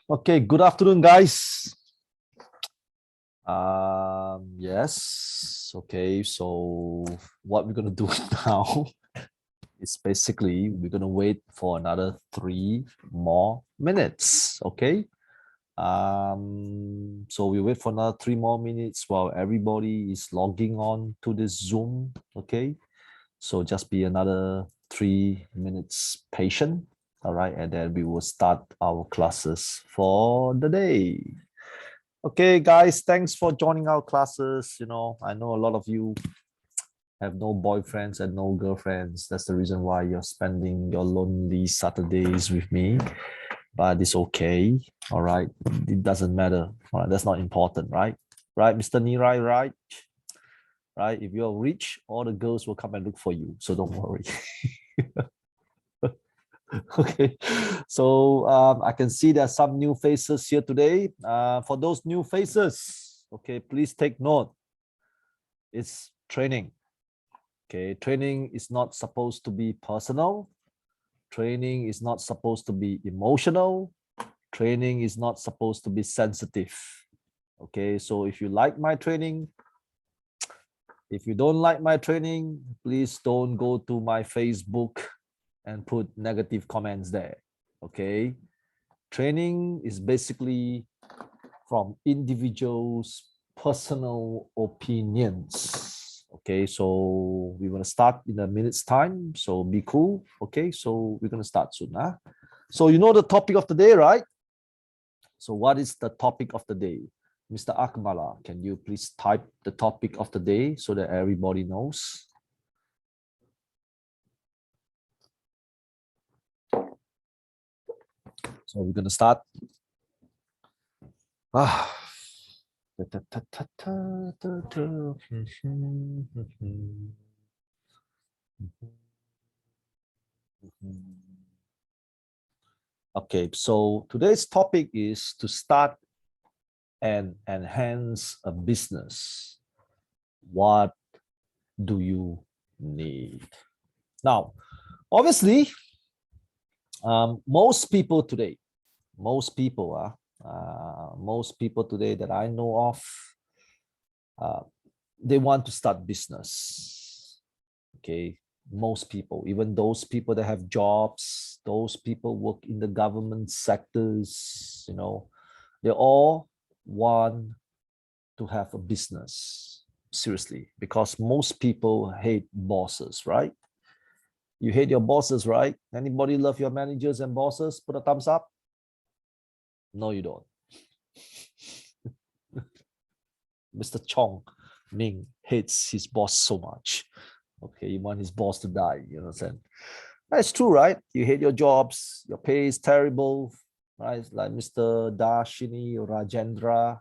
Okay, good afternoon, guys. Yes. Okay, so what we're gonna do now is basically we're gonna wait for another 3 more minutes. Okay. So we wait for another 3 more minutes while everybody is logging on to this Zoom. Okay. So just be another 3 minutes patient. All right, and then we will start our classes for the day. Okay, guys, thanks for joining our classes. I know a lot of you have no boyfriends and no girlfriends. That's the reason why you're spending your lonely Saturdays with me. But it's okay. All right. It doesn't matter. All right. That's not important, right? Right, Mr. Nirai, right? Right. If you're rich, all the girls will come and look for you. So don't worry. Okay, so I can see there's some new faces here today. For those new faces, okay, please take note. It's training. Okay, training is not supposed to be personal. Training is not supposed to be emotional. Training is not supposed to be sensitive. Okay, so if you like my training, if you don't like my training, please don't go to my Facebook and put negative comments there. Okay, training is basically from individuals' personal opinions. Okay, so we're gonna start in a minute's time. So be cool. Okay, so we're gonna start soon. So you know the topic of the day, right? So what is the topic of the day? Mr. Akmala, can you please type the topic of the day so that everybody knows? So we're gonna start. Okay, so today's topic is to start and enhance a business. What do you need? Now, obviously, most people today that I know of, they want to start business. Okay, most people, even those people that have jobs, those people work in the government sectors, they all want to have a business. Seriously, because most people hate bosses, right? You hate your bosses, right? Anybody love your managers and bosses? Put a thumbs up. No, you don't. Mr. Chong Ming hates his boss so much. Okay, you want his boss to die, you know what I'm saying? That's true, right? You hate your jobs, your pay is terrible, right? It's like Mr. Darshini Rajendra,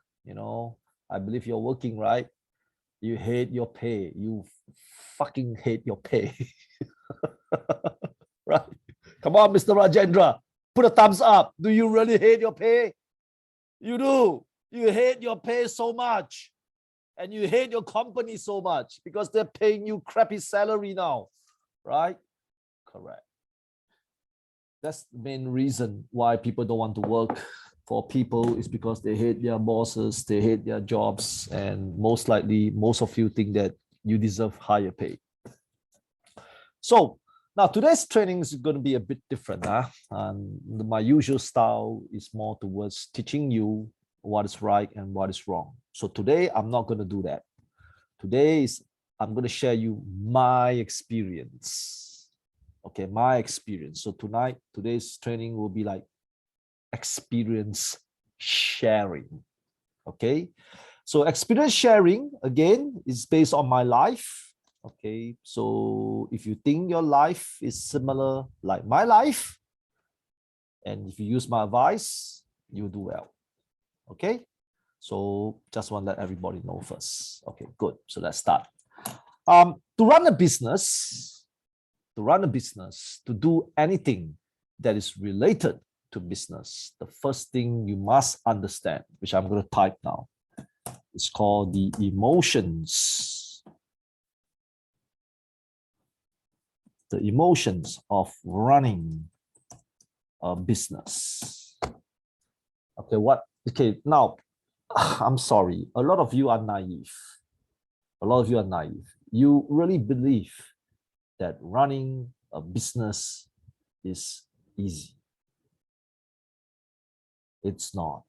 I believe you're working, right? You hate your pay. You fucking hate your pay. Right? Come on, Mr. Rajendra, put a thumbs up. Do you really hate your pay? You do. You hate your pay so much. And you hate your company so much because they're paying you crappy salary now, right? Correct. That's the main reason why people don't want to work for people is because they hate their bosses, they hate their jobs, and most likely, most of you think that you deserve higher pay. So now today's training is going to be a bit different. My usual style is more towards teaching you what is right and what is wrong. So today I'm not going to do that. Today I'm going to share you my experience. Okay, my experience. So today's training will be like experience sharing. Okay, so experience sharing again is based on my life. Okay, so if you think your life is similar like my life, and if you use my advice, you do well. Okay, so just want to let everybody know first. Okay, good. So let's start. To run a business, to do anything that is related to business, the first thing you must understand, which I'm going to type now, is called the emotions. The emotions of running a business. Okay, what? Okay, now, I'm sorry. A lot of you are naive. A lot of you are naive. You really believe that running a business is easy. It's not.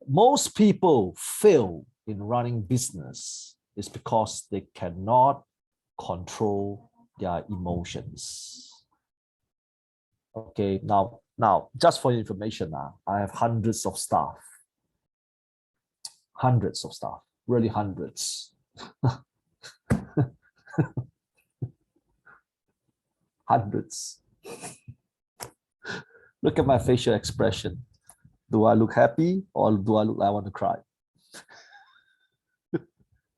Most people fail in running business is because they cannot control their emotions. Okay, now just for your information, I have hundreds of staff, really hundreds. Hundreds. Look at my facial expression. Do I look happy or do I look like I want to cry?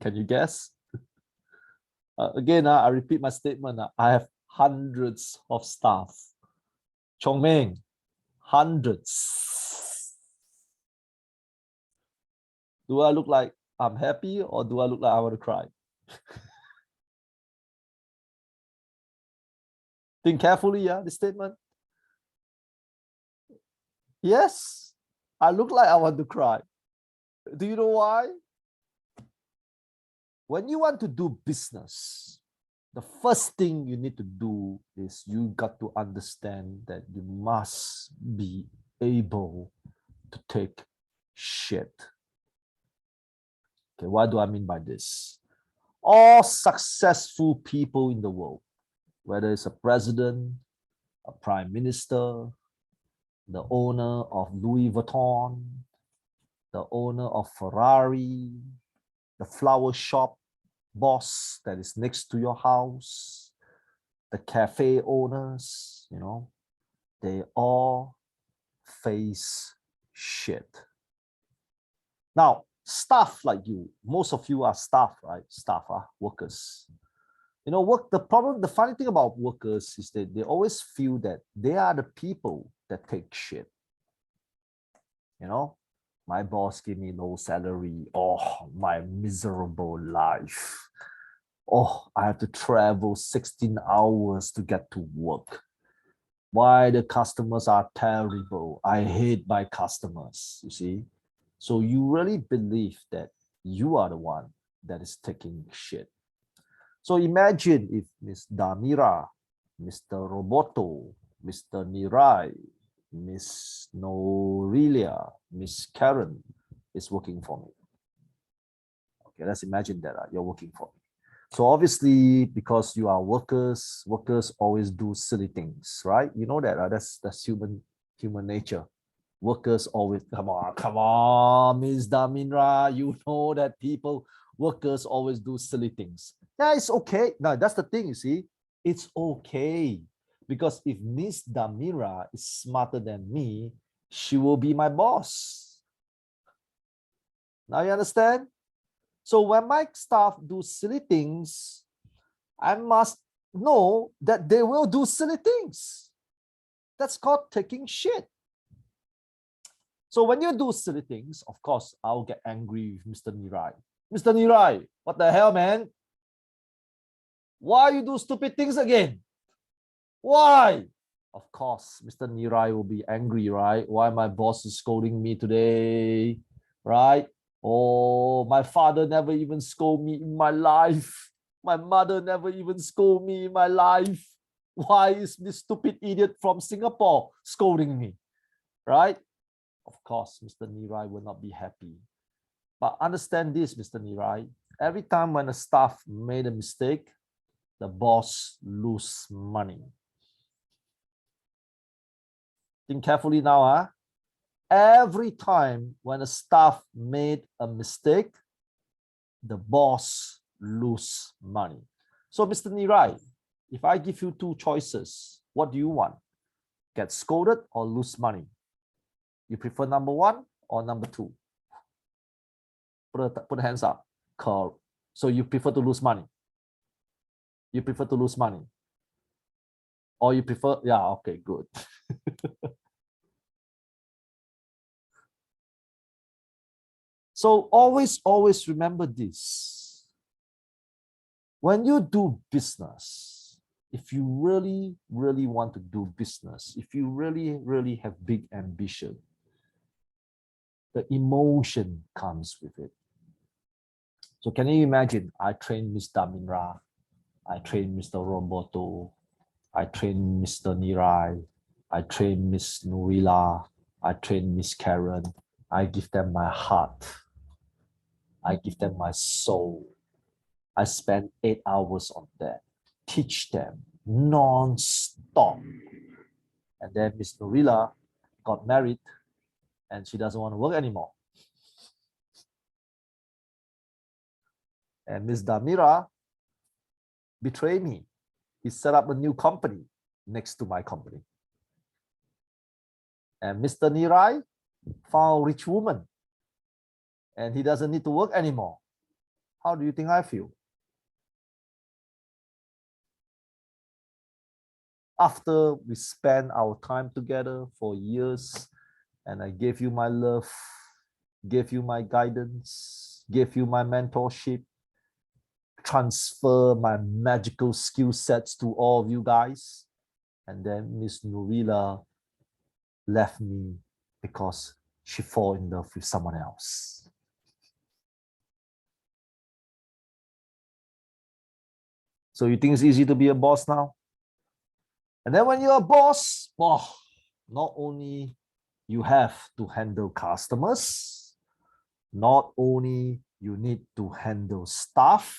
Can you guess? Again, I repeat my statement. I have hundreds of staff. Chong Meng, hundreds. Do I look like I'm happy or do I look like I want to cry? Think carefully, yeah, this statement. Yes, I look like I want to cry. Do you know why? When you want to do business, the first thing you need to do is you got to understand that you must be able to take shit. Okay, what do I mean by this? All successful people in the world, whether it's a president, a prime minister, the owner of Louis Vuitton, the owner of Ferrari, the flower shop boss that is next to your house, the cafe owners, you know, they all face shit. Now, staff like you, most of you are staff, right? Staff are workers. You know, the funny thing about workers is that they always feel that they are the people that take shit. You know, my boss gave me low salary. Oh, my miserable life. Oh, I have to travel 16 hours to get to work. Why the customers are terrible. I hate my customers, you see. So you really believe that you are the one that is taking shit. So imagine if Miss Damira, Mr. Roboto, Mr. Nirai, Miss Norelia, Miss Karen is working for me. Okay, let's imagine that you're working for me. So obviously, because you are workers, workers always do silly things, right? You know that that's human nature. Workers always come on, Miss Daminra. You know that workers always do silly things. Yeah, it's okay. Now that's the thing, you see. It's okay. Because if Miss Damira is smarter than me, she will be my boss. Now you understand? So when my staff do silly things, I must know that they will do silly things. That's called taking shit. So when you do silly things, of course, I'll get angry with Mr. Nirai. Mr. Nirai, what the hell, man? Why you do stupid things again? Why? Of course, Mr. Nirai will be angry, right? Why my boss is scolding me today, right? Oh, my father never even scolded me in my life. My mother never even scolded me in my life. Why is this stupid idiot from Singapore scolding me, right? Of course, Mr. Nirai will not be happy. But understand this, Mr. Nirai. Every time when a staff made a mistake, the boss lose money. Think carefully now, Every time when a staff made a mistake, the boss lose money. So, Mr. Nirai, if I give you two choices, what do you want? Get scolded or lose money? You prefer number one or number two? Put hands up. So you prefer to lose money? You prefer to lose money? Or you prefer, yeah, okay, good. So always remember this. When you do business, if you really want to do business, if you really have big ambition, the emotion comes with it. So can you imagine? I train Ms. Damindra, I train Mr. Roboto, I train Mr. Nirai, I train Miss Nurila, I train Miss Karen. I give them my heart. I give them my soul. I spend 8 hours on that. Teach them non-stop. And then Miss Nurila got married and she doesn't want to work anymore. And Miss Damira betrayed me. He set up a new company next to my company. And Mr. Nirai found a rich woman and he doesn't need to work anymore. How do you think I feel? After we spent our time together for years and I gave you my love, gave you my guidance, gave you my mentorship, transfer my magical skill sets to all of you guys, and then Miss Nurila left me because she fell in love with someone else. So you think it's easy to be a boss now? And then when you're a boss, oh, not only you have to handle customers, not only you need to handle staff,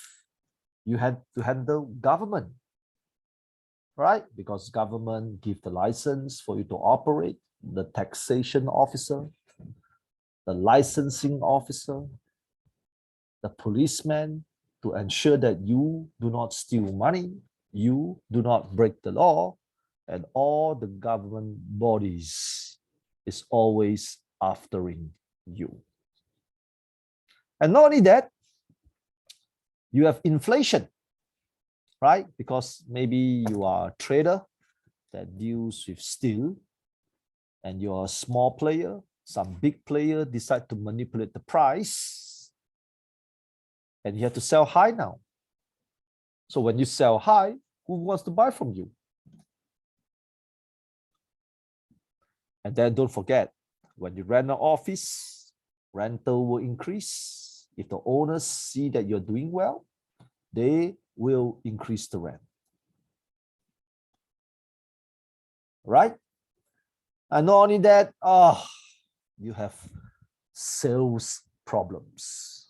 you have to handle government, right? Because government give the license for you to operate, the taxation officer, the licensing officer, the policeman, to ensure that you do not steal money, you do not break the law, and all the government bodies is always aftering you. And not only that, you have inflation, right? Because maybe you are a trader that deals with steel and you're a small player, some big player decide to manipulate the price and you have to sell high now. So when you sell high, who wants to buy from you? And then don't forget, when you rent an office, rental will increase. If the owners see that you're doing well, they will increase the rent. Right? And not only that, you have sales problems.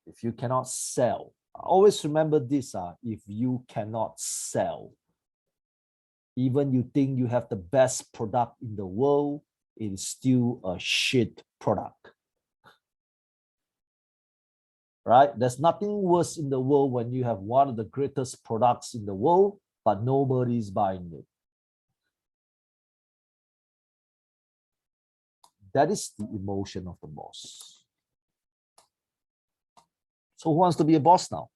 If you cannot sell, always remember this, if you cannot sell, even you think you have the best product in the world, it is still a shit product. Right? There's nothing worse in the world when you have one of the greatest products in the world, but nobody's buying it. That is the emotion of the boss. So who wants to be a boss now?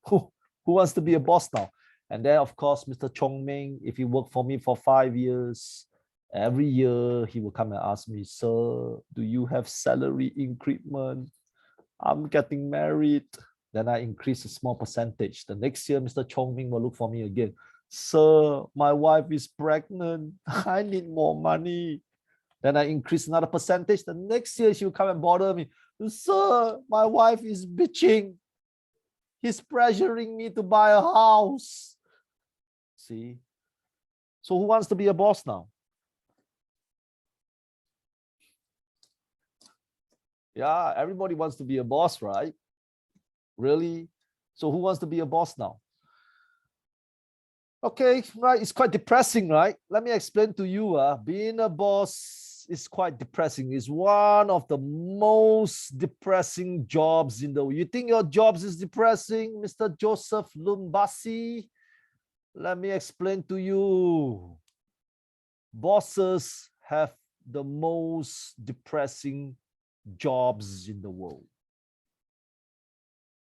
Who wants to be a boss now? And then, of course, Mr. Chong Ming, if he worked for me for 5 years, every year he will come and ask me, sir, do you have salary increment? I'm getting married. Then I increase a small percentage. The next year, Mr. Chong Ming will look for me again. Sir, my wife is pregnant. I need more money. Then I increase another percentage. The next year, she will come and bother me. Sir, my wife is bitching. He's pressuring me to buy a house. See? So who wants to be a boss now? Yeah, everybody wants to be a boss, right? Really? So who wants to be a boss now? Okay, right, it's quite depressing, right? Let me explain to you, being a boss is quite depressing. It's one of the most depressing jobs in the world. You think your jobs is depressing, Mr. Joseph Lumbasi? Let me explain to you. Bosses have the most depressing jobs in the world.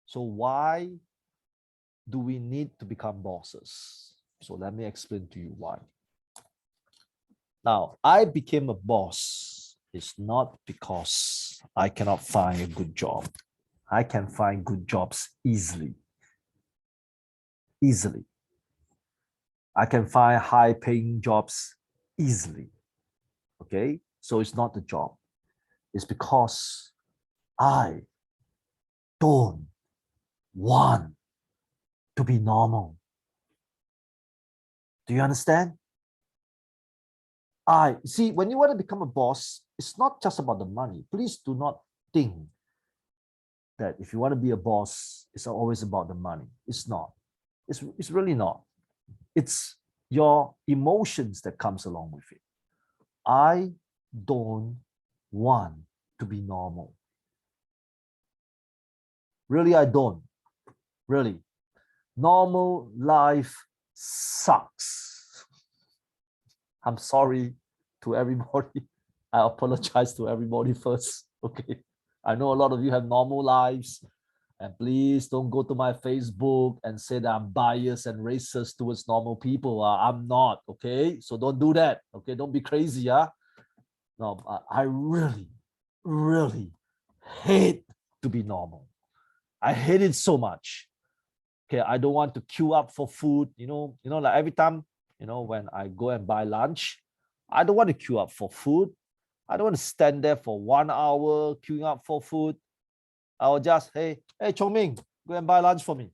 So why do we need to become bosses? So let me explain to you why. Now, I became a boss. It's not because I cannot find a good job. I can find good jobs easily. Easily. I can find high-paying jobs easily. Okay, so it's not the job. It's because I don't want to be normal. Do you understand? I see, when you want to become a boss, it's not just about the money. Please do not think that if you want to be a boss, it's always about the money. It's not. It's really not. It's your emotions that comes along with it. I don't want to be normal. Really, I don't. Really. Normal life sucks. I'm sorry to everybody. I apologize to everybody first. Okay. I know a lot of you have normal lives. And please don't go to my Facebook and say that I'm biased and racist towards normal people. I'm not, okay? So don't do that, okay? Don't be crazy, No, I really, really hate to be normal. I hate it so much. Okay, I don't want to queue up for food. Like every time, when I go and buy lunch, I don't want to queue up for food. I don't want to stand there for 1 hour queuing up for food. I will just, hey, Chong Ming, go and buy lunch for me.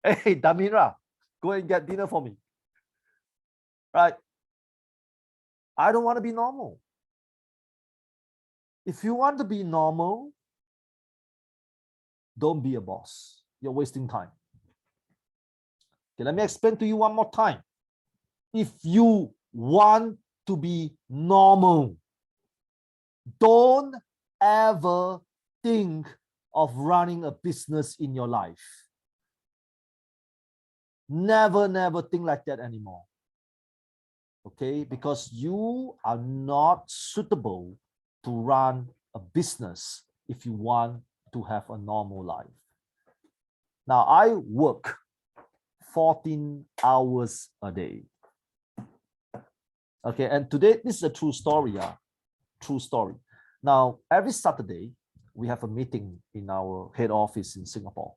Hey, Damira, go and get dinner for me. Right? I don't want to be normal. If you want to be normal, don't be a boss. You're wasting time. Okay, let me explain to you one more time. If you want to be normal, don't ever think of running a business in your life. Never, never think like that anymore. Okay, because you are not suitable to run a business if you want to have a normal life. Now, I work 14 hours a day. Okay, and today, this is a true story. True story. Now, every Saturday, we have a meeting in our head office in Singapore.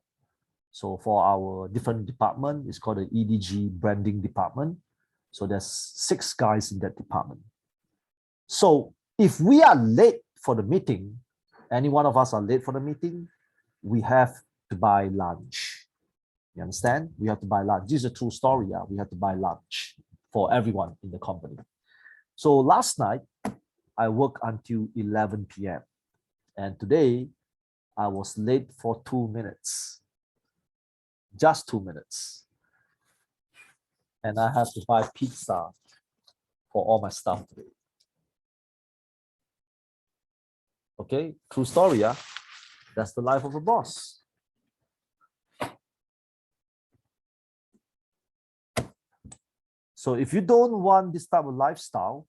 So for our different department, it's called the EDG branding department. So there's 6 guys in that department. So if we are late for the meeting, any one of us are late for the meeting, we have to buy lunch. You understand? We have to buy lunch. This is a true story. We have to buy lunch for everyone in the company. So last night, I worked until 11 p.m. And today, I was late for 2 minutes. Just 2 minutes. And I have to buy pizza for all my staff today. Okay, true story, That's the life of a boss. So if you don't want this type of lifestyle,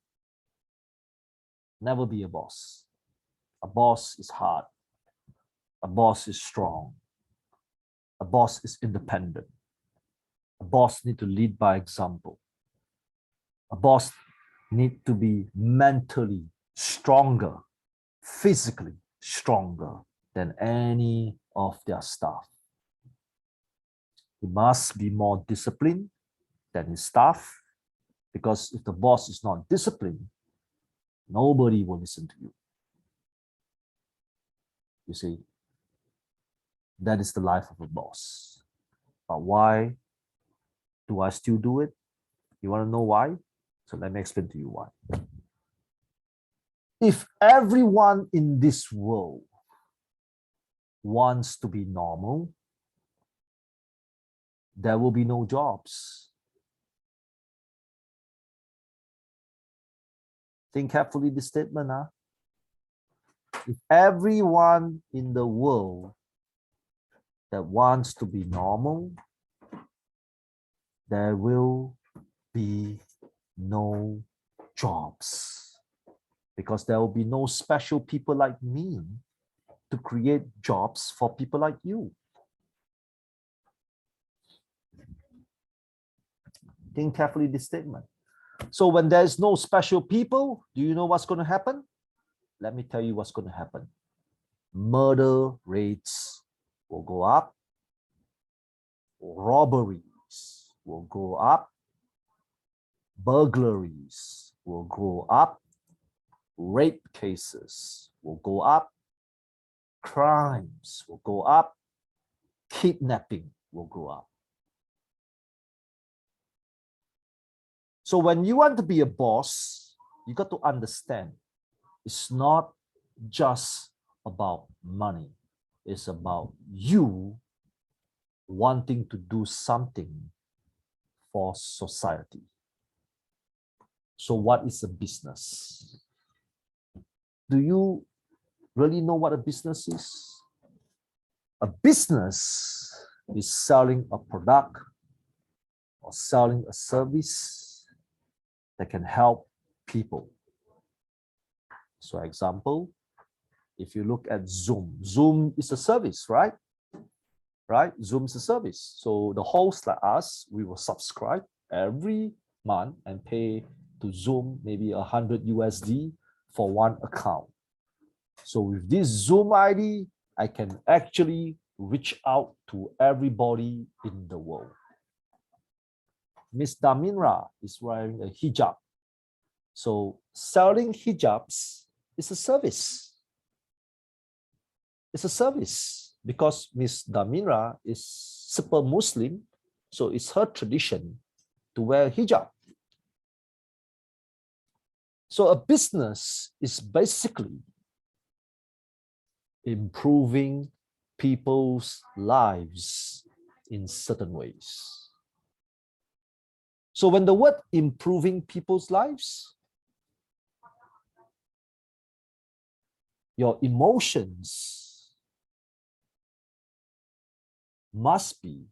never be a boss. A boss is hard. A boss is strong. A boss is independent. A boss needs to lead by example. A boss needs to be mentally stronger, physically stronger than any of their staff. He must be more disciplined than his staff, because if the boss is not disciplined, nobody will listen to you. You see, that is the life of a boss. But why do I still do it? You want to know why? So let me explain to you why. If everyone in this world wants to be normal, there will be no jobs. Think carefully this statement. If everyone in the world that wants to be normal, there will be no jobs, because there will be no special people like me to create jobs for people like you. Think carefully this statement. So when there's no special people, do you know what's going to happen? Let me tell you what's going to happen. Murder rates will go up. robberies will go up, burglaries will go up, rape cases will go up, crimes will go up, kidnapping will go up. So when you want to be a boss, you got to understand it's not just about money. It's about you wanting to do something for society. So what is a business? Do you really know what a business is? A business is selling a product or selling a service that can help people. So example, if you look at Zoom, Zoom is a service, right? Right? Zoom is a service. So the hosts like us, we will subscribe every month and pay to Zoom maybe 100 USD for one account. So with this Zoom ID, I can actually reach out to everybody in the world. Miss Daminra is wearing a hijab. So selling hijabs is a service. It's a service because Miss Daminra is super Muslim, so it's her tradition to wear hijab. So a business is basically improving people's lives in certain ways. So when the word improving people's lives, your emotions must be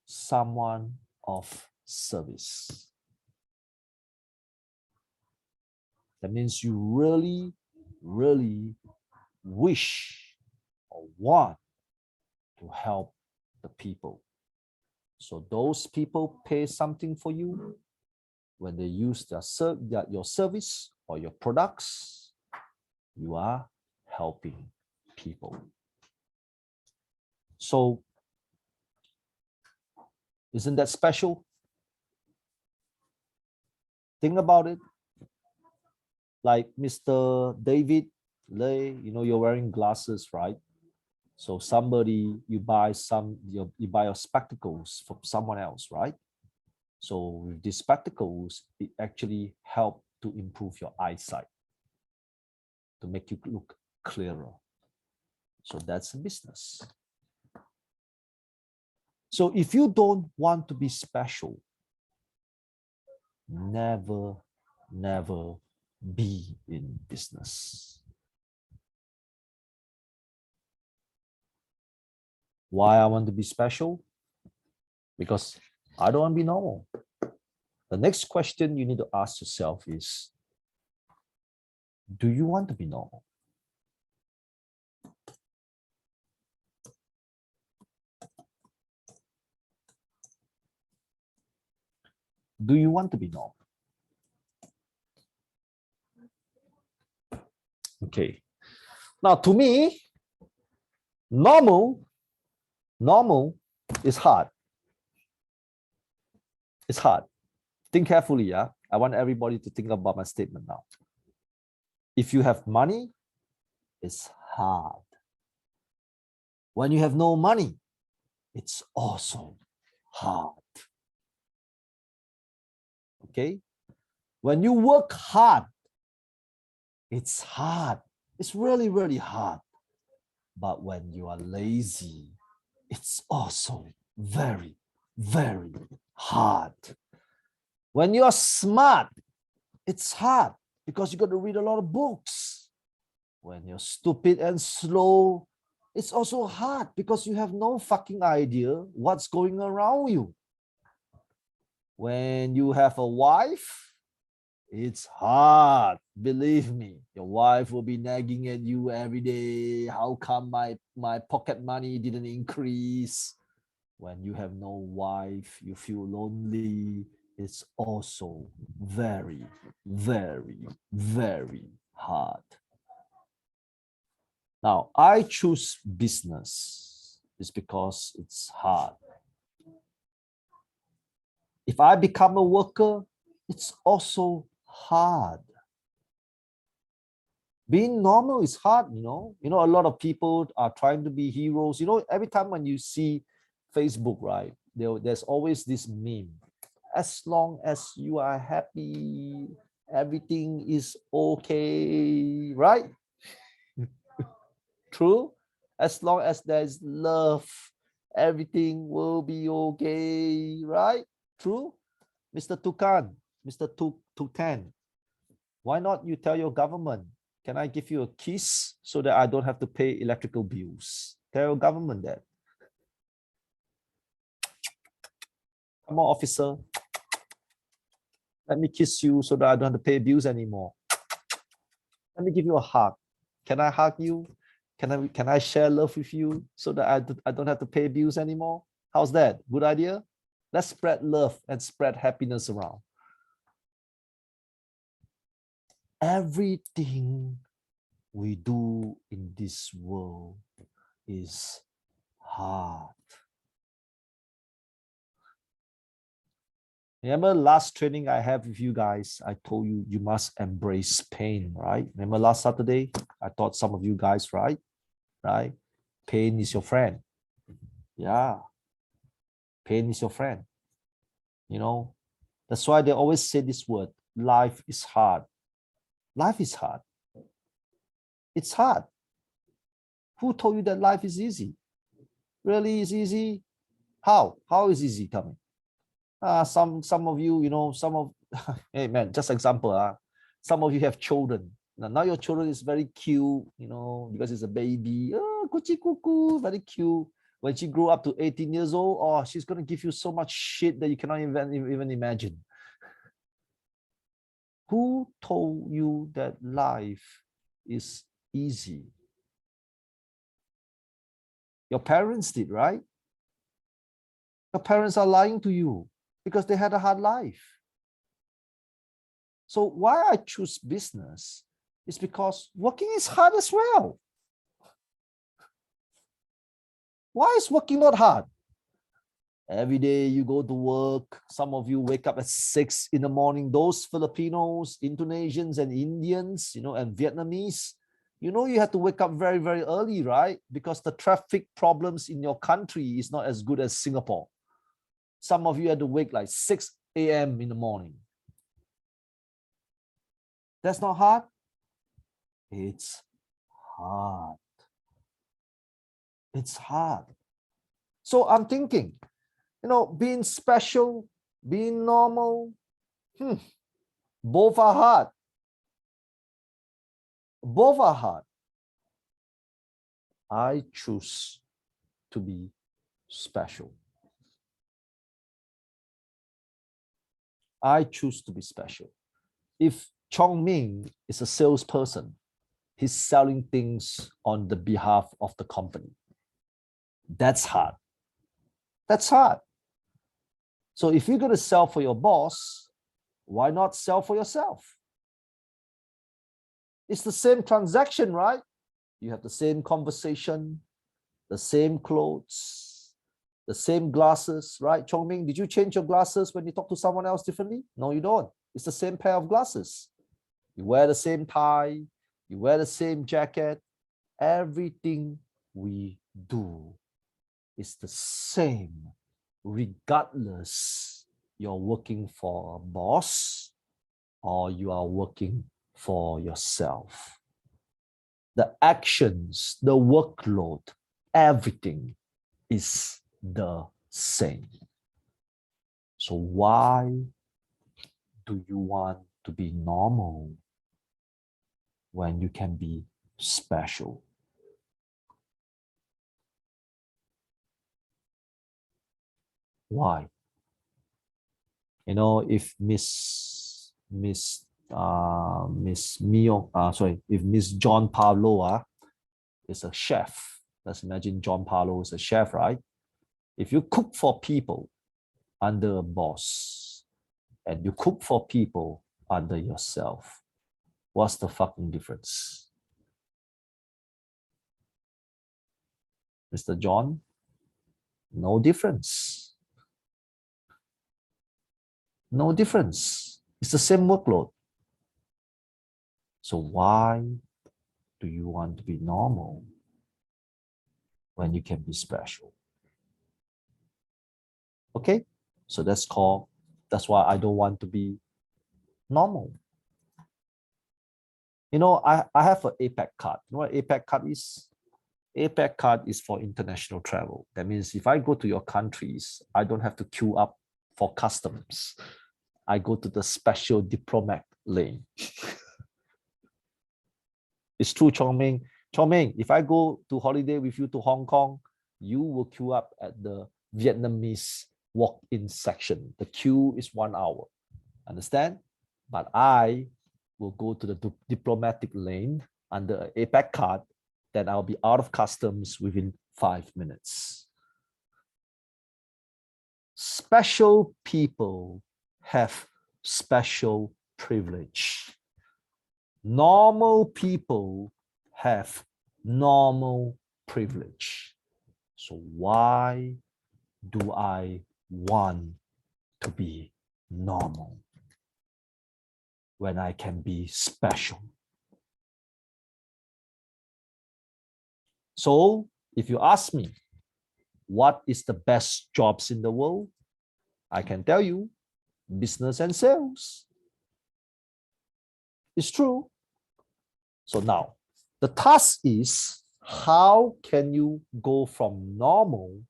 someone of service. That means you really, really wish or want to help the people. So those people pay something for you. When they use your service or your products, you are helping people. So isn't that special? Think about it. Like Mr. David Lay, you know, you're wearing glasses, right? So somebody, you buy your spectacles from someone else, right? So with these spectacles, it actually helps to improve your eyesight, to make you look clearer. So that's a business. So if you don't want to be special, never, never be in business. Why I want to be special? Because I don't want to be normal. The next question you need to ask yourself is, do you want to be normal? Do you want to be normal? Okay. Now, to me, normal is hard. It's hard. Think carefully, yeah? I want everybody to think about my statement now. If you have money, it's hard. When you have no money, it's also hard. Okay? When you work hard, it's hard. It's really, really hard. But when you are lazy, it's also very, very hard. When you are smart, it's hard because you got to read a lot of books. When you're stupid and slow, it's also hard because you have no fucking idea what's going around you. When you have a wife, it's hard. Believe me, your wife will be nagging at you every day. How come my pocket money didn't increase? When you have no wife, you feel lonely. It's also very, very, very hard. Now, I choose business is because it's hard. If I become a worker, it's also hard. Being normal is hard, you know. You know, a lot of people are trying to be heroes. You know, every time when you see Facebook, right, there's always this meme. As long as you are happy, everything is okay, right? True. As long as there's love, everything will be okay, right? True. Mr. Tukan, Mr. Tukan, why not you tell your government, can I give you a kiss so that I don't have to pay electrical bills? Tell your government that. Come on, officer. Let me kiss you so that I don't have to pay bills anymore. Let me give you a hug. Can I hug you? Can I share love with you so that I don't have to pay bills anymore? How's that? Good idea? Let's spread love and spread happiness around. Everything we do in this world is hard. Remember last training I have with you guys, I told you you must embrace pain, right? Remember last Saturday, I taught some of you guys, right? Pain is your friend. Yeah, pain is your friend. You know, that's why they always say this word, life is hard. Life is hard. It's hard. Who told you that life is easy? Really is easy? How? How is easy? Tell me. Some of you, you know, some of hey man, just example, some of you have children. Now your children is very cute, you know, because it's a baby. Oh, kuchi kuku, very cute. When she grew up to 18 years old, oh, she's gonna give you so much shit that you cannot even imagine. Who told you that life is easy? Your parents did, right? Your parents are lying to you because they had a hard life. So why I choose business is because working is hard as well. Why is working not hard? Every day you go to work. Some of you wake up at 6 in the morning. Those Filipinos, Indonesians, and Indians, you know, and Vietnamese, you know, you have to wake up very, very early, right? Because the traffic problems in your country is not as good as Singapore. Some of you had to wake like 6 a.m. in the morning. That's not hard. It's hard. It's hard. So I'm thinking, you know, being special, being normal, both are hard. Both are hard. I choose to be special. I choose to be special. If Chong Ming is a salesperson, he's selling things on the behalf of the company. That's hard. That's hard. So if you're going to sell for your boss, why not sell for yourself? It's the same transaction, right? You have the same conversation, the same clothes, the same glasses, right? Chong Ming, did you change your glasses when you talk to someone else differently? No, you don't. It's the same pair of glasses. You wear the same tie, you wear the same jacket. Everything we do is the same, regardless you're working for a boss or you are working for yourself. The actions, the workload, everything is the same. So why do you want to be normal when you can be special? Why? You know, if Miss Mio, if Miss John Pablo is a chef, let's imagine John Pablo is a chef, right? If you cook for people under a boss and you cook for people under yourself, what's the fucking difference? Mr. John, no difference. No difference. It's the same workload. So why do you want to be normal when you can be special? Okay, so that's why I don't want to be normal. You know, I have an APEC card. You know what APEC card is? APEC card is for international travel. That means if I go to your countries, I don't have to queue up for customs. I go to the special diplomat lane. It's true, Chong Ming. Chong Ming, if I go to holiday with you to Hong Kong, you will queue up at the Vietnamese walk-in section. The queue is 1 hour. Understand? But I will go to the diplomatic lane under an APEC card, then I'll be out of customs within 5 minutes. Special people have special privilege. Normal people have normal privilege. So why do I want to be normal when I can be special? So if you ask me, what is the best jobs in the world? I can tell you, business and sales. It's true. So now, the task is, how can you go from normal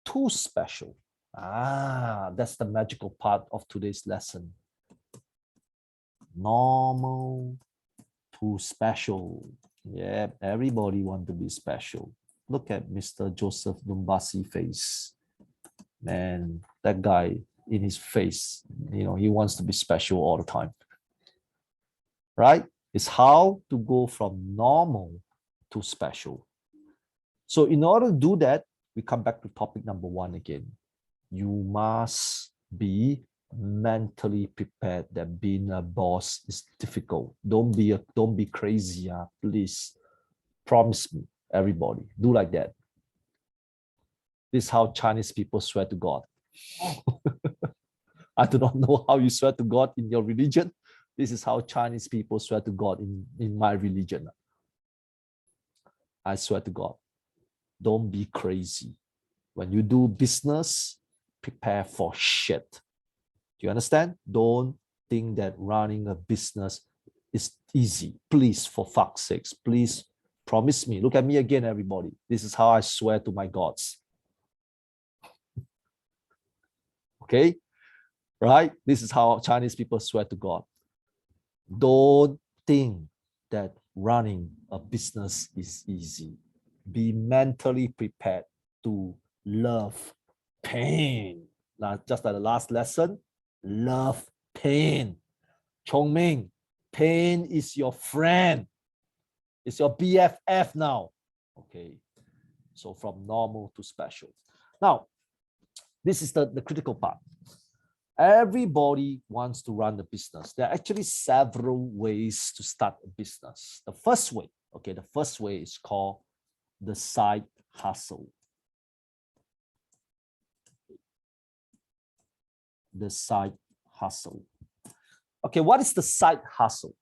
to special? That's the magical part of today's lesson. Normal to special. Yeah, everybody want to be special. Look at Mr. Joseph Lumbasi face. Man, that guy in his face, he wants to be special all the time. Right? It's how to go from normal to special. So in order to do that, we come back to topic number 1 again. You must be mentally prepared that being a boss is difficult. Don't be crazy, please. Promise me, everybody, do like that. This is how Chinese people swear to God. I do not know how you swear to God in your religion. This is how Chinese people swear to God in my religion. I swear to God, don't be crazy. When you do business, prepare for shit. Do you understand? Don't think that running a business is easy. Please, for fuck's sakes, please promise me. Look at me again, everybody. This is how I swear to my gods. Okay? Right? This is how Chinese people swear to God. Don't think that running a business is easy. Be mentally prepared to love pain. Now, just like the last lesson, love pain. Chong Ming, pain is your friend. It's your BFF now. Okay. So from normal to special. Now, this is the critical part. Everybody wants to run a business. There are actually several ways to start a business. The first way is called the side hustle. The side hustle. Okay, what is the side hustle?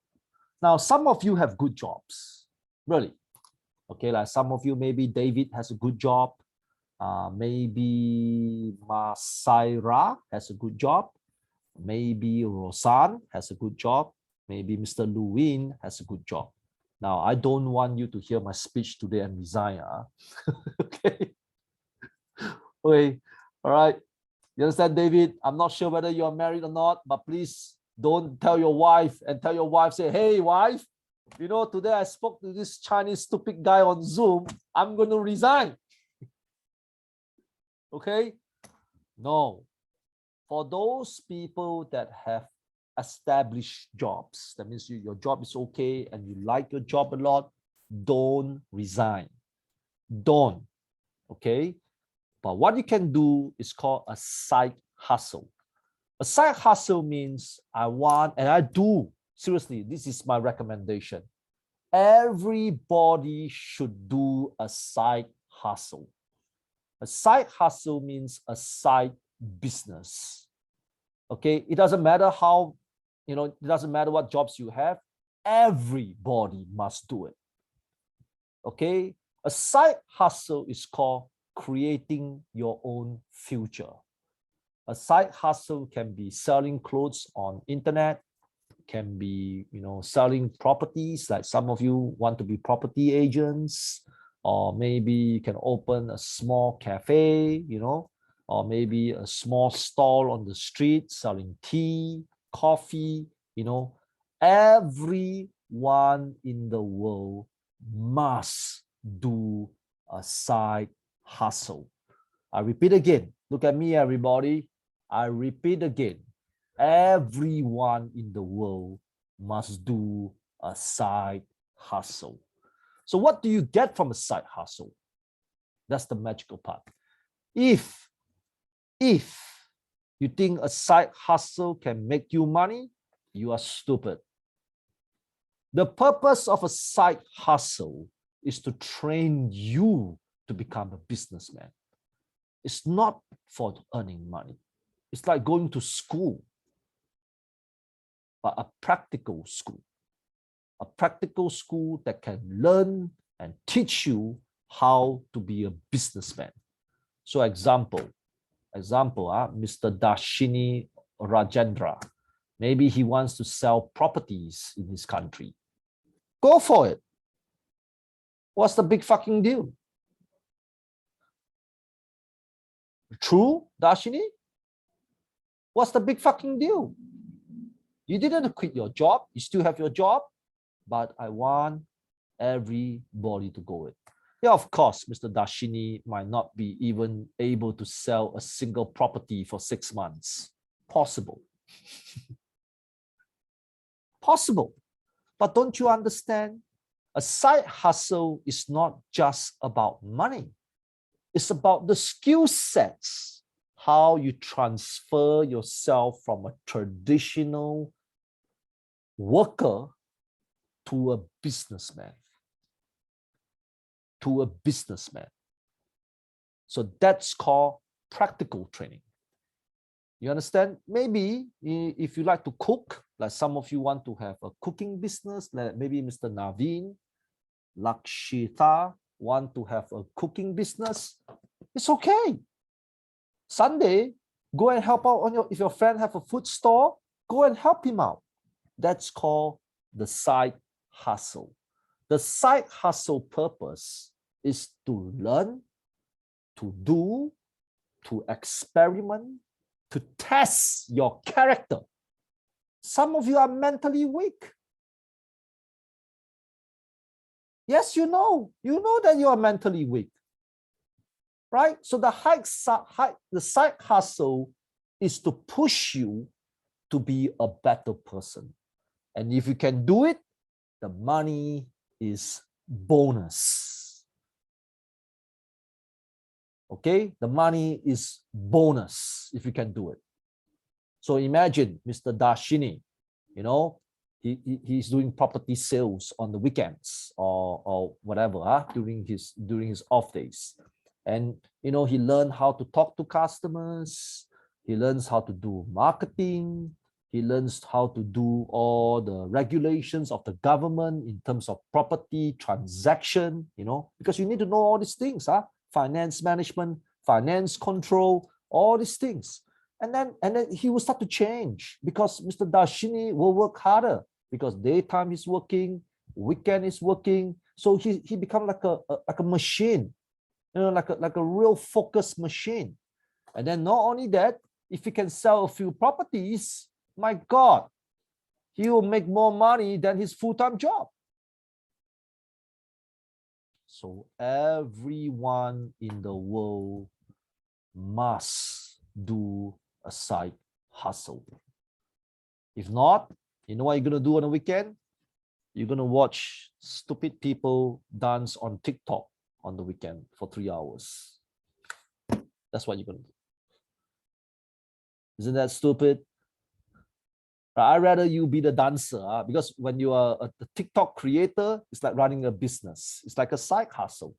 Now, some of you have good jobs, really. Okay, like some of you, maybe David has a good job. Maybe Masaira has a good job. Maybe Rosan has a good job. Maybe Mr. Lewin has a good job. Now, I don't want you to hear my speech today and resign. Okay. Okay. All right. You understand, David? I'm not sure whether you're married or not, but please don't tell your wife and tell your wife, say, hey, wife, today I spoke to this Chinese stupid guy on Zoom. I'm going to resign. Okay? No. For those people that have established jobs, that means your job is okay and you like your job a lot, don't resign. Don't. Okay? But what you can do is called a side hustle. A side hustle means I want, and I do, seriously, this is my recommendation. Everybody should do a side hustle. A side hustle means a side business. Okay, it doesn't matter how, it doesn't matter what jobs you have. Everybody must do it. Okay, a side hustle is called creating your own future. A side hustle can be selling clothes on internet, can be selling properties, like some of you want to be property agents, or maybe you can open a small cafe, or maybe a small stall on the street selling tea, coffee. Everyone in the world must do a side hustle. I repeat again, look at me, everybody. I repeat again, everyone in the world must do a side hustle. So what do you get from a side hustle? That's the magical part. If you think a side hustle can make you money, you are stupid. The purpose of a side hustle is to train you to become a businessman. It's not for earning money. It's like going to school, but a practical school. A practical school that can learn and teach you how to be a businessman. So example, Mr. Darshini Rajendra, maybe he wants to sell properties in his country. Go for it. What's the big fucking deal? True, Darshini? What's the big fucking deal? You didn't quit your job. You still have your job, but I want everybody to go it. Yeah, of course, Mr. Darshini might not be even able to sell a single property for 6 months. Possible. Possible. But don't you understand? A side hustle is not just about money. It's about the skill sets, how you transfer yourself from a traditional worker to a businessman. So that's called practical training. You understand? Maybe if you like to cook, like some of you want to have a cooking business, like maybe Mr. Naveen, Lakshita want to have a cooking business, it's okay. Sunday, go and help out if your friend have a food store, go and help him out. That's called the side hustle. The side hustle purpose is to learn, to do, to experiment, to test your character. Some of you are mentally weak. Yes, you know that you are mentally weak, right? So the side hustle is to push you to be a better person. And if you can do it, the money is bonus. Okay, the money is bonus if you can do it. So imagine Mr. Darshini, he's doing property sales on the weekends or whatever, during his off days. And he learned how to talk to customers, he learns how to do marketing, he learns how to do all the regulations of the government in terms of property transaction, because you need to know all these things, finance management, finance control, all these things. And then he will start to change, because Mr. Darshini will work harder, because daytime is working, weekend is working. So he becomes like a machine, like a real focused machine. And then not only that, if he can sell a few properties, my God, he will make more money than his full-time job. So everyone in the world must do a side hustle. If not, you know what you're going to do on the weekend? You're going to watch stupid people dance on TikTok on the weekend for 3 hours. That's what you're going to do. Isn't that stupid? I'd rather you be the dancer, because when you are a TikTok creator, it's like running a business. It's like a side hustle.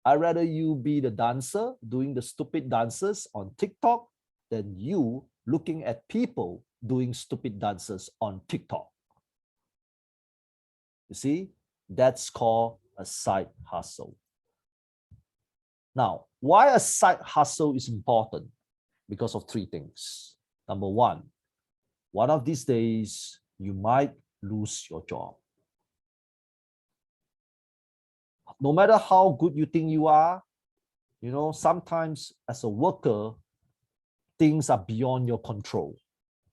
I'd rather you be the dancer doing the stupid dances on TikTok than you looking at people doing stupid dances on TikTok. You see, that's called a side hustle. Now, why a side hustle is important? Because of three things. Number one of these days, you might lose your job. No matter how good you think you are, you know, sometimes as a worker, things are beyond your control.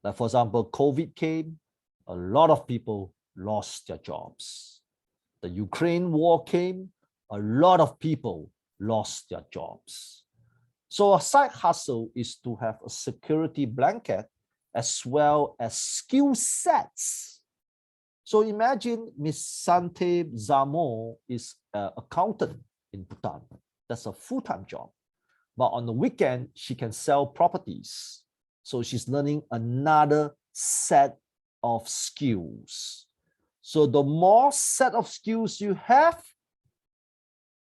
Like for example, COVID came, a lot of people lost their jobs. The Ukraine war came, a lot of people lost their jobs. So a side hustle is to have a security blanket as well as skill sets. So imagine Miss Sante Zamo is an accountant in Bhutan. That's a full-time job. But on the weekend, she can sell properties. So she's learning another set of skills. So the more set of skills you have,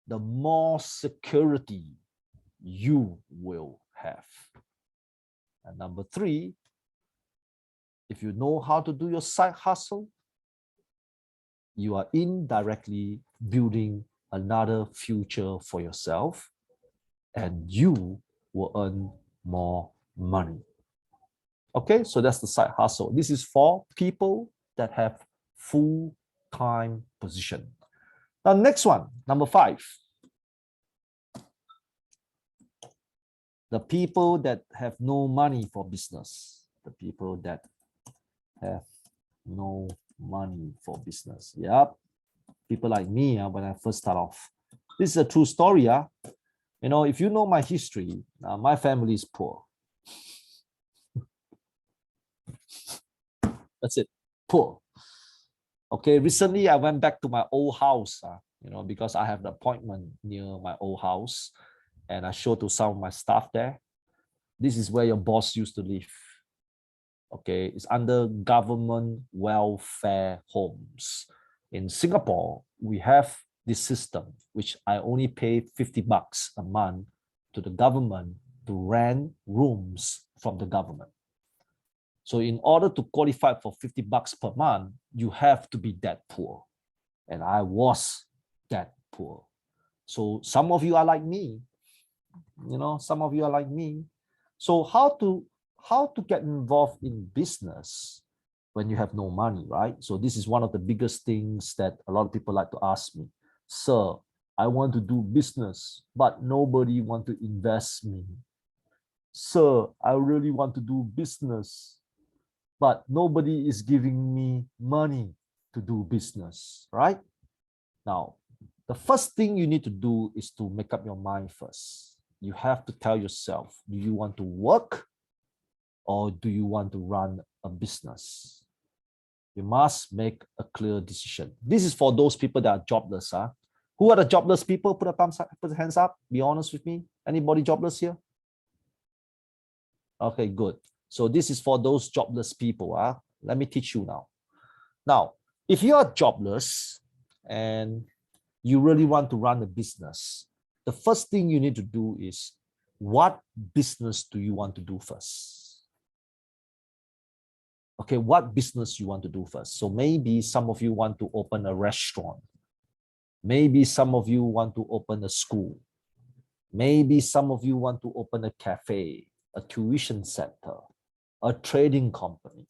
the more security you will have. And number three, if you know how to do your side hustle, you are indirectly building another future for yourself, and you will earn more money. Okay, so that's the side hustle. This is for people that have full-time position. Now, next one, number 5. The people that have no money for business. The people that have no money for business. Yep. People like me, when I first start off. This is a true story. You know, if you know my history, my family is poor. That's it, poor. Okay, recently I went back to my old house, you know, because I have an appointment near my old house, and I showed to some of my staff there. This is where your boss used to live. Okay, it's under government welfare homes. In Singapore, we have this system, which I only pay $50 a month to the government to rent rooms from the government. So in order to qualify for $50 per month, you have to be that poor. And I was that poor. So some of you are like me, you know, some of you are like me. So how to get involved in business when you have no money, right? So this is one of the biggest things that a lot of people like to ask me. Sir, I want to do business, but nobody want to invest me. Sir, I really want to do business, but nobody is giving me money to do business, right? Now, the first thing you need to do is to make up your mind first. You have to tell yourself, do you want to work or do you want to run a business? You must make a clear decision. This is for those people that are jobless. Who are the jobless people? Put a thumbs up, put hands up. Be honest with me. Anybody jobless here? Okay, good. So this is for those jobless people. Let me teach you now. Now, if you are jobless and you really want to run a business, the first thing you need to do is, what business do you want to do first? Okay, what business you want to do first? So maybe some of you want to open a restaurant. Maybe some of you want to open a school. Maybe some of you want to open a cafe, a tuition center, a trading company,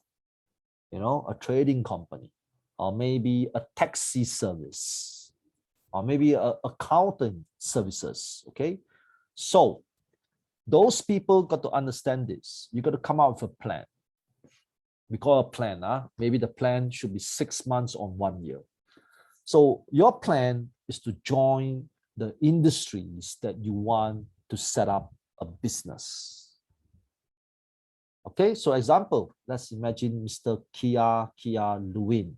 you know, a trading company, or maybe a taxi service, or maybe accounting services, okay? So those people got to understand this. You got to come out with a plan. We call a plan, maybe the plan should be 6 months or 1 year. So your plan is to join the industries that you want to set up a business. Okay, so example, let's imagine Mr. Kia Lewin.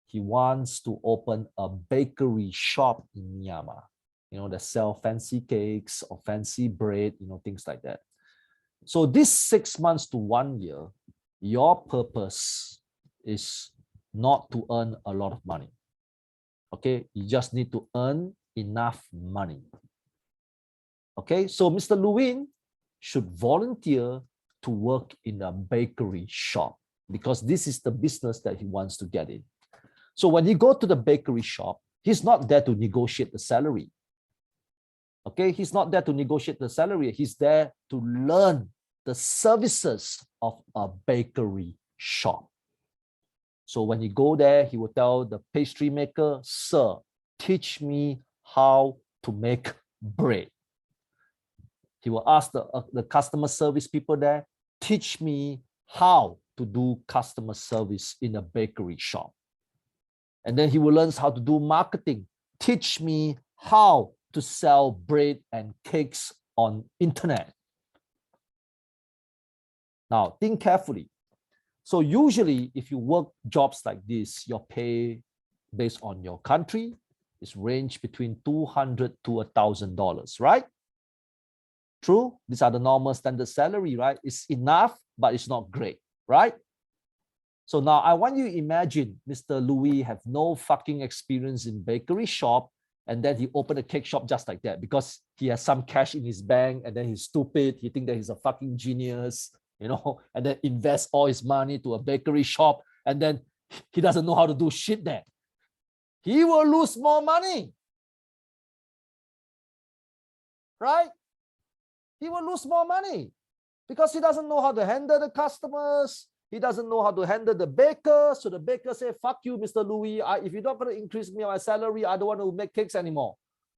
He wants to open a bakery shop in Myanmar, you know, that sell fancy cakes or fancy bread, you know, things like that. So this 6 months to 1 year, your purpose is not to earn a lot of money. Okay, you just need to earn enough money. Okay, so Mr. Lewin should volunteer to work in a bakery shop because this is the business that he wants to get in. So when he go to the bakery shop, he's not there to negotiate the salary. Okay, he's not there to negotiate the salary. He's there to learn the services of a bakery shop. So when he go there, he will tell the pastry maker, sir, teach me how to make bread. He will ask the customer service people there, teach me how to do customer service in a bakery shop. And then he will learn how to do marketing. Teach me how to sell bread and cakes on internet. Now, think carefully. So usually, if you work jobs like this, your pay based on your country is range between $200 to $1,000, right? True? These are the normal standard salary, right? It's enough, but it's not great, right? So now I want you to imagine Mr. Louis have no fucking experience in bakery shop, and then he opened a cake shop just like that because he has some cash in his bank, and then he's stupid. He thinks that he's a fucking genius, you know, and then invest all his money to a bakery shop, and then he doesn't know how to do shit there. He will lose more money, right? He will lose more money because he doesn't know how to handle the customers. He doesn't know how to handle the baker. So the baker say, fuck you, Mr. Louis. If you're not going to increase me my salary, I don't want to make cakes anymore.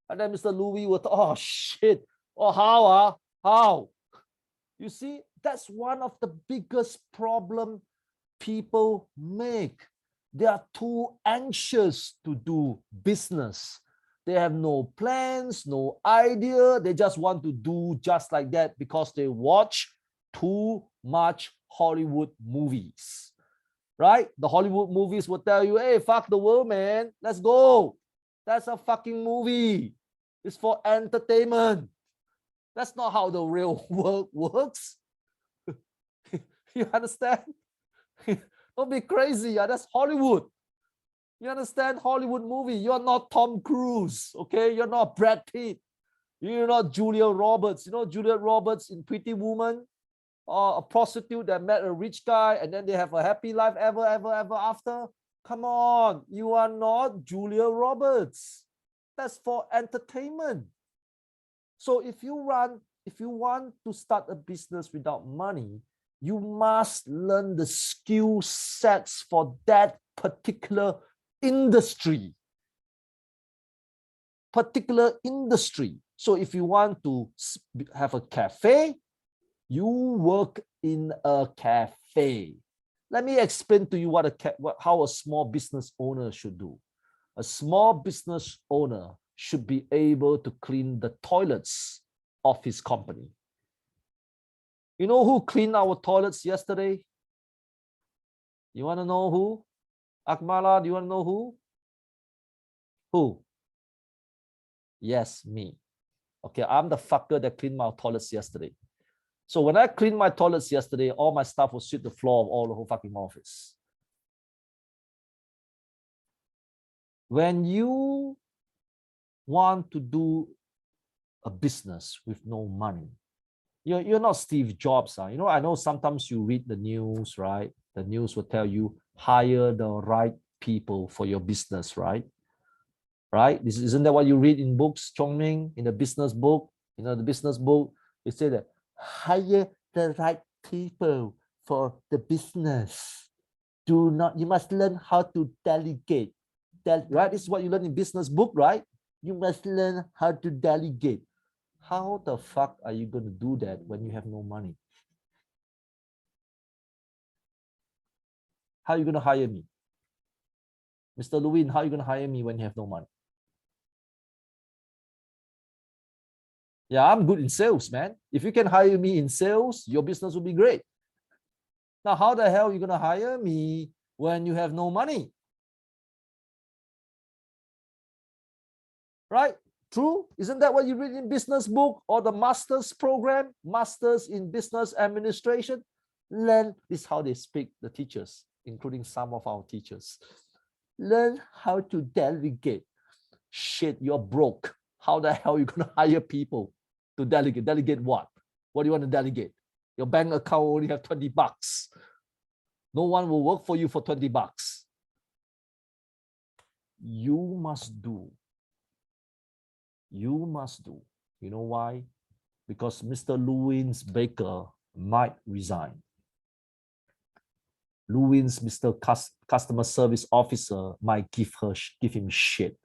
And then Mr. Louis will, oh shit. Oh, how? How? You see, that's one of the biggest problem people make. They are too anxious to do business. They have no plans, no idea. They just want to do just like that because they watch too much Hollywood movies, right? The Hollywood movies will tell you, hey, fuck the world, man. Let's go. That's a fucking movie. It's for entertainment. That's not how the real world works. You understand? Don't be crazy. That's Hollywood. You understand? Hollywood movie. You're not Tom Cruise, okay? You're not Brad Pitt. You're not Julia Roberts. You know Julia Roberts in Pretty Woman? Or a prostitute that met a rich guy and then they have a happy life ever after? Come on. You are not Julia Roberts. That's for entertainment. So if you want to start a business without money, you must learn the skill sets for that particular industry. So if you want to have a cafe, you work in a cafe. Let me explain to you how a small business owner should do. A small business owner should be able to clean the toilets of his company. You know who cleaned our toilets yesterday? You want to know who? Akmala, do you want to know who? Who? Yes, me. Okay, I'm the fucker that cleaned my toilets yesterday. So when I cleaned my toilets yesterday, all my staff will sweep the floor of all the whole fucking office. When you want to do a business with no money, you're not Steve Jobs. You know, I know sometimes you read the news, right? The news will tell you hire the right people for your business, right? Right? Isn't that what you read in books, Chong Ming, in the business book? You know, the business book, it said that hire the right people for the business. You must learn how to delegate. Right? This is what you learn in business book, right? You must learn how to delegate. How the fuck are you going to do that when you have no money? How are you going to hire me? Mr. Lewin, how are you going to hire me when you have no money? Yeah, I'm good in sales, man. If you can hire me in sales, your business will be great. Now, how the hell are you going to hire me when you have no money? Right? True? Isn't that what you read in business book or the master's program? Masters in Business Administration? Learn, this is how they speak, the teachers, including some of our teachers. Learn how to delegate. Shit, you're broke. How the hell are you going to hire people to delegate? Delegate what? What do you want to delegate? Your bank account only have 20 bucks. No one will work for you for 20 bucks. You must do. You must do. You know why? Because Mr. Lewin's baker might resign. Lewin's Mr. Customer Service Officer might give him shit.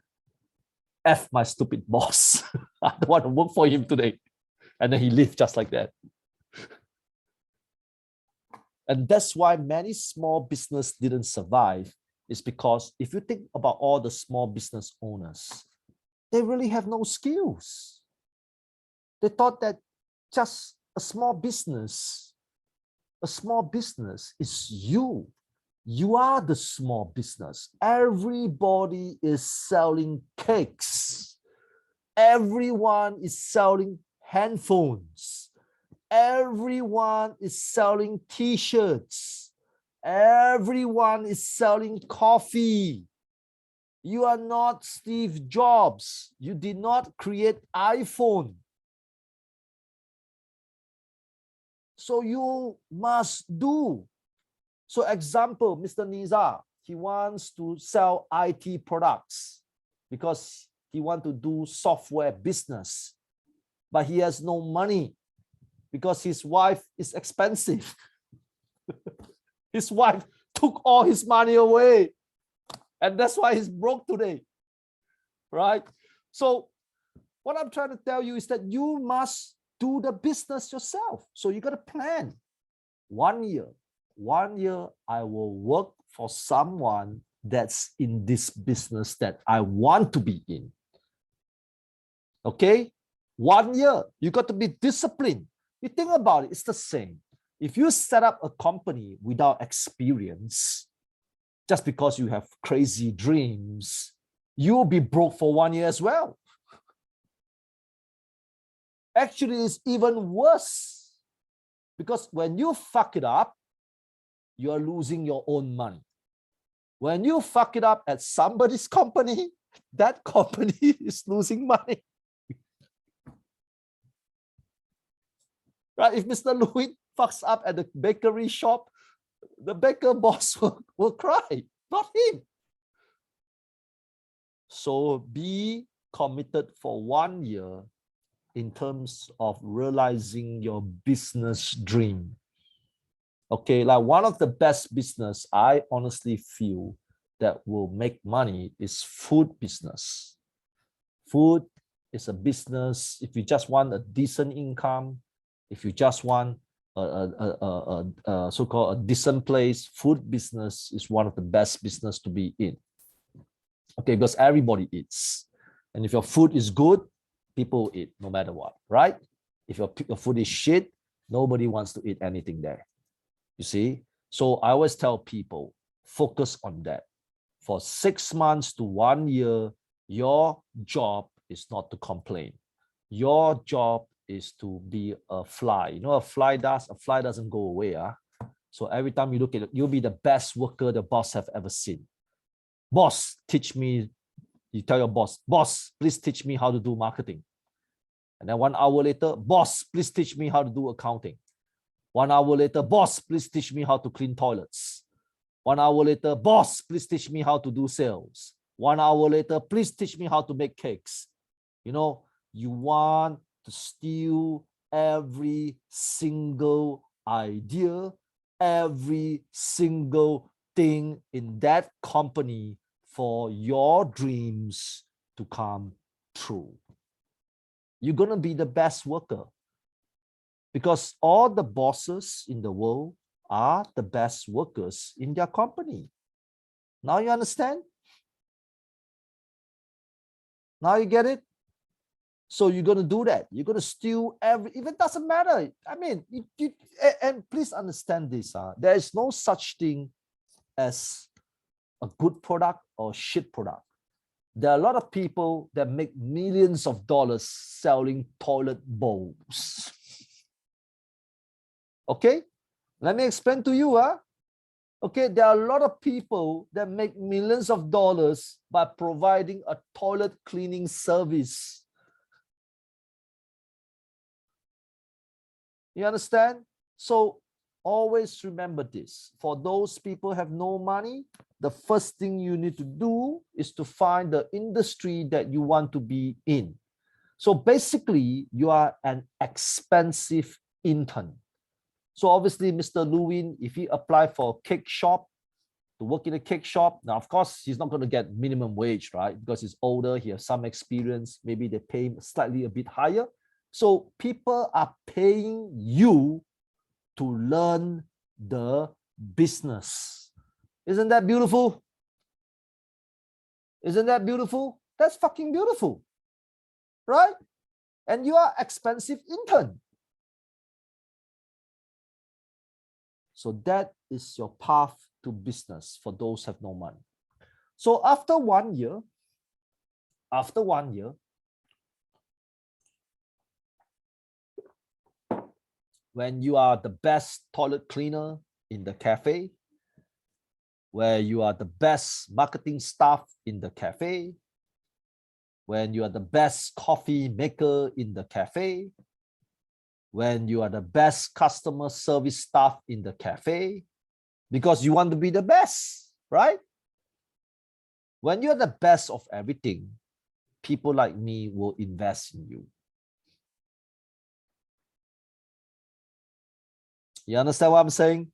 F my stupid boss. I don't want to work for him today. And then he left just like that. And that's why many small business didn't survive. Is because if you think about all the small business owners, they really have no skills. They thought that just a small business is you. You are the small business. Everybody is selling cakes. Everyone is selling handphones. Everyone is selling t-shirts. Everyone is selling coffee. You are not Steve Jobs. You did not create iPhone. So you must do. So example, Mr. Nizar, he wants to sell IT products because he wants to do software business, but he has no money because his wife is expensive. His wife took all his money away, and that's why he's broke today, right? So what I'm trying to tell you is that you must do the business yourself. So you got to plan. 1 year I will work for someone that's in this business that I want to be in. Okay? 1 year, you got to be disciplined. You think about it, it's the same. If you set up a company without experience, just because you have crazy dreams, you'll be broke for 1 year as well. Actually, it's even worse, because when you fuck it up, you are losing your own money. When you fuck it up at somebody's company, that company is losing money. Right? If Mr. Louis fucks up at the bakery shop, the baker boss will cry, not him. So be committed for 1 year in terms of realizing your business dream. Okay, like one of the best business I honestly feel that will make money is food business. Food is a business. If you just want a decent income, if you just want a so-called a decent place, food business is one of the best business to be in. Okay, because everybody eats. And if your food is good, people eat no matter what, right? If your food is shit, nobody wants to eat anything there. You see? So I always tell people, focus on that. For 6 months to 1 year, your job is not to complain. Your job is to be a fly. You know, a fly doesn't go away. So every time you look at it, you'll be the best worker the boss have ever seen. Boss, teach me. You tell your boss, boss, please teach me how to do marketing. And then 1 hour later, boss, please teach me how to do accounting. 1 hour later, boss, please teach me how to clean toilets. 1 hour later, boss, please teach me how to do sales. 1 hour later, please teach me how to make cakes. You know, you want to steal every single idea, every single thing in that company for your dreams to come true. You're going to be the best worker, because all the bosses in the world are the best workers in their company. Now you understand? Now you get it? So you're going to do that. You're going to steal it doesn't matter. I mean, and please understand this. There is no such thing as a good product or shit product. There are a lot of people that make millions of dollars selling toilet bowls. Okay, let me explain to you. Okay, there are a lot of people that make millions of dollars by providing a toilet cleaning service. You understand? So always remember this. For those people who have no money, the first thing you need to do is to find the industry that you want to be in. So basically, you are an expensive intern. So obviously, Mr. Lewin, if he apply for a cake shop, to work in a cake shop, now of course, he's not going to get minimum wage, right? Because he's older, he has some experience, maybe they pay him slightly a bit higher. So people are paying you to learn the business. Isn't that beautiful? Isn't that beautiful? That's fucking beautiful, right? And you are expensive intern. So that is your path to business for those who have no money. So after 1 year, when you are the best toilet cleaner in the cafe, where you are the best marketing staff in the cafe, when you are the best coffee maker in the cafe, when you are the best customer service staff in the cafe, because you want to be the best, right? When you're the best of everything, people like me will invest in you. You understand what I'm saying?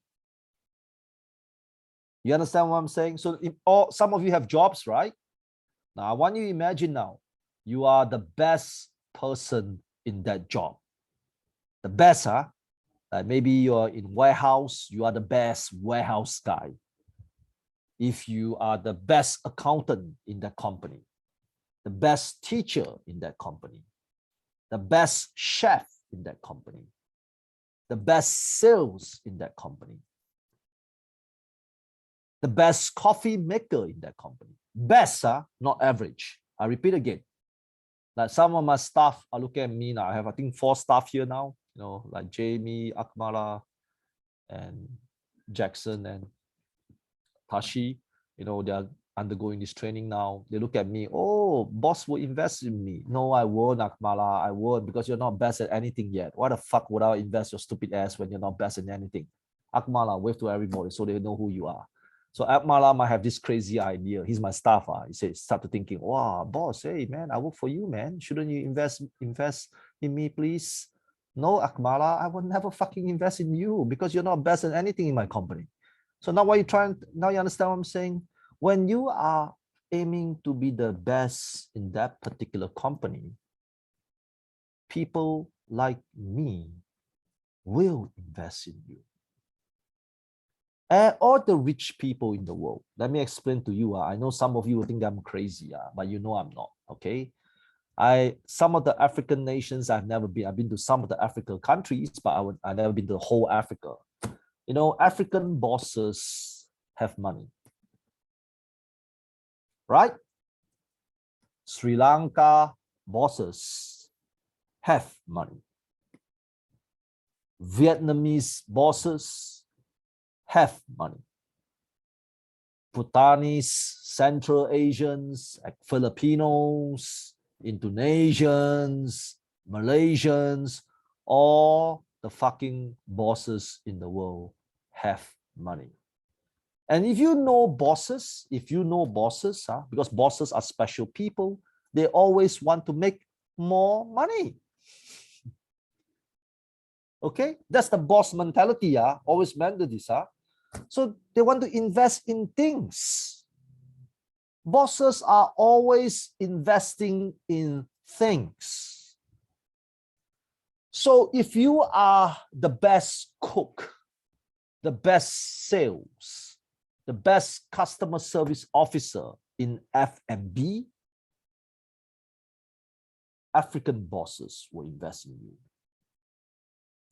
You understand what I'm saying? So some of you have jobs, right? Now, I want you to imagine now, you are the best person in that job. The best, huh? Like maybe you're in warehouse, you are the best warehouse guy. If you are the best accountant in that company, the best teacher in that company, the best chef in that company, the best sales in that company, the best coffee maker in that company. Best, not average. I repeat again. Like some of my staff are looking at me now. I have, I think, 4 staff here now. You know, like Jamie, Akmala, and Jackson and Tashi. You know, they are undergoing this training now. They look at me. Oh, boss will invest in me. No, I won't, Akmala. I won't, because you're not best at anything yet. Why the fuck would I invest your stupid ass when you're not best at anything? Akmala, wave to everybody so they know who you are. So Akmala might have this crazy idea. He's my staff. He says, start to thinking, wow, boss, hey man, I work for you, man. Shouldn't you invest in me, please? No, Akmala, I will never fucking invest in you because you're not best at anything in my company. So now what you trying? Now you understand what I'm saying? When you are aiming to be the best in that particular company, people like me will invest in you. And all the rich people in the world, let me explain to you. I know some of you will think I'm crazy, but you know I'm not, okay? Some of the African nations I've never been. I've been to some of the African countries, but I've never been to the whole Africa. You know, African bosses have money, right? Sri Lanka bosses have money. Vietnamese bosses have money. Bhutanese, Central Asians, like Filipinos, Indonesians, Malaysians, all the fucking bosses in the world have money. And if you know bosses, because bosses are special people, they always want to make more money. Okay, that's the boss mentality. Always remember this. So they want to invest in things. Bosses are always investing in things. So if you are the best cook, the best sales, the best customer service officer in F&B, African bosses will invest in you.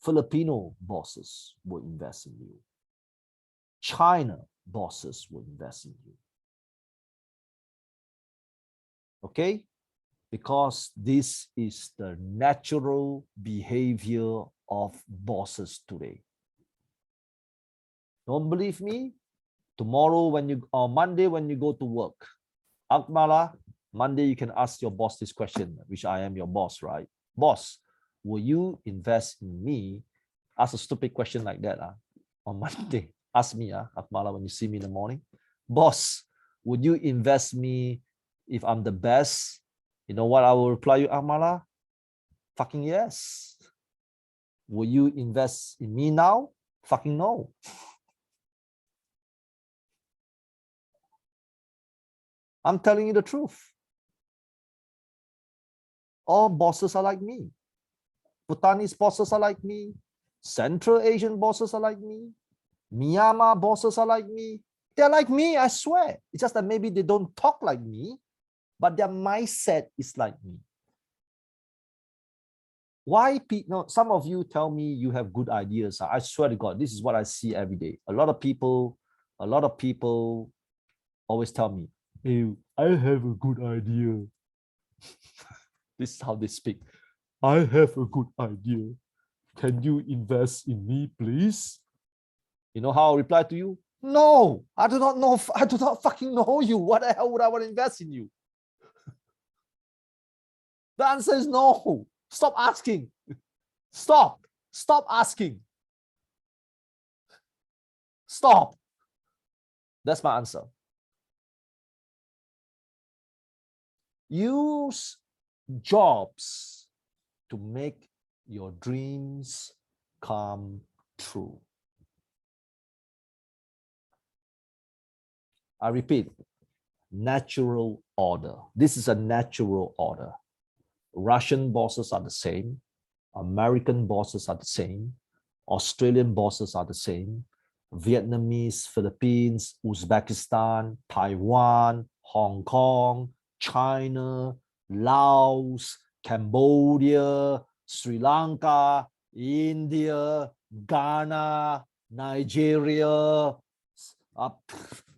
Filipino bosses will invest in you. China bosses will invest in you. Okay? Because this is the natural behavior of bosses today. Don't believe me? Tomorrow, Monday, when you go to work, Akmala, Monday, you can ask your boss this question, which I am your boss, right? Boss, will you invest in me ask a stupid question like that on Monday. Ask me, Akmala, when you see me in the morning, boss, would you invest me if I'm the best? You know what I will reply you, Akmala? Fucking yes. Will you invest in me now? Fucking no. I'm telling you the truth. All bosses are like me. Bhutanese bosses are like me. Central Asian bosses are like me. Myanmar bosses are like me. They're like me, I swear. It's just that maybe they don't talk like me, but their mindset is like me. Why no, some of you tell me you have good ideas. I swear to God, this is what I see every day. A lot of people always tell me, hey, I have a good idea. This is how they speak. I have a good idea. Can you invest in me, please? You know how I'll reply to you? No, I do not know. I do not fucking know you. What the hell would I want to invest in you? The answer is no. Stop asking. Stop asking. Stop. That's my answer. Use jobs to make your dreams come true. I repeat, natural order. This is a natural order. Russian bosses are the same. American bosses are the same. Australian bosses are the same. Vietnamese, Philippines, Uzbekistan, Taiwan, Hong Kong, China, Laos, Cambodia, Sri Lanka, India, Ghana, Nigeria,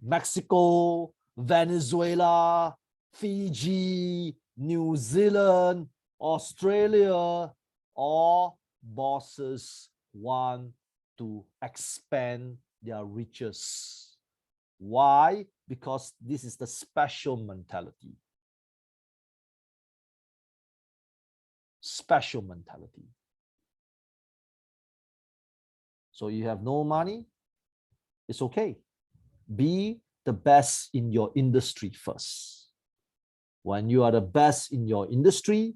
Mexico, Venezuela, Fiji, New Zealand, Australia, all bosses want to expand their riches. Why? Because this is the special mentality. Special mentality. So you have no money, it's okay. Be the best in your industry first. When you are the best in your industry,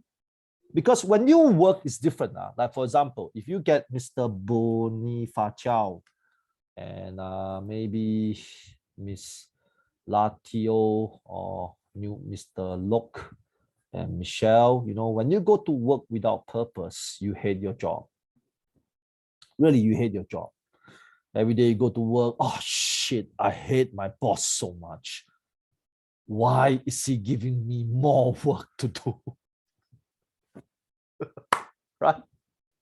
because when you work, it's different. Like for example, if you get Mr. Bonifaciao and maybe Miss Latio or Mr. Lok and Michelle, you know, when you go to work without purpose, you hate your job. Really, you hate your job. Every day you go to work, oh shit, I hate my boss so much. Why is he giving me more work to do?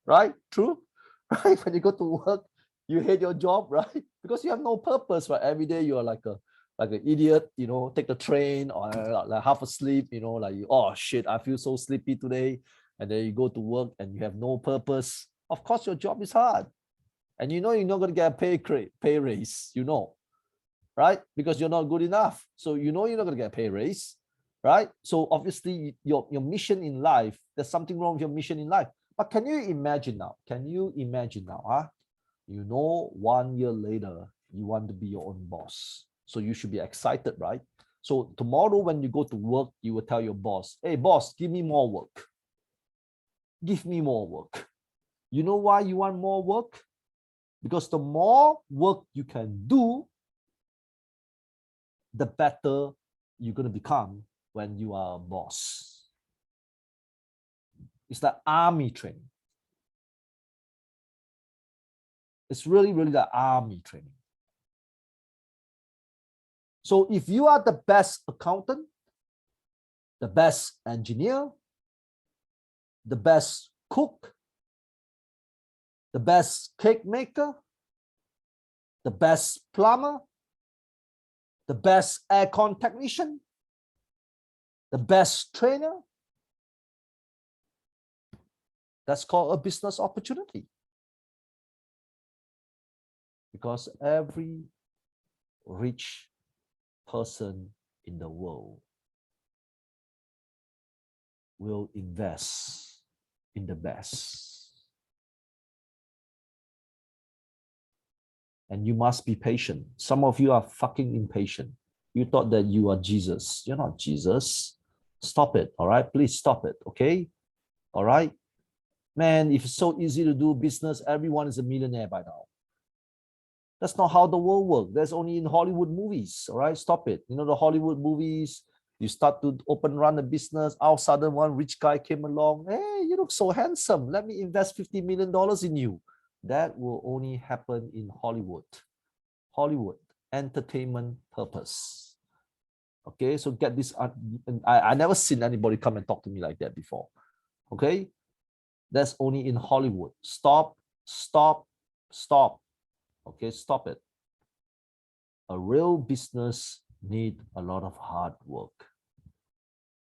Right? True? Right? When you go to work, you hate your job, right? Because you have no purpose, right? Every day you are like an idiot, you know, take the train or like half asleep, you know, like, oh shit, I feel so sleepy today. And then you go to work and you have no purpose. Of course, your job is hard. And you know you're not going to get a pay raise, you know, right? Because you're not good enough. So you know you're not going to get a pay raise, right? So obviously your mission in life, there's something wrong with your mission in life. But can you imagine now? You know, 1 year later, you want to be your own boss. So you should be excited, right? So tomorrow when you go to work, you will tell your boss, hey boss, give me more work. Give me more work. You know why you want more work? Because the more work you can do, the better you're going to become when you are a boss. It's like army training. It's really, really like army training. So if you are the best accountant, the best engineer, the best cook, the best cake maker, the best plumber, the best aircon technician, the best trainer, that's called a business opportunity. Because every rich person in the world will invest in the best. And you must be patient. Some of you are fucking impatient. You thought that you are Jesus. You're not Jesus. Stop it, all right? Please stop it, okay? All right? Man, if it's so easy to do business, everyone is a millionaire by now. That's not how the world works. That's only in Hollywood movies, all right? Stop it. You know, the Hollywood movies, you start to run a business, all of a sudden one rich guy came along. Hey, you look so handsome. Let me invest $50 million in you. That will only happen in Hollywood. Hollywood, entertainment purpose. Okay, so get this. I never seen anybody come and talk to me like that before. Okay, that's only in Hollywood. Stop, stop, stop. Okay, stop it. A real business need a lot of hard work.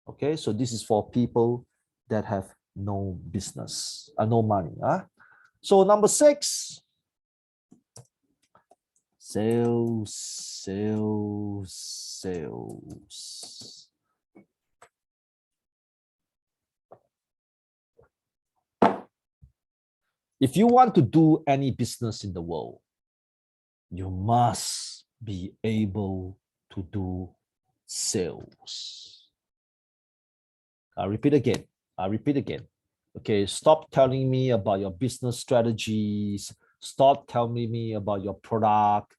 Okay, so this is for people that have no business, no money. So number 6, sales, sales, sales. If you want to do any business in the world, you must be able to do sales. I repeat again. Okay, stop telling me about your business strategies. Stop telling me about your product.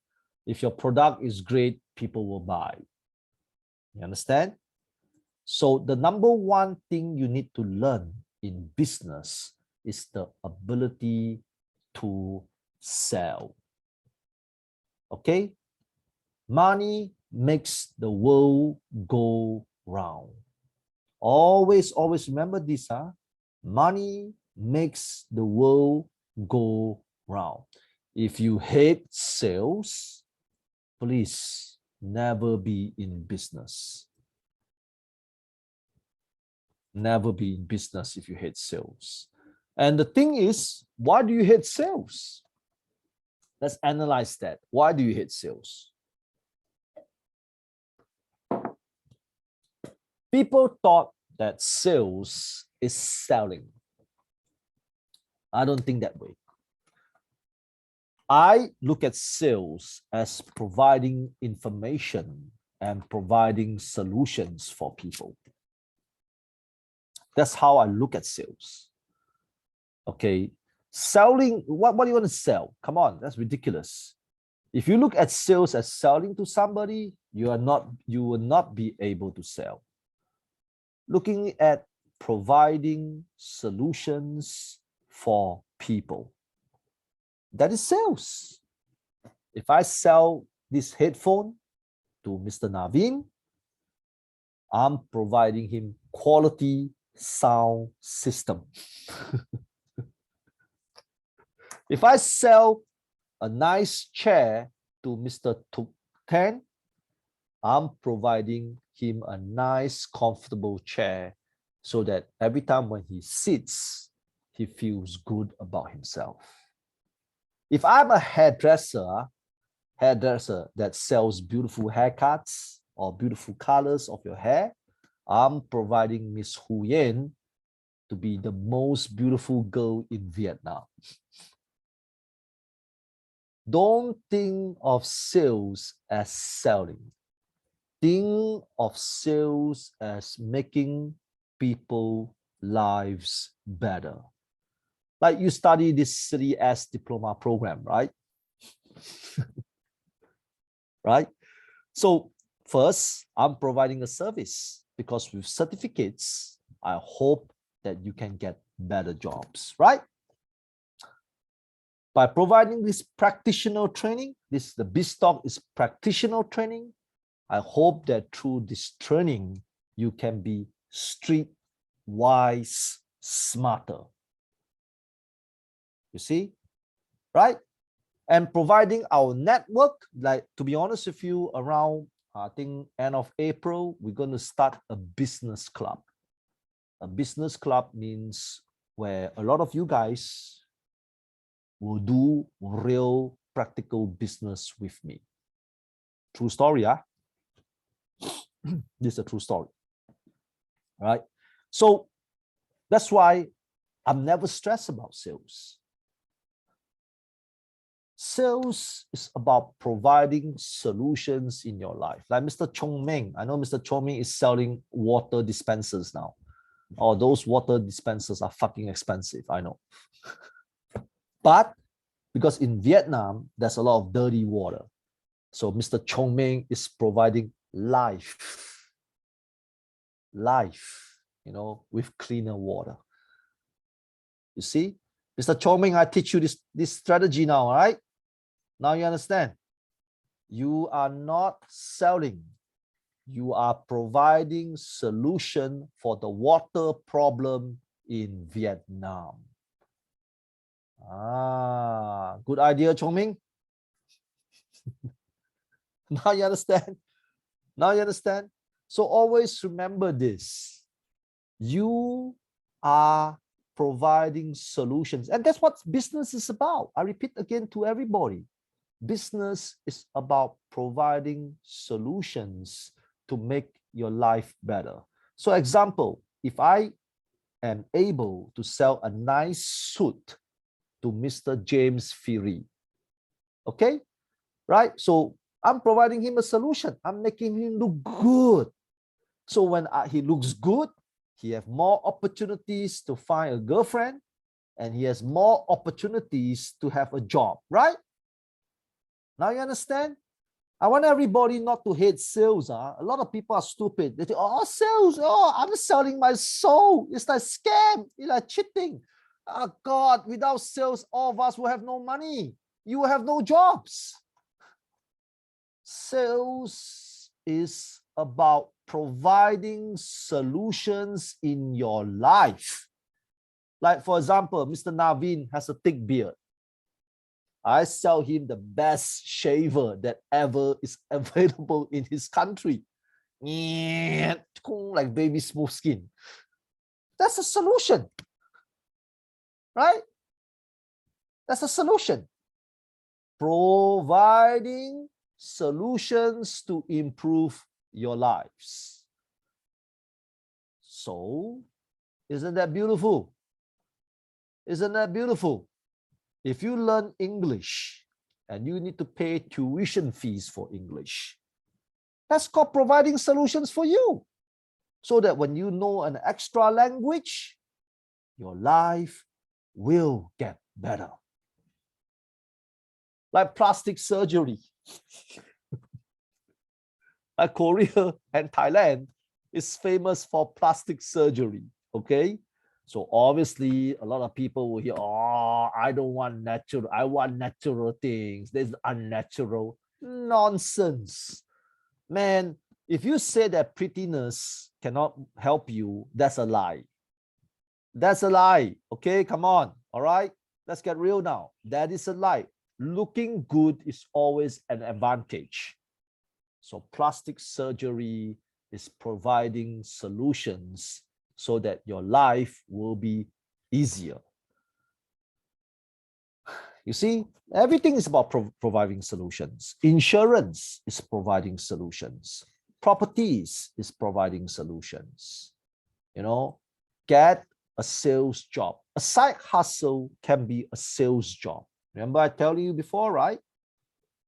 If your product is great, people will buy. You understand? So the number one thing you need to learn in business is the ability to sell. Okay? Money makes the world go round. Always remember this. Money makes the world go round. If you hate sales, please never be in business. Never be in business if you hate sales. And the thing is, why do you hate sales? Let's analyze that. Why do you hate sales? People thought that sales is selling. I don't think that way. I look at sales as providing information and providing solutions for people. That's how I look at sales. Okay, selling, what do you want to sell? Come on, that's ridiculous. If you look at sales as selling to somebody, you will not be able to sell. Looking at providing solutions for people, that is sales. If I sell this headphone to Mr. Naveen, I'm providing him quality sound system. If I sell a nice chair to Mr. Tuk Tan, I'm providing him a nice, comfortable chair so that every time when he sits, he feels good about himself. If I'm a hairdresser that sells beautiful haircuts or beautiful colors of your hair, I'm providing Miss Hu Yan to be the most beautiful girl in Vietnam. Don't think of sales as selling. Think of sales as making people's lives better. Like you study this CDS diploma program, right? Right? So first, I'm providing a service because with certificates, I hope that you can get better jobs, right? By providing this practitioner training, the BizTalk is practitioner training. I hope that through this training, you can be street wise, smarter. You see, right? And providing our network, like to be honest with you, around I think end of April, we're going to start a business club. A business club means where a lot of you guys will do real practical business with me. True story, huh? This is a true story, right? So that's why I'm never stressed about sales. Sales is about providing solutions in your life. Like Mr. Chong Meng, I know Mr. Chong Meng is selling water dispensers now. Oh, those water dispensers are fucking expensive, I know. But because in Vietnam, there's a lot of dirty water. So Mr. Chong Meng is providing life, with cleaner water. You see, Mr. Chong Meng, I teach you this strategy now, all right? Now you understand. You are not selling. You are providing solution for the water problem in Vietnam. Good idea, Chong Meng. Now you understand. Now you understand. So always remember this. You are providing solutions. And that's what business is about. I repeat again to everybody. Business is about providing solutions to make your life better. So example, if I am able to sell a nice suit to Mr. James Ferry, okay, right? So I'm providing him a solution. I'm making him look good. So when he looks good, he has more opportunities to find a girlfriend, and he has more opportunities to have a job, right? Now you understand? I want everybody not to hate sales. A lot of people are stupid. They think, oh, sales, I'm selling my soul. It's like scam. It's like cheating. Oh, God, without sales, all of us will have no money. You will have no jobs. Sales is about providing solutions in your life. Like, for example, Mr. Naveen has a thick beard. I sell him the best shaver that ever is available in his country. Like baby smooth skin. That's a solution, right? That's a solution. Providing solutions to improve your lives. So, isn't that beautiful? Isn't that beautiful? If you learn English and you need to pay tuition fees for English, that's called providing solutions for you. So that when you know an extra language, your life will get better. Like plastic surgery. Like Korea and Thailand is famous for plastic surgery, okay? So obviously, a lot of people will hear, oh, I don't want natural. I want natural things. There's unnatural. Nonsense. Man, if you say that prettiness cannot help you, that's a lie. That's a lie. Okay, come on. All right, let's get real now. That is a lie. Looking good is always an advantage. So plastic surgery is providing solutions so that your life will be easier. You see, everything is about providing solutions. Insurance is providing solutions. Properties is providing solutions. You know, get a sales job. A side hustle can be a sales job. Remember I told you before, right?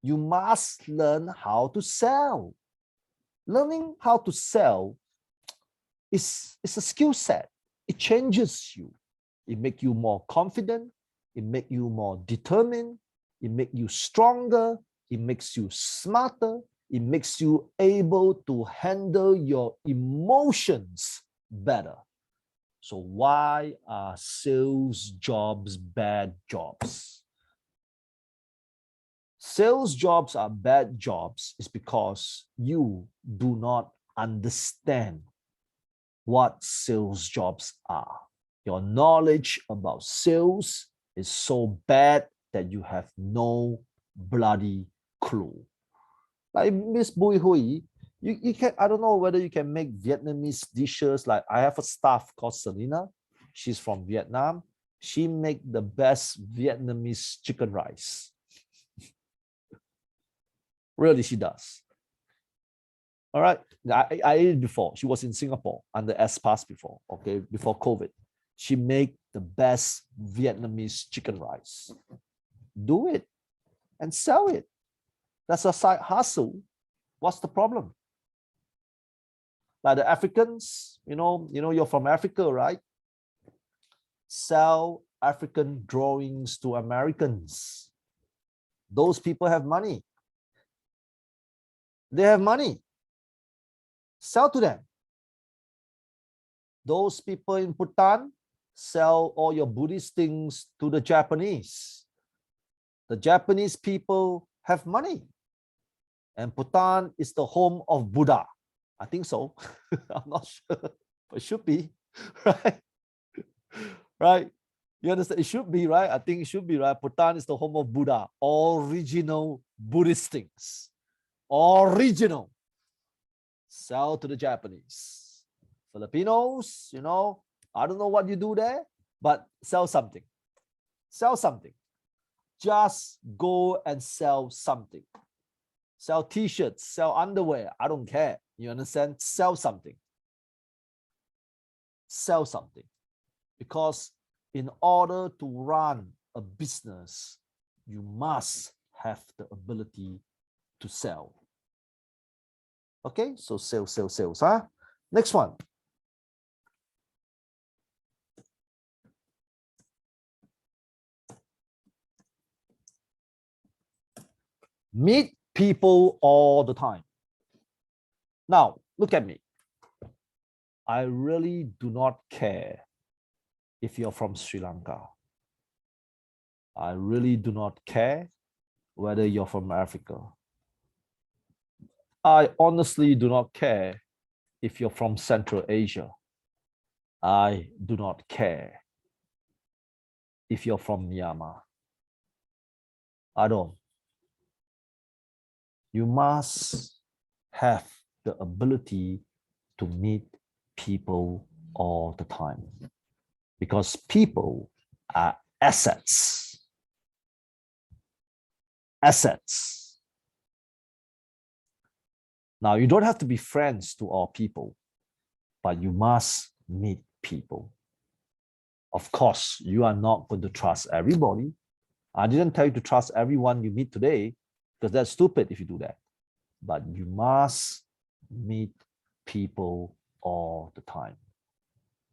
You must learn how to sell. Learning how to sell is a skill set. It changes you. It makes you more confident. It makes you more determined. It makes you stronger. It makes you smarter. It makes you able to handle your emotions better. So why are sales jobs bad jobs? Sales jobs are bad jobs is because you do not understand what sales jobs are. Your knowledge about sales is so bad that you have no bloody clue. Like Miss Bui Hui, you can, I don't know whether you can make Vietnamese dishes. Like I have a staff called Selena. She's from Vietnam. She make the best Vietnamese chicken rice. Really, she does. All right. I ate it before. She was in Singapore under S-Pass before, okay, before COVID. She made the best Vietnamese chicken rice. Do it. and sell it. That's a side hustle. What's the problem? Like the Africans, you're from Africa, right? Sell African drawings to Americans. Those people have money. They have money. Sell to them. Those people in Bhutan, sell all your Buddhist things to the Japanese. The Japanese people have money. And Bhutan is the home of Buddha. I think so. I'm not sure, but it should be, right? Right? You understand? It should be, right? I think it should be, right? Bhutan is the home of Buddha. Original Buddhist things. Original. Sell to the Japanese. Filipinos, I don't know what you do there, but sell something. Sell something. Just go and sell something. Sell t-shirts, sell underwear. I don't care. You understand? Sell something. Sell something. Because in order to run a business, you must have the ability to sell. Okay, so sales, huh? Next one. Meet people all the time. Now, look at me. I really do not care if you're from Sri Lanka. I really do not care whether you're from Africa. I honestly do not care if you're from Central Asia. I do not care if you're from Myanmar. I don't. You must have the ability to meet people all the time, because people are assets. Assets. Now, you don't have to be friends to all people, but you must meet people. Of course, you are not going to trust everybody. I didn't tell you to trust everyone you meet today, because that's stupid if you do that. But you must meet people all the time,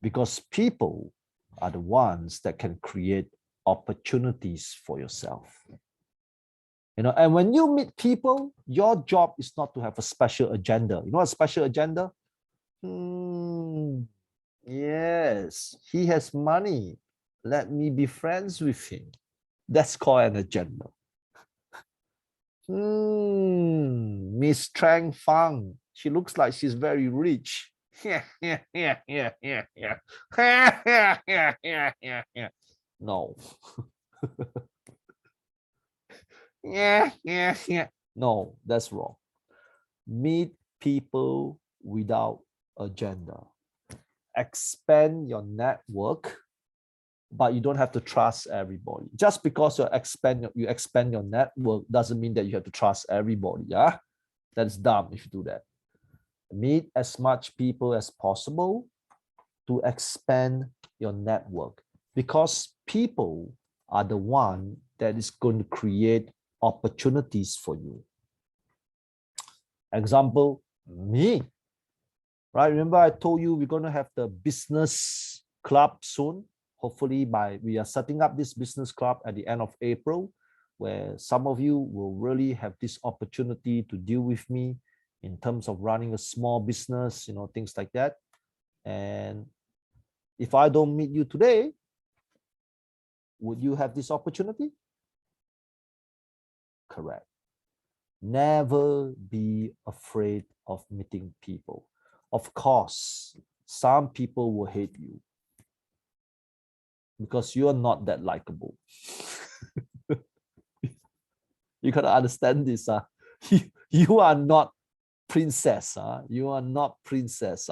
because people are the ones that can create opportunities for yourself. And when you meet people, your job is not to have a special agenda. You know a special agenda? Yes, he has money. Let me be friends with him. That's called an agenda. Miss Trang Fang, she looks like she's very rich. No. No, that's wrong. Meet people without agenda. Expand your network, but you don't have to trust everybody. Just because you expand your network doesn't mean that you have to trust everybody. Yeah, that's dumb if you do that. Meet as much people as possible to expand your network, because people are the one that is going to create opportunities for you. Example, me, right? Remember I told you we're going to have the business club soon. Hopefully we are setting up this business club at the end of April, where some of you will really have this opportunity to deal with me in terms of running a small business, things like that. And if I don't meet you today, would you have this opportunity? Correct. Never be afraid of meeting people. Of course, some people will hate you because you are not that likable. You gotta understand this. You are not princess. You are not princess.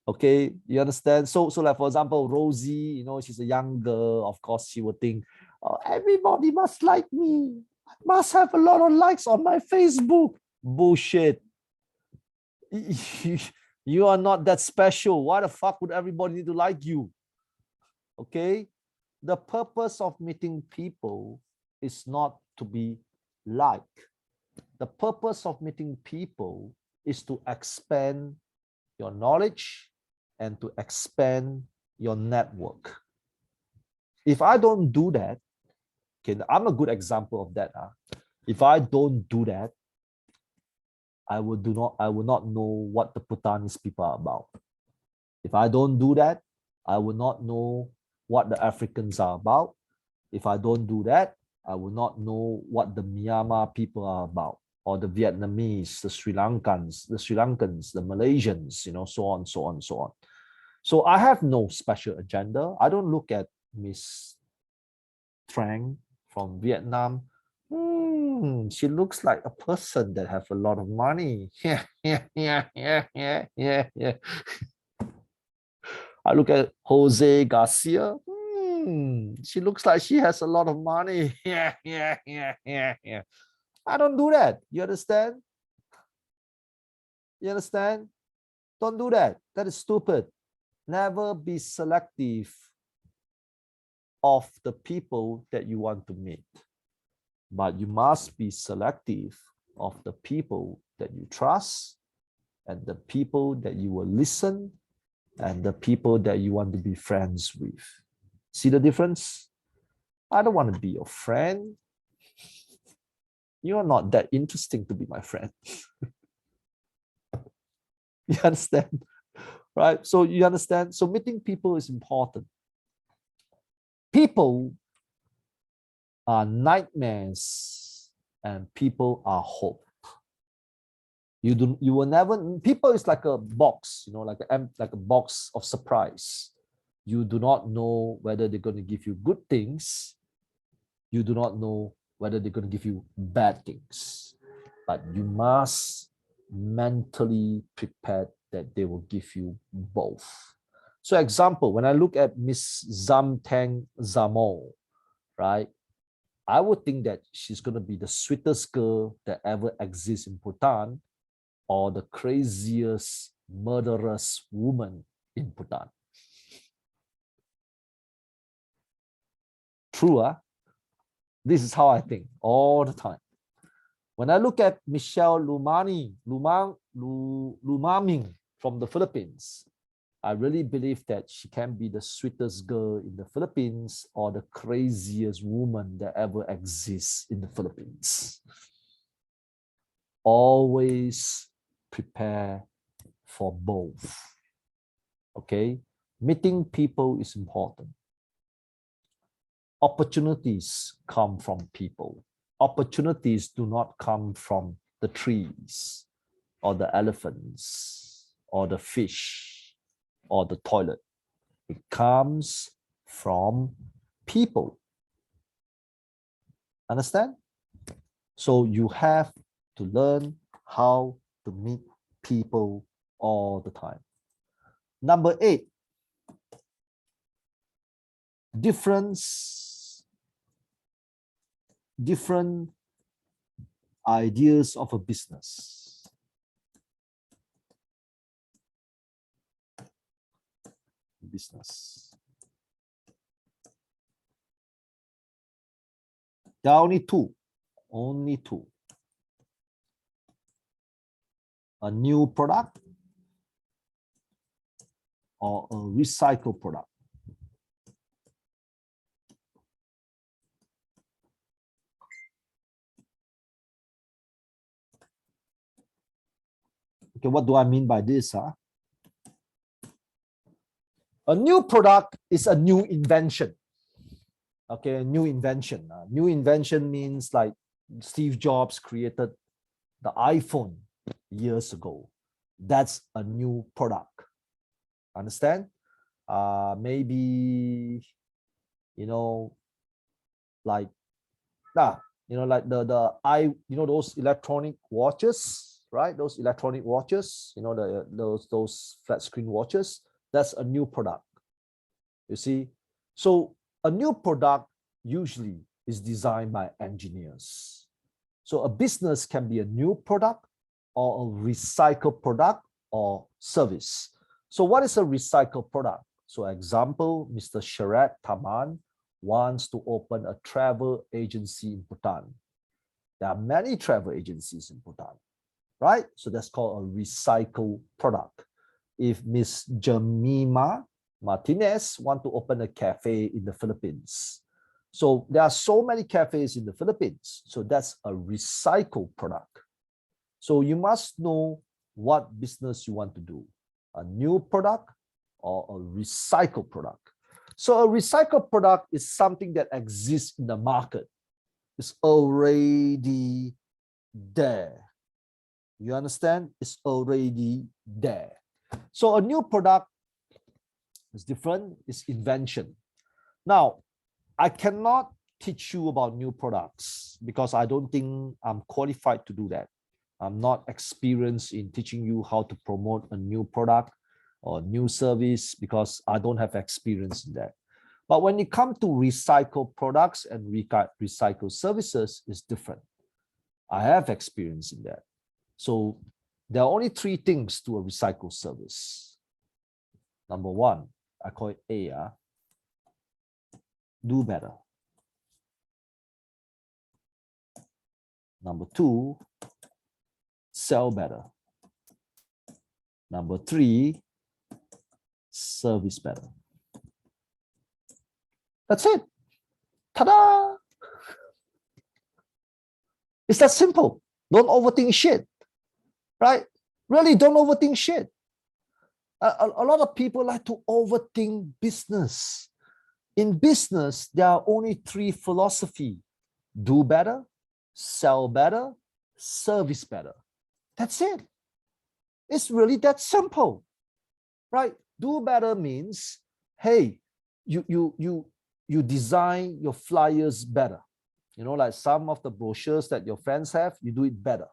Okay, you understand? So like for example, Rosie, she's a young girl. Of course, she would think, oh, everybody must like me. I must have a lot of likes on my Facebook. Bullshit. You are not that special. Why the fuck would everybody need to like you? Okay, the purpose of meeting people is not to be like. The purpose of meeting people is to expand your knowledge and to expand your network. If I don't do that, okay, I'm a good example of that. If I don't do that, I will not know what the Bhutanese people are about. If I don't do that, I will not know what the Africans are about. If I don't do that, I will not know what the Myanmar people are about, or the Vietnamese, the Sri Lankans, the Malaysians, so on, so on, so on. So I have no special agenda. I don't look at Miss Trang from Vietnam. She looks like a person that have a lot of money. Yeah. I look at Jose Garcia. She looks like she has a lot of money. Yeah. I don't do that. You understand? You understand? Don't do that. That is stupid. Never be selective of the people that you want to meet. But you must be selective of the people that you trust and the people that you will listen and the people that you want to be friends with. See the difference? I don't want to be your friend. You are not that interesting to be my friend. You understand? Right? So you understand? So meeting people is important. People are nightmares and people are hope. You will never, people is like a box, like a box of surprise. You do not know whether they're going to give you good things. You do not know whether they're going to give you bad things. But you must mentally prepare that they will give you both. So example, when I look at Miss Zamtang Zamol, right? I would think that she's going to be the sweetest girl that ever exists in Bhutan, or the craziest murderous woman in Bhutan. True, huh? This is how I think all the time. When I look at Michelle Lumaming from the Philippines, I really believe that she can be the sweetest girl in the Philippines or the craziest woman that ever exists in the Philippines. Always prepare for both. Okay? Meeting people is important. Opportunities come from people. Opportunities do not come from the trees or the elephants or the fish or the toilet. It comes from people. Understand? So you have to learn how to meet people all the time. Number 8, different ideas of a business. There are only two. A new product or a recycled product. Okay, what do I mean by this? A new product is a new invention. Okay, a new invention. New invention means like Steve Jobs created the iPhone years ago. That's a new product. Understand? Maybe, like those electronic watches, right? Those electronic watches, those flat screen watches. That's a new product. You see, so a new product usually is designed by engineers. So a business can be a new product or a recycled product or service. So what is a recycled product? So example, Mr. Sharat Taman wants to open a travel agency in Bhutan. There are many travel agencies in Bhutan, right? So that's called a recycled product. If Miss Jemima Martinez want to open a cafe in the Philippines, so there are so many cafes in the Philippines, so that's a recycled product. So you must know what business you want to do, a new product or a recycled product. So a recycled product is something that exists in the market. It's already there. You understand? It's already there. So a new product is different. It's invention. Now, I cannot teach you about new products because I don't think I'm qualified to do that. I'm not experienced in teaching you how to promote a new product or new service because I don't have experience in that. But when it comes to recycled products and recycled services, it's different. I have experience in that. So there are only three things to a recycled service. Number one, I call it A, do better. Number two, sell better. Number three, service better. That's it. Ta-da! It's that simple. Don't overthink shit, right? Really, don't overthink shit. A lot of people like to overthink business. In business, there are only three philosophies: do better, sell better, service better. That's it. It's really that simple, right? Do better means, hey, you design your flyers better. You know, like some of the brochures that your friends have, you do it better,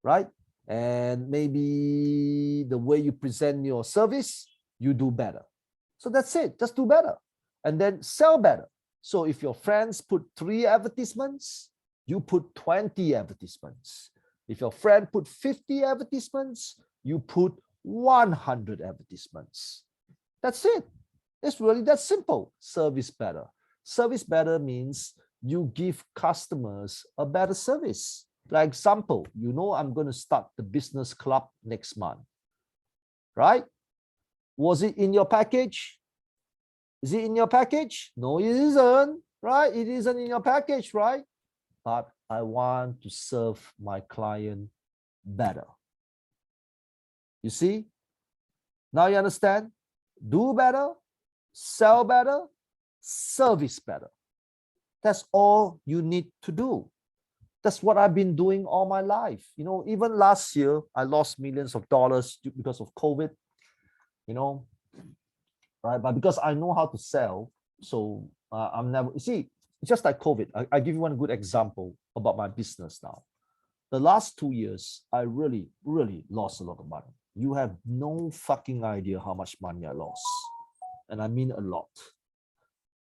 right? And maybe the way you present your service, you do better. So that's it, just do better. And then sell better. So if your friends put 3 advertisements, you put 20 advertisements. If your friend put 50 advertisements, you put 100 advertisements. That's it. It's really that simple. Service better. Service better means you give customers a better service. Like example, you know I'm going to start the business club next month, right? Was it in your package? Is it in your package? No, it isn't, right? It isn't in your package, right? But I want to serve my client better. You see? Now you understand? Do better, sell better, service better. That's all you need to do. That's what I've been doing all my life. You know, even last year, I lost millions of dollars because of COVID, you know, right? But because I know how to sell, so I'm never, you see, it's just like COVID. I give you one good example about my business now. The last 2 years, I really, really lost a lot of money. You have no fucking idea how much money I lost. And I mean a lot,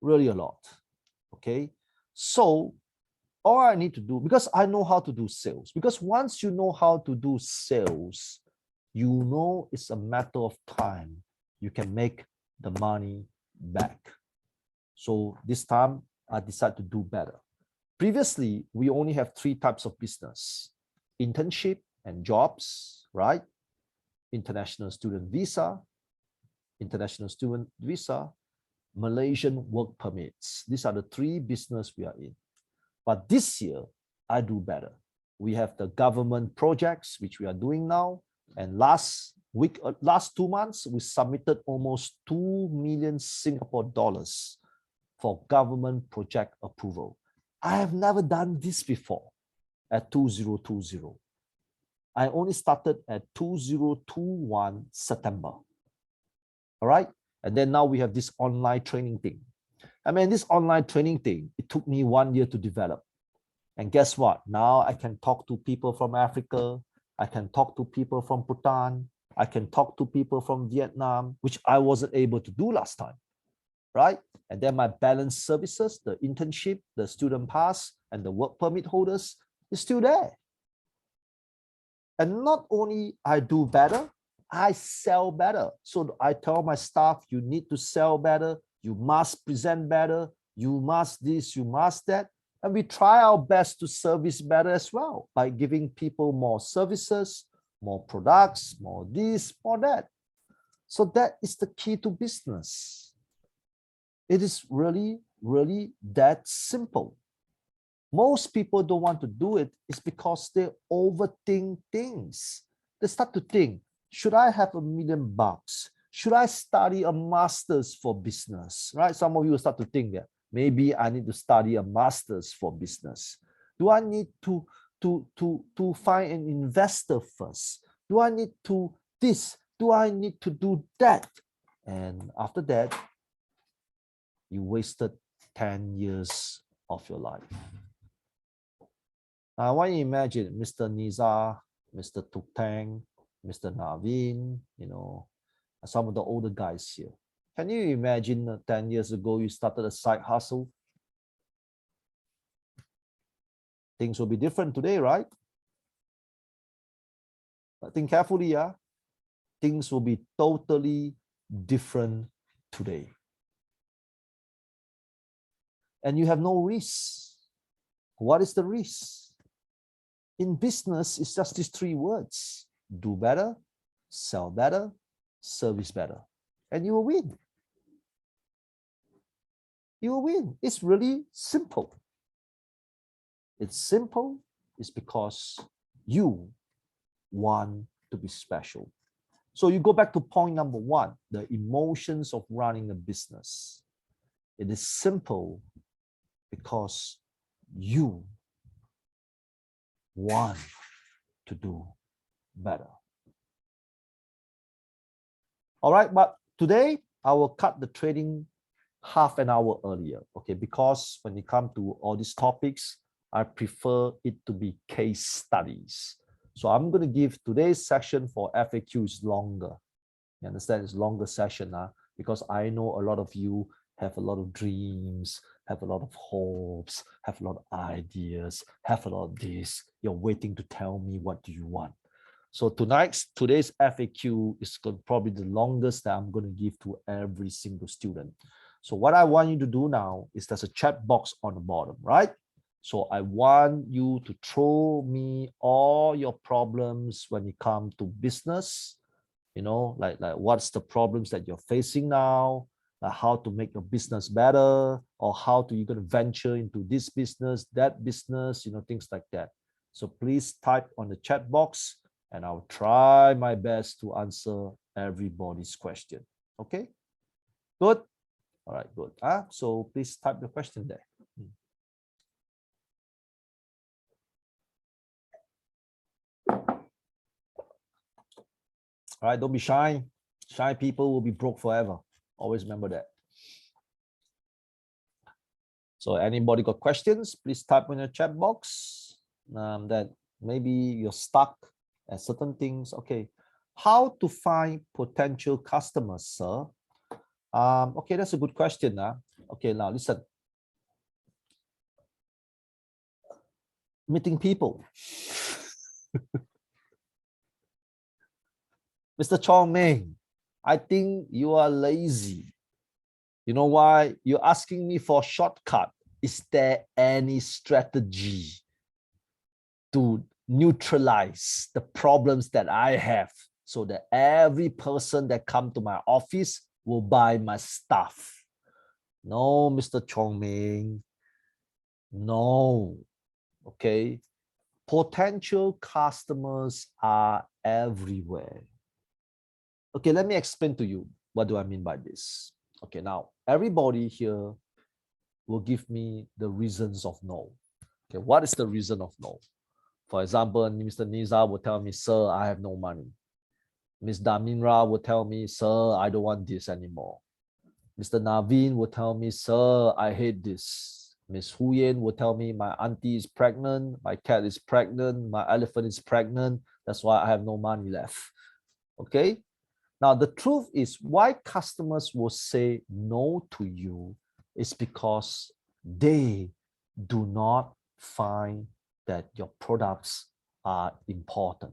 really a lot, okay? So all I need to do, because I know how to do sales, because once you know how to do sales, you know it's a matter of time. You can make the money back. So this time I decided to do better. Previously, we only have 3 types of business: internship and jobs, right? International student visa, Malaysian work permits. These are the 3 business we are in. But this year, I do better. We have the government projects, which we are doing now. And last 2 months, we submitted almost 2 million Singapore dollars for government project approval. I have never done this before at 2020. I only started at 2021 September. All right. And then now we have this online training thing. I mean, this online training thing, it took me 1 year to develop. And guess what? Now I can talk to people from Africa. I can talk to people from Bhutan. I can talk to people from Vietnam, which I wasn't able to do last time, right? And then my balanced services, the internship, the student pass, and the work permit holders is still there. And not only I do better, I sell better. So I tell my staff, you need to sell better. You must present better. You must this, you must that. And we try our best to service better as well by giving people more services, more products, more this, more that. So that is the key to business. It is really, really that simple. Most people don't want to do it. It's because they overthink things. They start to think, should I have $1 million? Should I study a master's for business? Right? Some of you will start to think that maybe I need to study a master's for business. Do I need to find an investor first? Do I need to this? Do I need to do that? And after that, you wasted 10 years of your life. Now, I want you to imagine Mr. Nizar, Mr. Tuktang, Mr. Naveen, some of the older guys here. Can you imagine 10 years ago, you started a side hustle? Things will be different today, right? But think carefully, yeah? Things will be totally different today. And you have no risk. What is the risk? In business, it's just these 3 words. Do better, sell better, service better. And you will win. You will win. It's really simple. It's simple. It's because you want to be special. So you go back to point number 1, the emotions of running a business. It is simple because you want to do better. All right, but today I will cut the trading half an hour earlier, okay? Because when it comes to all these topics, I prefer it to be case studies. So I'm going to give today's session for FAQ is longer. You understand? It's longer session because I know a lot of you have a lot of dreams, have a lot of hopes, have a lot of ideas, have a lot of this. You're waiting to tell me what do you want. So today's FAQ is probably the longest that I'm going to give to every single student. So what I want you to do now is there's a chat box on the bottom, right? So I want you to throw me all your problems when it comes to business, like what's the problems that you're facing now, how to make your business better, or how to you're going to venture into this business, that business, things like that. So please type on the chat box and I'll try my best to answer everybody's question. Okay? Good? All right, good. So please type the question there. All right, don't be shy. Shy people will be broke forever. Always remember that. So anybody got questions, please type in the chat box that maybe you're stuck at certain things. Okay, how to find potential customers, sir? Okay, that's a good question. Okay, now listen. Meeting people. Mr. Chong Meng, I think you are lazy. You know why? You're asking me for a shortcut. Is there any strategy to neutralize the problems that I have so that every person that come to my office will buy my stuff? No, Mr. Chong Meng. No. Okay. Potential customers are everywhere. Okay, let me explain to you what do I mean by this. Okay, now everybody here will give me the reasons of no. Okay, what is the reason of no? For example, Mr. Nizar will tell me, sir, I have no money. Ms. Daminra will tell me, sir, I don't want this anymore. Mr. Naveen will tell me, sir, I hate this. Ms. Huyen will tell me, my auntie is pregnant, my cat is pregnant, my elephant is pregnant. That's why I have no money left. Okay? Now, the truth is why customers will say no to you is because they do not find that your products are important.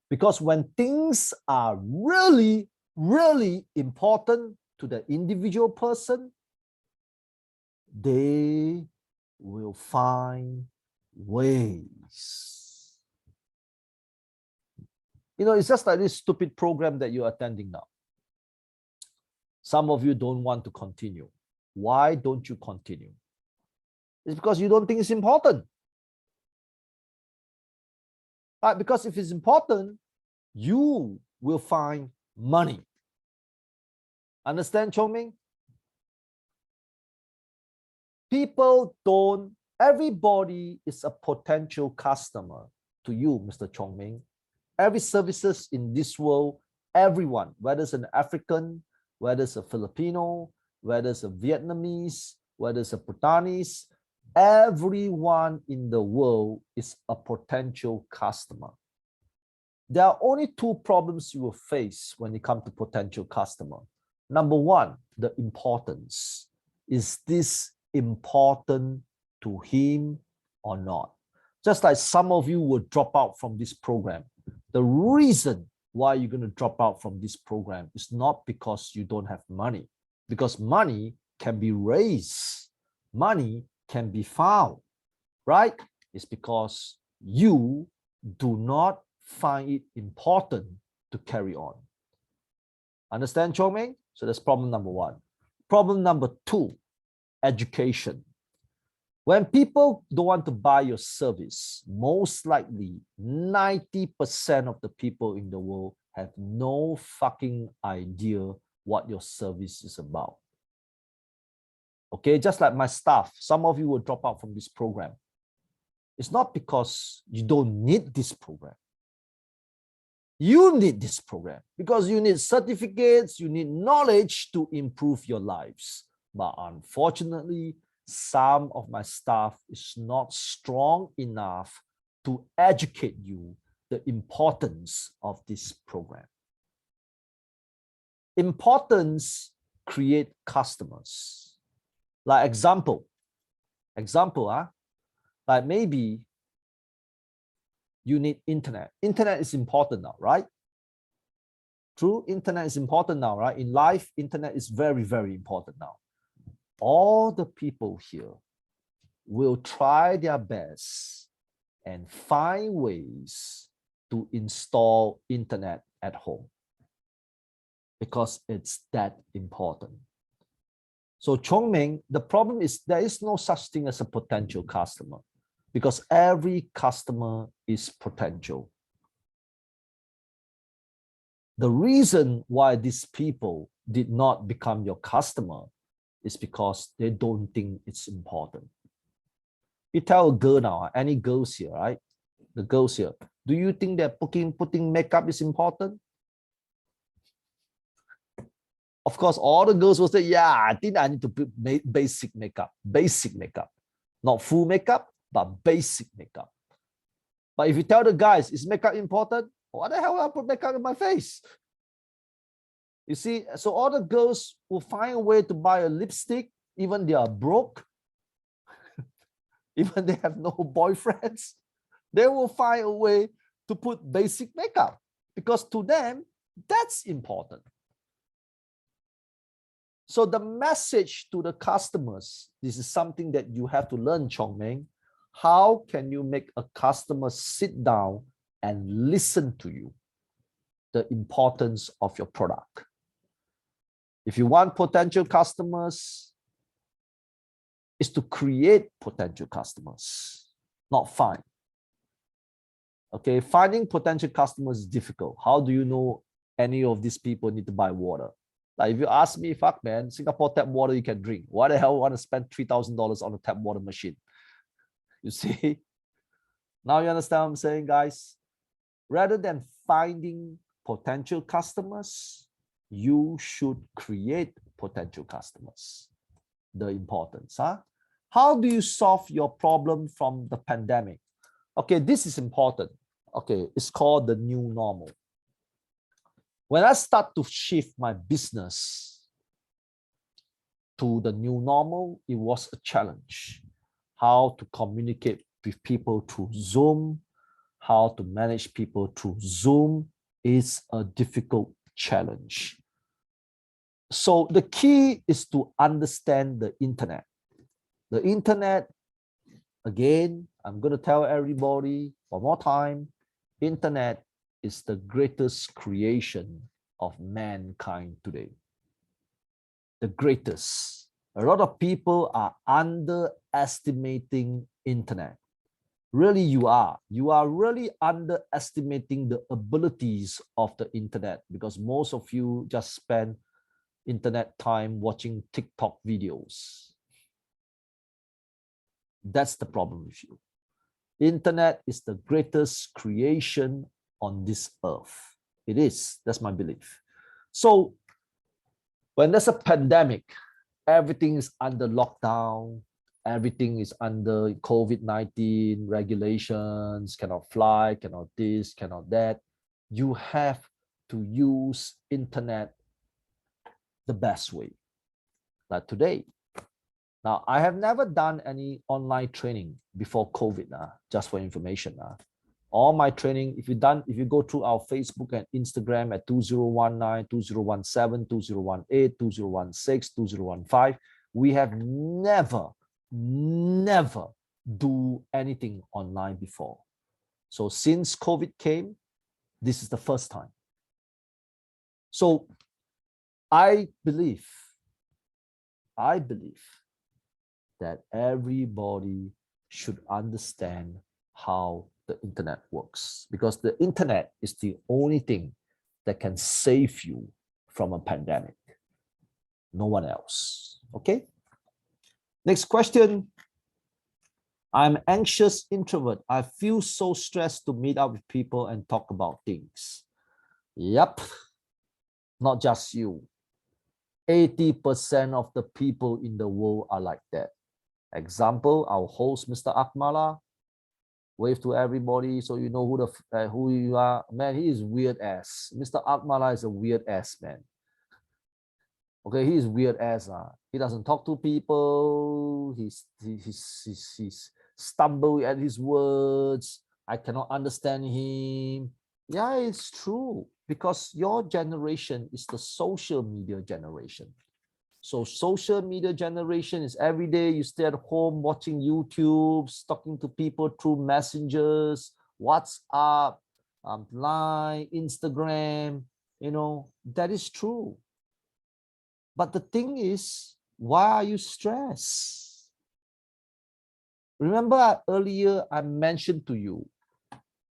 Because when things are really, really important to the individual person, they will find ways. You know, it's just like this stupid program that you're attending now. Some of you don't want to continue. Why don't you continue? It's because you don't think it's important. Right? Because if it's important, you will find money. Understand, Chongming? People don't, everybody is a potential customer to you, Mr. Chongming. Every services in this world, everyone, whether it's an African, whether it's a Filipino, whether it's a Vietnamese, whether it's a Bhutanese, everyone in the world is a potential customer. There are only two problems you will face when it comes to potential customer. Number one, the importance. Is this important to him or not? Just like some of you will drop out from this program. The reason why you're going to drop out from this program is not because you don't have money, because money can be raised, money can be found, right? It's because you do not find it important to carry on. Understand, Chongming? So that's problem number one. Problem number two, education. When people don't want to buy your service, most likely 90% of the people in the world have no fucking idea what your service is about. Okay, just like my staff, some of you will drop out from this program. It's not because you don't need this program. You need this program because you need certificates, you need knowledge to improve your lives. But unfortunately, some of my staff is not strong enough to educate you the importance of this program. Importance create customers. Like example, like maybe you need internet. Internet is important now, right? True, internet is important now, right? In life, internet is very, very important now. All the people here will try their best and find ways to install internet at home because it's that important. So Chongming, the problem is there is no such thing as a potential customer because every customer is potential. The reason why these people did not become your customer is because they don't think it's important. You tell a girl now, any girls here, right? The girls here, do you think that putting makeup is important? Of course, all the girls will say, yeah, I think I need to put basic makeup, not full makeup, but basic makeup. But if you tell the guys, is makeup important? What the hell will I put makeup in my face? You see, so all the girls will find a way to buy a lipstick, even they are broke, even they have no boyfriends, they will find a way to put basic makeup because to them, that's important. So the message to the customers, this is something that you have to learn, Chongming. How can you make a customer sit down and listen to you? The importance of your product. If you want potential customers, is to create potential customers, not find. Okay, finding potential customers is difficult. How do you know any of these people need to buy water? Like if you ask me, fuck man, Singapore tap water you can drink. Why the hell want to spend $3,000 on a tap water machine? You see? Now you understand what I'm saying, guys? Rather than finding potential customers, you should create potential customers. The importance, huh? How do you solve your problem from the pandemic? Okay, this is important. Okay, it's called the new normal. When I start to shift my business to the new normal, it was a challenge. How to communicate with people through Zoom, how to manage people through Zoom is a difficult challenge. So the key is to understand the internet. The internet Again, I'm going to tell everybody one more time, internet is the greatest creation of mankind today. The greatest. A lot of people are underestimating internet. Really, you are. You are really underestimating the abilities of the internet because most of you just spend internet time watching TikTok videos. That's the problem with you. Internet is the greatest creation on this earth. It is. That's my belief. So when there's a pandemic, everything is under lockdown, everything is under COVID-19 regulations, cannot fly, cannot this, cannot that. You have to use internet the best way. Like today. Now, I have never done any online training before COVID, just for information. All my training, if you go through our Facebook and Instagram at 2019, 2017, 2018, 2016, 2015, we have never do anything online before. So since COVID came, this is the first time. So I believe that everybody should understand how the internet works, because the internet is the only thing that can save you from a pandemic. No one else. Okay. Next question. I'm anxious introvert. I feel so stressed to meet up with people and talk about things. Yep. Not just you. 80% of the people in the world are like that. Example, our host, Mr. Akmala. Wave to everybody so you know who you are. Man, he is weird ass. Mr. Akmala is a weird ass man. Okay, he is weird ass. He doesn't talk to people. He's stumble at his words. I cannot understand him. Yeah, it's true, because your generation is the social media generation. So social media generation is every day you stay at home watching YouTube, talking to people through messengers, WhatsApp, Line, Instagram, that is true. But the thing is, why are you stressed? Remember earlier I mentioned to you,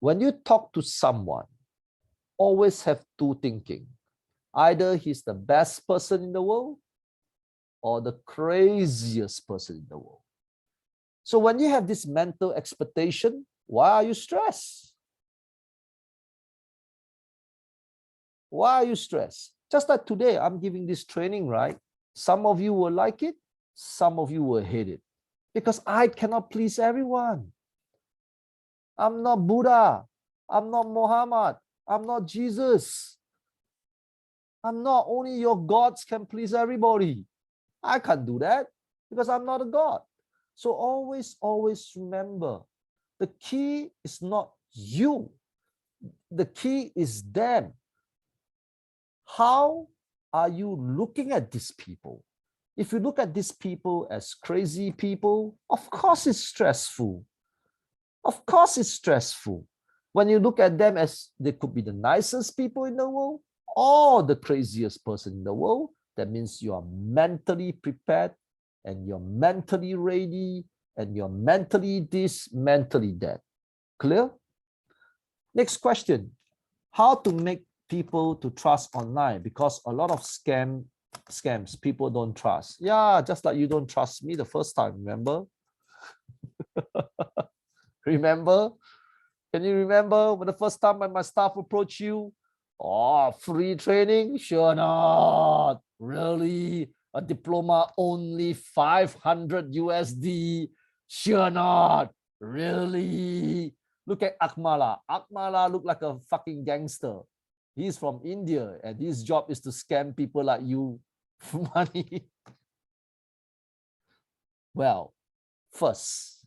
when you talk to someone, always have two thinking. Either he's the best person in the world or the craziest person in the world. So when you have this mental expectation, why are you stressed? Why are you stressed? Just like today, I'm giving this training, right? Some of you will like it, some of you will hate it, because I cannot please everyone. I'm not Buddha. I'm not Muhammad. I'm not Jesus. I'm not only your gods can please everybody. I can't do that because I'm not a God. So always remember, the key is not you. The key is them. How are you looking at these people? If you look at these people as crazy people, of course it's stressful. Of course it's stressful. When you look at them as they could be the nicest people in the world or the craziest person in the world, that means you are mentally prepared and you're mentally ready and you're mentally this, mentally that. Clear? Next question. How to make people to trust online? Because a lot of scams, people don't trust. Yeah, just like you don't trust me the first time, remember? Remember? Can you remember when the first time when my staff approached you? Oh, free training? Sure not. Really? A diploma only 500 USD? Sure not. Really? Look at Akmala. Akmala look like a fucking gangster. He's from India and his job is to scam people like you for money. Well, first,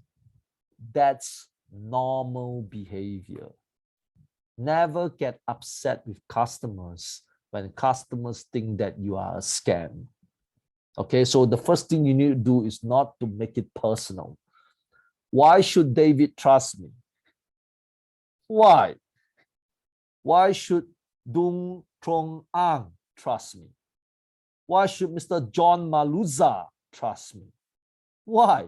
that's normal behavior. Never get upset with customers when customers think that you are a scam. Okay, so the first thing you need to do is not to make it personal. Why should David trust me? Why? Why should Dung Trong Ang trust me? Why should Mr. John Maluza trust me? Why?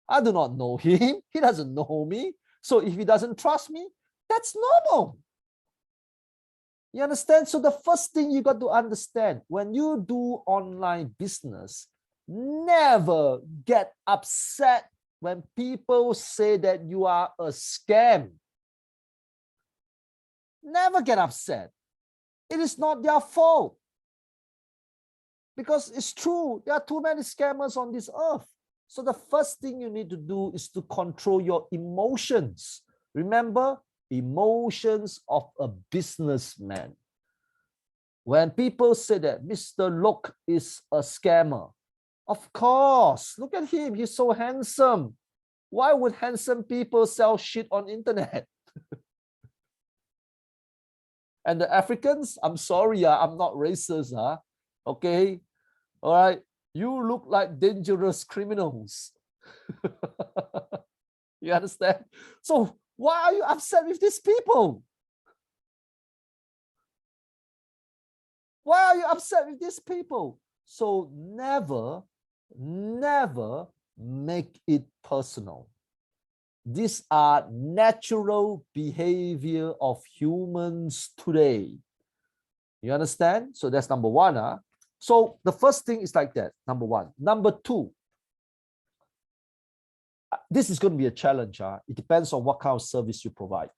I do not know him. He doesn't know me. So if he doesn't trust me, that's normal. You understand? So the first thing you got to understand, when you do online business, never get upset when people say that you are a scam. Never get upset. It is not their fault. Because it's true, there are too many scammers on this earth. So the first thing you need to do is to control your emotions. Remember, emotions of a businessman. When people say that Mr. Lok is a scammer, of course, look at him, he's so handsome. Why would handsome people sell shit on internet? And the Africans, I'm sorry, I'm not racist, okay? All right, you look like dangerous criminals. You understand? So why are you upset with these people? Why are you upset with these people? So never, never make it personal. These are natural behavior of humans today. You understand? So that's number one. So the first thing is like that, number one. Number two, this is going to be a challenge. It depends on what kind of service you provide.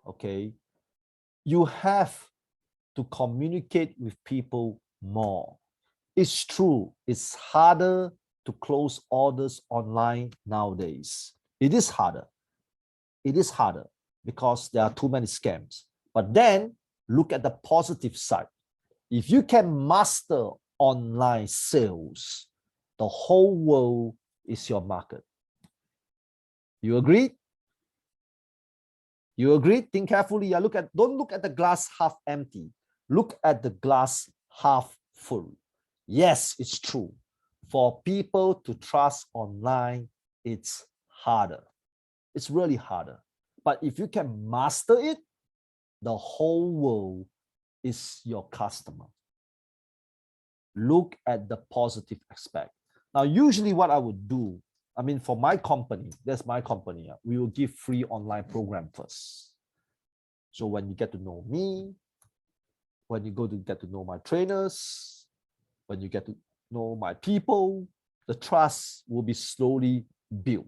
Okay. You have to communicate with people more. It's true, it's harder to close orders online nowadays. It is harder. It is harder because there are too many scams. But then look at the positive side. If you can master online sales, the whole world is your market. You agree? You agree? Think carefully. Don't look at the glass half empty. Look at the glass half full. Yes, it's true. For people to trust online, it's harder. It's really harder. But if you can master it, the whole world is your customer. Look at the positive aspect. Now, usually what I would do, I mean, for my company, that's my company, we will give free online program first. So when you get to know me, when you get to know my trainers, when you get to know my people, the trust will be slowly built.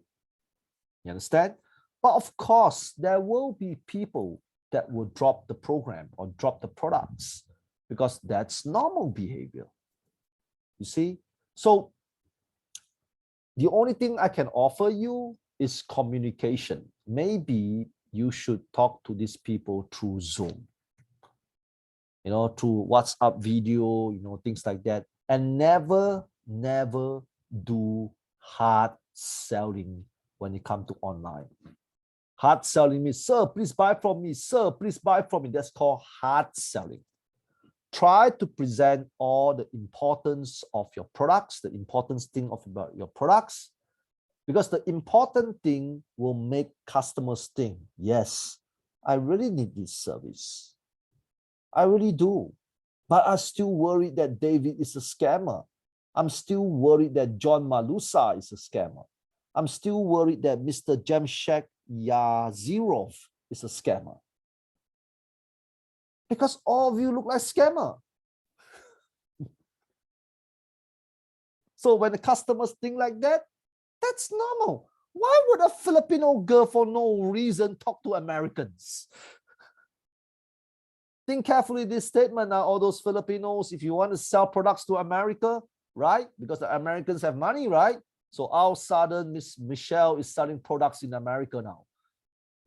You understand? But of course, there will be people that will drop the program or drop the products because that's normal behavior. You see? So the only thing I can offer you is communication. Maybe you should talk to these people through Zoom, through WhatsApp video, things like that. And never do hard selling when it comes to online. Hard selling means, sir, please buy from me. Sir, please buy from me. That's called hard selling. Try to present all the importance of your products, the important thing about your products, because the important thing will make customers think, yes, I really need this service. I really do. But I'm still worried that David is a scammer. I'm still worried that John Malusa is a scammer. I'm still worried that Mr. Jamshek Yazirov is a scammer. Because all of you look like scammer. So when the customers think like that, that's normal. Why would a Filipino girl for no reason talk to Americans? Think carefully this statement now, all those Filipinos, if you want to sell products to America, right? Because the Americans have money, right? So all of a sudden, Miss Michelle is selling products in America now.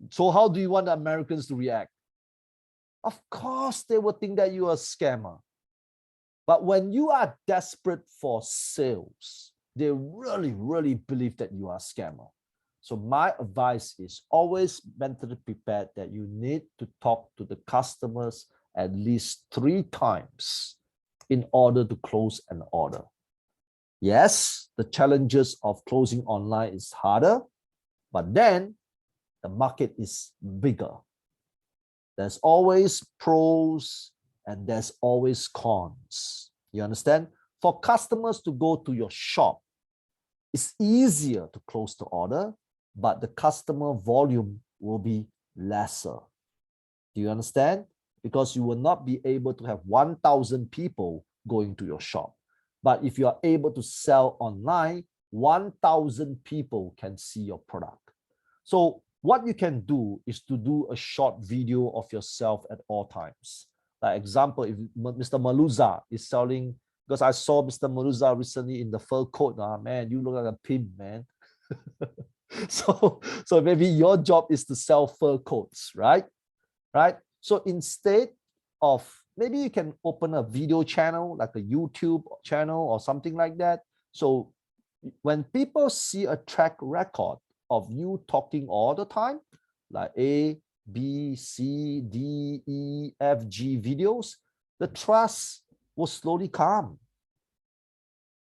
So how do you want the Americans to react? Of course, they will think that you are a scammer. But when you are desperate for sales, they really believe that you are a scammer. So my advice is always mentally prepared that you need to talk to the customers at least 3 times in order to close an order. Yes, the challenges of closing online is harder, But then the market is bigger. There's always pros and there's always cons. You understand? For customers to go to your shop, it's easier to close the order, but the customer volume will be lesser. Do you understand? Because you will not be able to have 1,000 people going to your shop. But if you are able to sell online, 1,000 people can see your product. So what you can do is to do a short video of yourself at all times. Like example, if Mr. Maluza is selling, because I saw Mr. Maluza recently in the fur coat, man, you look like a pimp, man. So maybe your job is to sell fur coats, right? Right? So instead of, maybe you can open a video channel, like a YouTube channel or something like that. So when people see a track record of you talking all the time, like A, B, C, D, E, F, G videos, the trust will slowly come.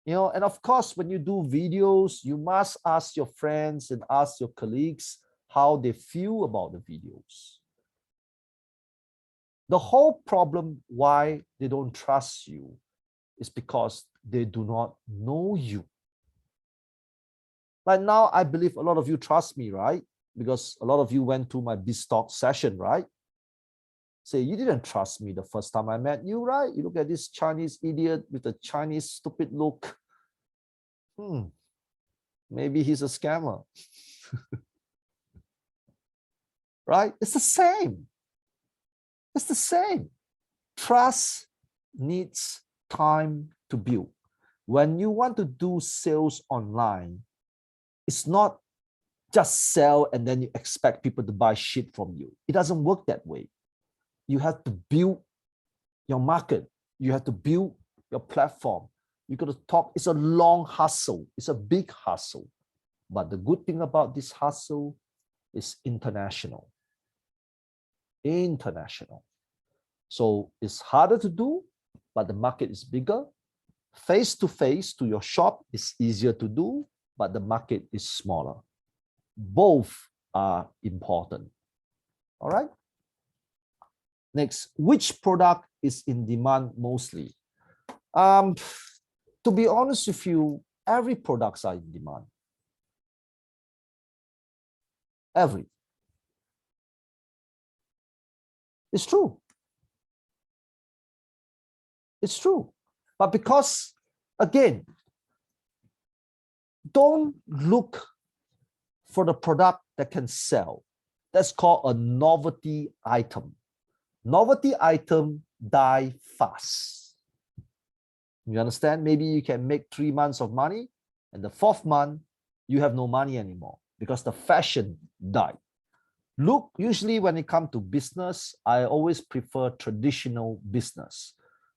You know, and of course, when you do videos, you must ask your friends and ask your colleagues how they feel about the videos. The whole problem why they don't trust you is because they do not know you. Like now, I believe a lot of you trust me, right? Because a lot of you went to my BizTalk session, right? Say, you didn't trust me the first time I met you, right? You look at this Chinese idiot with a Chinese stupid look. Maybe he's a scammer. Right? It's the same. It's the same. Trust needs time to build. When you want to do sales online, it's not just sell and then you expect people to buy shit from you. It doesn't work that way. You have to build your market. You have to build your platform. You got to talk. It's a long hustle. It's a big hustle. But the good thing about this hustle is international. International. So it's harder to do, but the market is bigger. Face to face to your shop is easier to do, but the market is smaller. Both are important. All right. Next, which product is in demand mostly? To be honest with you, every products are in demand. Every. It's true. It's true. But because, again, don't look for the product that can sell. That's called a novelty item. Novelty item die fast. You understand? Maybe you can make 3 months of money, and the 4th month, you have no money anymore because the fashion died. Look, usually when it comes to business, I always prefer traditional business.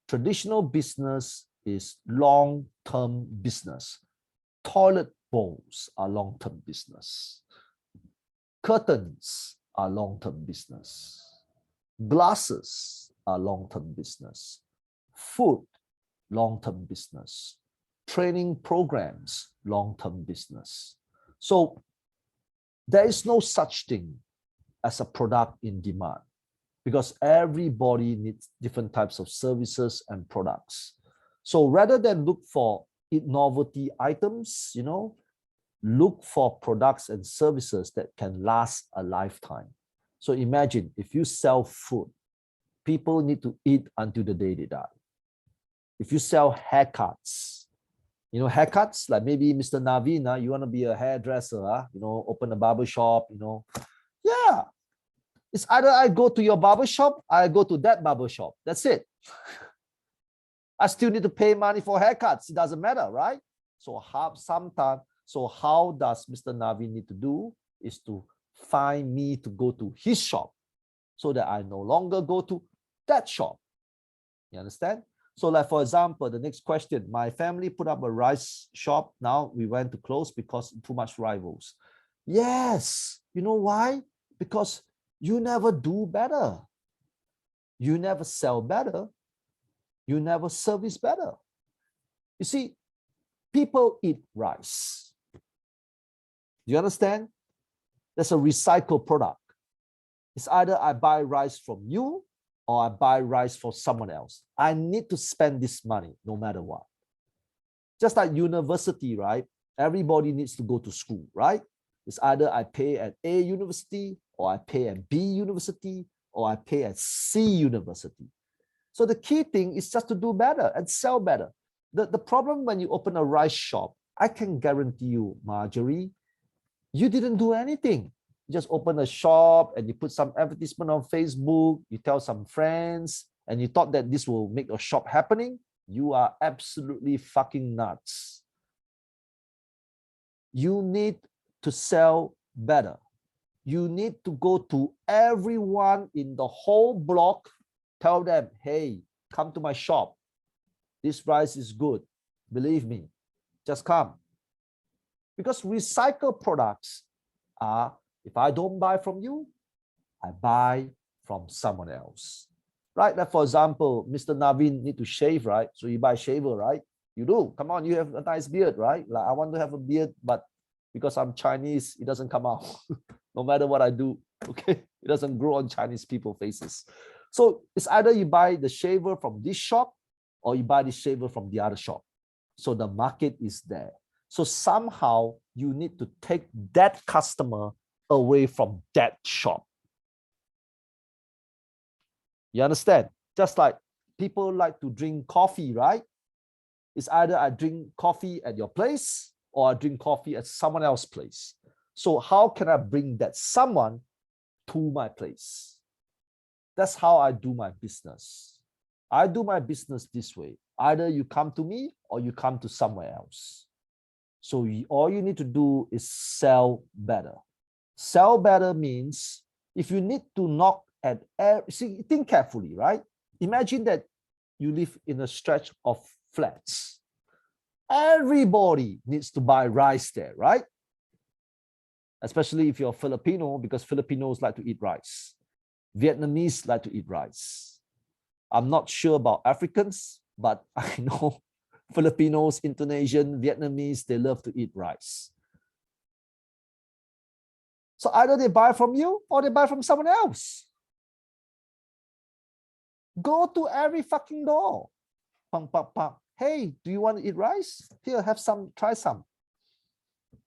Traditional business is long-term business. Toilet bowls are long-term business. Curtains are long-term business. Glasses are long-term business. Food, long-term business. Training programs, long-term business. So there is no such thing as a product in demand because everybody needs different types of services and products. So rather than look for novelty items, look for products and services that can last a lifetime. So imagine if you sell food, people need to eat until the day they die. If you sell haircuts, haircuts, like maybe Mr. Naveen, you want to be a hairdresser, open a barber shop, yeah. It's either I go to your barber shop, I go to that barber shop. That's it. I still need to pay money for haircuts. It doesn't matter, right? So how does Mr. Naveen need to do is to find me to go to his shop so that I no longer go to that shop. You understand? So like, for example, the next question, my family put up a rice shop. Now we went to close because too much rivals. Yes. You know why? Because you never do better. You never sell better. You never service better. You see, people eat rice. Do you understand? There's a recycled product. It's either I buy rice from you or I buy rice for someone else. I need to spend this money no matter what. Just like university, right? Everybody needs to go to school, right? It's either I pay at A university or I pay at B university or I pay at C university. So the key thing is just to do better and sell better. The problem when you open a rice shop, I can guarantee you, Marjorie, you didn't do anything. You just open a shop and you put some advertisement on Facebook, you tell some friends, and you thought that this will make your shop happening. You are absolutely fucking nuts. You need to sell better. You need to go to everyone in the whole block, tell them, hey, come to my shop. This rice is good. Believe me, just come. Because recycled products are, if I don't buy from you, I buy from someone else. Right? Like for example, Mr. Naveen need to shave, right? So you buy shaver, right? You do. Come on, you have a nice beard, right? Like I want to have a beard, but because I'm Chinese, it doesn't come out. No matter what I do, okay? It doesn't grow on Chinese people's faces. So it's either you buy the shaver from this shop or you buy the shaver from the other shop. So the market is there. So somehow you need to take that customer away from that shop. You understand? Just like people like to drink coffee, right? It's either I drink coffee at your place or I drink coffee at someone else's place. So how can I bring that someone to my place? That's how I do my business. I do my business this way. Either you come to me or you come to somewhere else. So all you need to do is sell better. Sell better means if you need to knock at see, think carefully, right? Imagine that you live in a stretch of flats. Everybody needs to buy rice there, right? Especially if you're Filipino, because Filipinos like to eat rice. Vietnamese like to eat rice. I'm not sure about Africans, but I know Filipinos, Indonesian, Vietnamese, they love to eat rice. So either they buy from you or they buy from someone else. Go to every fucking door. Pang, pang, pang. Hey, do you want to eat rice? Here, have some, try some.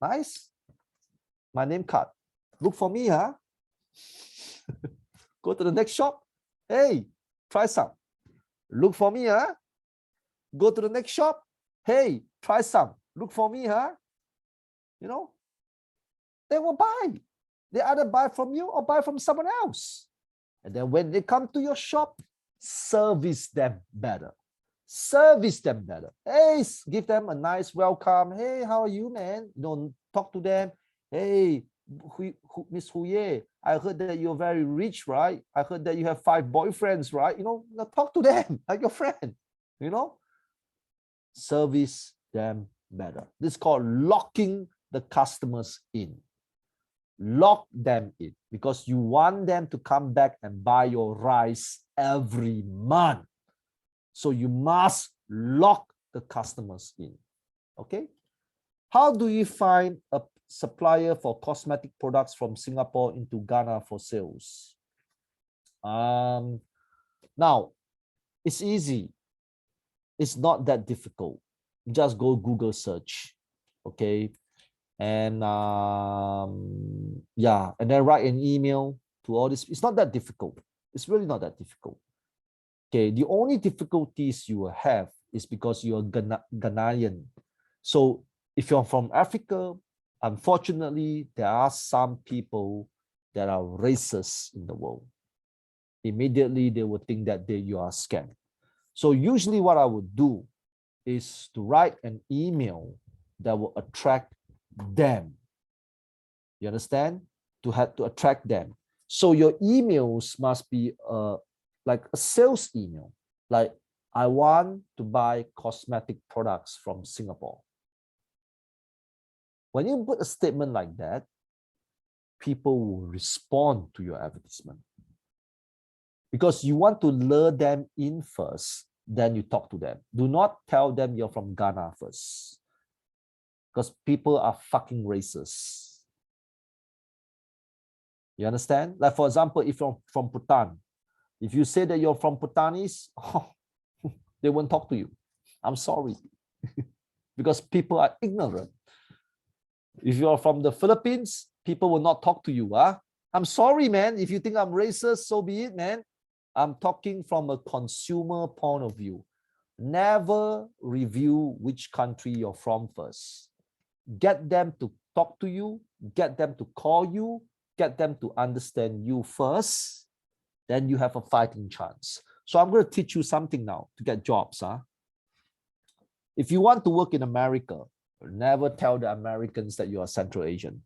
Nice. My name card. Look for me, huh? Go to the next shop. Hey, try some. Look for me, huh? Go to the next shop. Hey, try some. Look for me, huh? You know, they will buy. They either buy from you or buy from someone else. And then when they come to your shop, service them better. Service them better. Hey, give them a nice welcome. Hey, how are you, man? You know, talk to them. Hey, Miss Huye, I heard that you're very rich, right? I heard that you have 5 boyfriends, right? You know, talk to them like your friend, you know? Service them better. This is called locking the customers in. Lock them in because you want them to come back and buy your rice every month. So you must lock the customers in. Okay? How do you find a supplier for cosmetic products from Singapore into Ghana for sales? Now, it's easy. It's not that difficult. Just go Google search. Okay? And yeah, and then write an email to all this. It's not that difficult. It's really not that difficult. Okay, the only difficulties you will have is because you're Ghanaian. So if you're from Africa, unfortunately, there are some people that are racist in the world. Immediately, they will think that you are scammed. So usually what I would do is to write an email that will attract them. You understand? To attract them. So your emails must be like a sales email. Like, I want to buy cosmetic products from Singapore. When you put a statement like that, people will respond to your advertisement. Because you want to lure them in first, then you talk to them. Do not tell them you're from Ghana first. Because people are fucking racist. You understand? Like for example, if you're from Bhutan, if you say that you're from Bhutanese, oh, they won't talk to you. I'm sorry. Because people are ignorant. If you're from the Philippines, people will not talk to you. I'm sorry, man. If you think I'm racist, so be it, man. I'm talking from a consumer point of view. Never review which country you're from first. Get them to talk to you, get them to call you, get them to understand you first. Then you have a fighting chance. So I'm going to teach you something now to get jobs. If you want to work in America, never tell the Americans that you are Central Asian.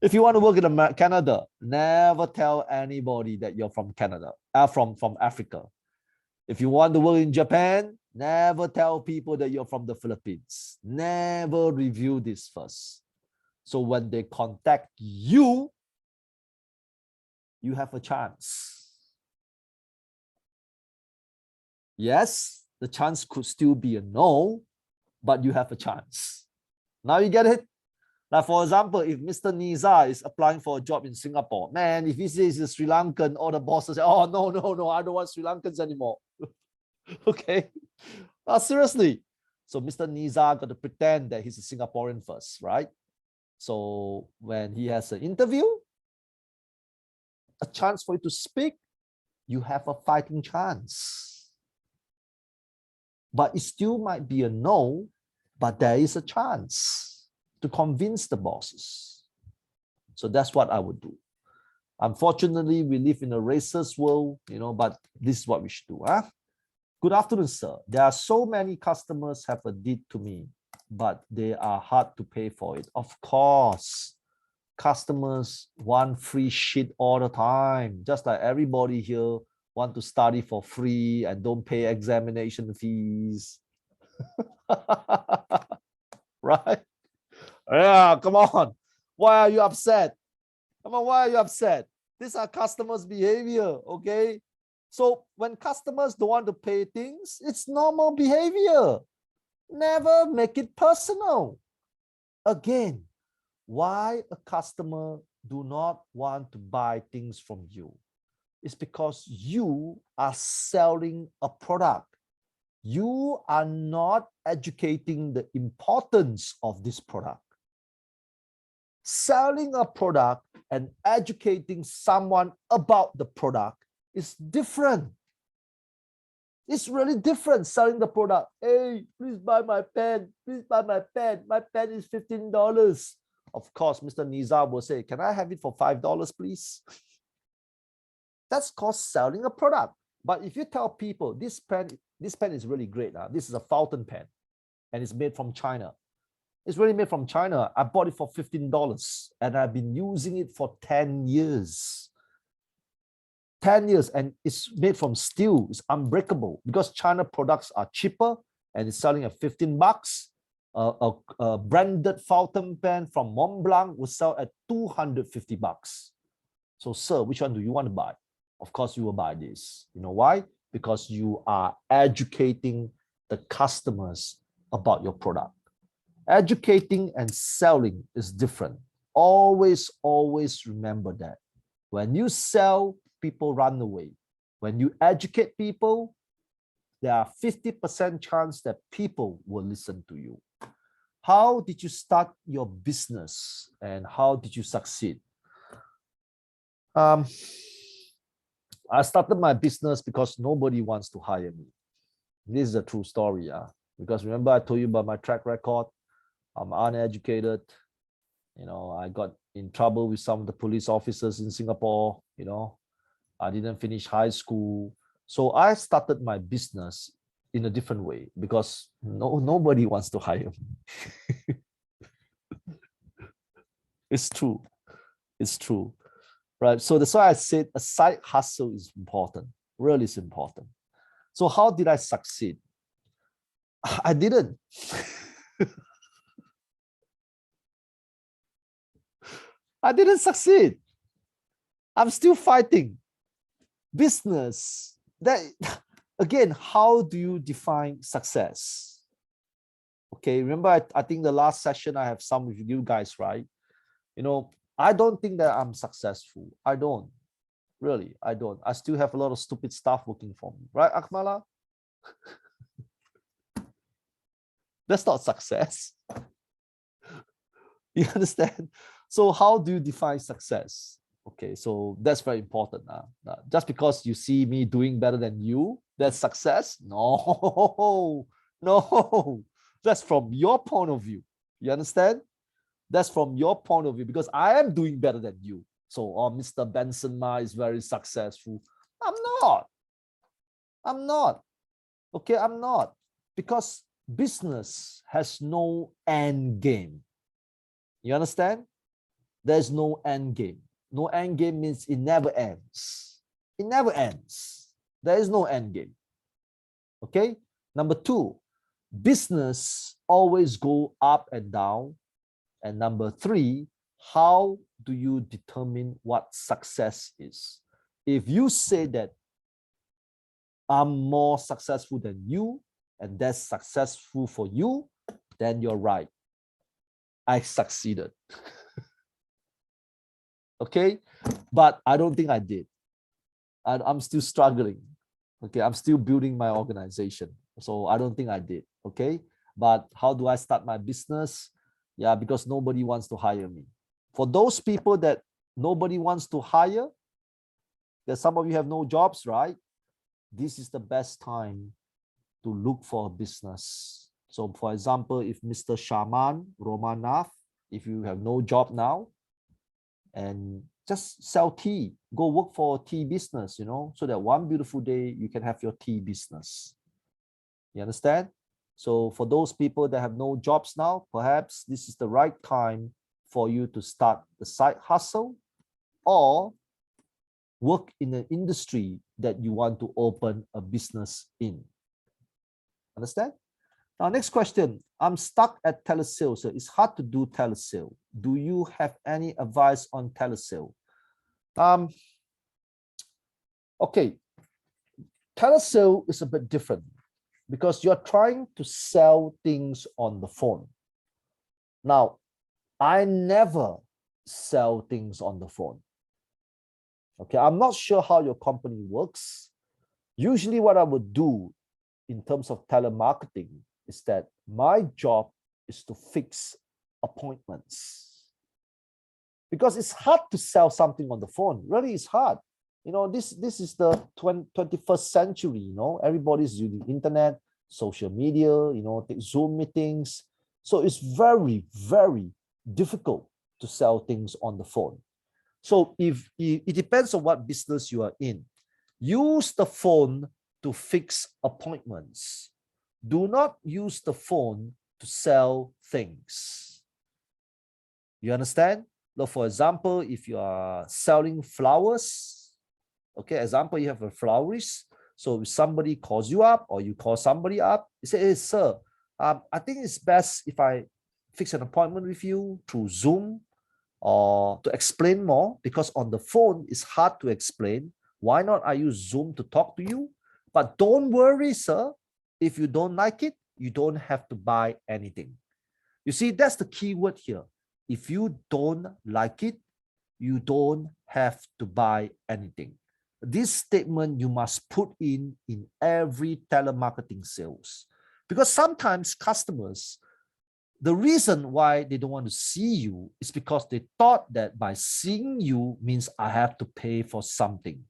If you want to work in Canada, never tell anybody that you're from Canada, from Africa. If you want to work in Japan, never tell people that you're from the Philippines. Never review this first. So when they contact you, you have a chance. Yes, the chance could still be a no, but you have a chance. Now you get it? Now, for example, if Mr. Niza is applying for a job in Singapore, man, if he says he's Sri Lankan, all the bosses say, oh, no, I don't want Sri Lankans anymore. Okay? Seriously. So Mr. Niza got to pretend that he's a Singaporean first, right? So when he has an interview, a chance for you to speak, you have a fighting chance. But it still might be a no, but there is a chance to convince the bosses. So that's what I would do. Unfortunately, we live in a racist world, but this is what we should do. Good afternoon, sir. There are so many customers have a deed to me, but they are hard to pay for it. Of course, customers want free shit all the time, just like everybody here want to study for free and don't pay examination fees. Right? Yeah, come on. Why are you upset? Come on, why are you upset? These are customers' behavior, okay? So when customers don't want to pay things, it's normal behavior. Never make it personal. Again, why a customer do not want to buy things from you? It's because you are selling a product. You are not educating the importance of this product. Selling a product and educating someone about the product is different. It's really different selling the product. Hey, please buy my pen. Please buy my pen. My pen is $15. Of course, Mr. Nizar will say, can I have it for $5, please? That's called selling a product. But if you tell people this pen is really great. This is a fountain pen and it's made from China. It's really made from China. I bought it for $15 and I've been using it for 10 years. 10 years, and it's made from steel. It's unbreakable because China products are cheaper and it's selling at $15. A branded fountain pen from Mont Blanc will sell at $250. So, sir, which one do you want to buy? Of course, you will buy this. You know why? Because you are educating the customers about your product. Educating and selling is different. Always remember that. When you sell, people run away. When you educate people, there are 50% chance that people will listen to you. How did you start your business and how did you succeed? I started my business because nobody wants to hire me. This is a true story. Because remember I told you about my track record. I'm uneducated. I got in trouble with some of the police officers in Singapore. I didn't finish high school. So I started my business in a different way because nobody wants to hire me. It's true. It's true. Right. So that's why I said a side hustle is important. Really is important. So how did I succeed? I didn't. I didn't succeed. I'm still fighting. Business. That again, how do you define success? Okay, remember I think the last session I have some with you guys, right? I don't think that I'm successful. I don't. Really, I don't. I still have a lot of stupid stuff working for me. Right, Akmala? That's not success. You understand? So how do you define success? Okay, so that's very important. Just because you see me doing better than you, that's success? No, no. That's from your point of view. You understand? That's from your point of view because I am doing better than you. So, oh, Mr. Benson Ma is very successful. I'm not. I'm not. Okay, I'm not. Because business has no end game. You understand? There's no end game. No end game means it never ends. It never ends. There is no end game. Okay? Number two, business always go up and down. And number three, how do you determine what success is? If you say that I'm more successful than you, and that's successful for you, then you're right. I succeeded. Okay? But I don't think I did. I'm still struggling. Okay, I'm still building my organization. So I don't think I did. Okay, but how do I start my business? Yeah, because nobody wants to hire me. For those people that nobody wants to hire, that some of you have no jobs, right? This is the best time to look for a business. So for example, if Mr. Shaman Romanath, if you have no job now, and just sell tea, go work for a tea business, you know, so that one beautiful day you can have your tea business. You understand? So for those people that have no jobs now, perhaps this is the right time for you to start the side hustle or work in an industry that you want to open a business in. Understand? Now, next question. I'm stuck at telesale. So it's hard to do telesale. Do you have any advice on telesale? Okay. Telesale is a bit different because you're trying to sell things on the phone. Now, I never sell things on the phone. Okay, I'm not sure how your company works. Usually what I would do in terms of telemarketing is that my job is to fix appointments. Because it's hard to sell something on the phone. Really, it's hard. You know, this is the 21st century, you know, everybody's using internet, social media, you know, take Zoom meetings. So it's very, very difficult to sell things on the phone. So if it depends on what business you are in, use the phone to fix appointments. Do not use the phone to sell things. You understand? Look, for example, if you are selling flowers, okay, example, you have a florist. So if somebody calls you up or you call somebody up, you say, hey, sir, I think it's best if I fix an appointment with you through Zoom or to explain more, because on the phone, it's hard to explain. Why not I use Zoom to talk to you? But don't worry, sir. If you don't like it, you don't have to buy anything. You see, that's the key word here. If you don't like it, you don't have to buy anything. This statement you must put in every telemarketing sales. Because sometimes customers, the reason why they don't want to see you is because they thought that by seeing you means I have to pay for something.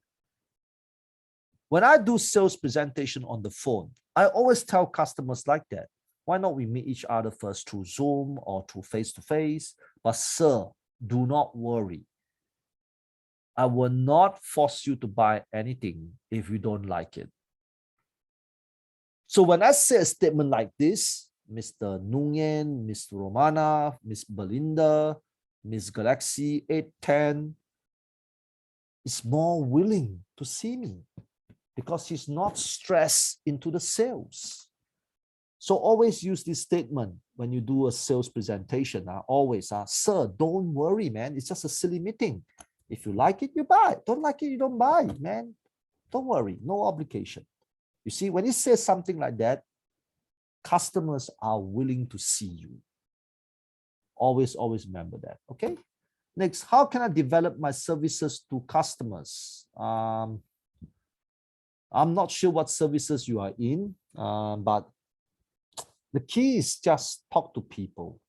When I do sales presentation on the phone, I always tell customers like that. Why not we meet each other first through Zoom or through face-to-face? But sir, do not worry. I will not force you to buy anything if you don't like it. So when I say a statement like this, Mr. Nguyen, Mr. Romana, Miss Belinda, Miss Galaxy 810 is more willing to see me because he's not stressed into the sales. So always use this statement when you do a sales presentation. Always, sir, don't worry, man. It's just a silly meeting. If you like it, you buy. Don't like it, you don't buy, man. Don't worry, no obligation. You see, when you say something like that, customers are willing to see you. Always, always remember that, okay? Next, how can I develop my services to customers? I'm not sure what services you are in, but the key is just talk to people.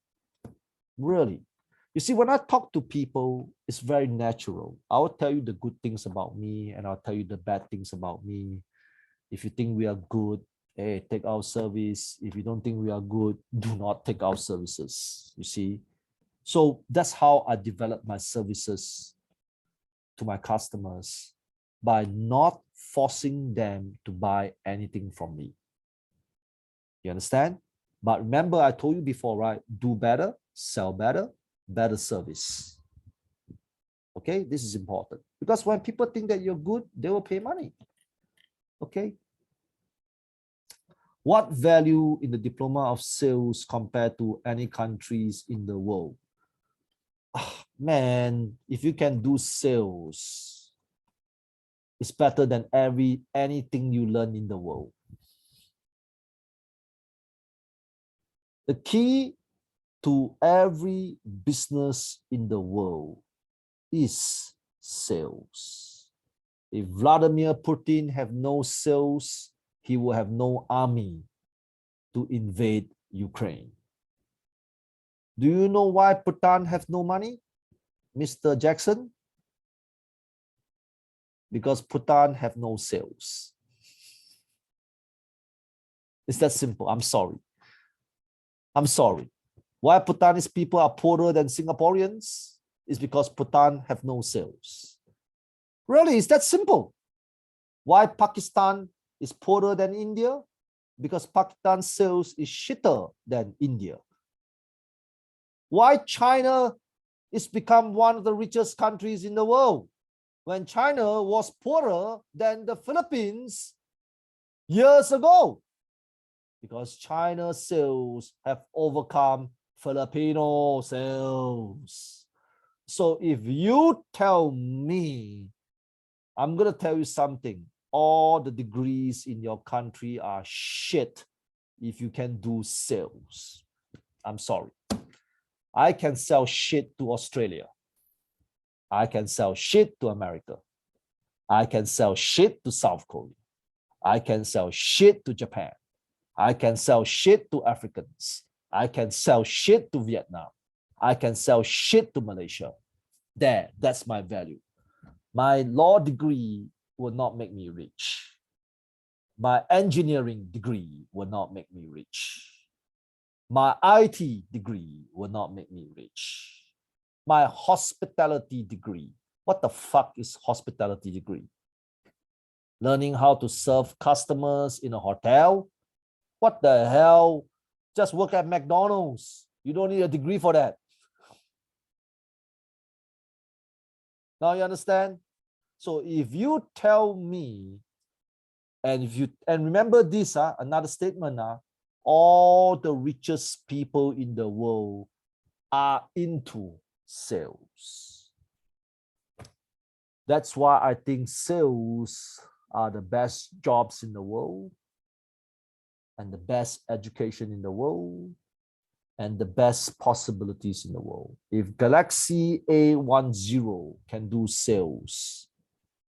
Really. You see, when I talk to people, it's very natural. I will tell you the good things about me and I'll tell you the bad things about me. If you think we are good, hey, take our service. If you don't think we are good, do not take our services. You see? So that's how I develop my services to my customers, by not forcing them to buy anything from me. You understand? But remember, I told you before, right? Do better, sell better, better service. Okay, this is important because when people think that you're good, they will pay money. Okay. What value in the diploma of sales compared to any countries in the world? Man, if you can do sales, it's better than anything you learn in the world. The key to every business in the world is sales. If Vladimir Putin have no sales, he will have no army to invade Ukraine. Do you know why Putin have no money, Mr. Jackson? Because Putin have no sales. It's that simple. I'm sorry. I'm sorry. Why Bhutanese people are poorer than Singaporeans is because Bhutan have no sales. Really, it's that simple. Why Pakistan is poorer than India? Because Pakistan's sales is shitter than India. Why China is become one of the richest countries in the world when China was poorer than the Philippines years ago? Because China's sales have overcome Filipino sales. So if you tell me, I'm going to tell you something, all the degrees in your country are shit if you can do sales. I'm sorry. I can sell shit to Australia. I can sell shit to America. I can sell shit to South Korea. I can sell shit to Japan. I can sell shit to Africans. I can sell shit to Vietnam. I can sell shit to Malaysia. That's my value. My law degree will not make me rich. My engineering degree will not make me rich. My IT degree will not make me rich. My hospitality degree. What the fuck is hospitality degree? Learning how to serve customers in a hotel? What the hell? Just work at McDonald's. You don't need a degree for that. Now you understand? So if you tell me, and remember this, another statement, all the richest people in the world are into sales. That's why I think sales are the best jobs in the world, and the best education in the world, and the best possibilities in the world. If Galaxy A10 can do sales,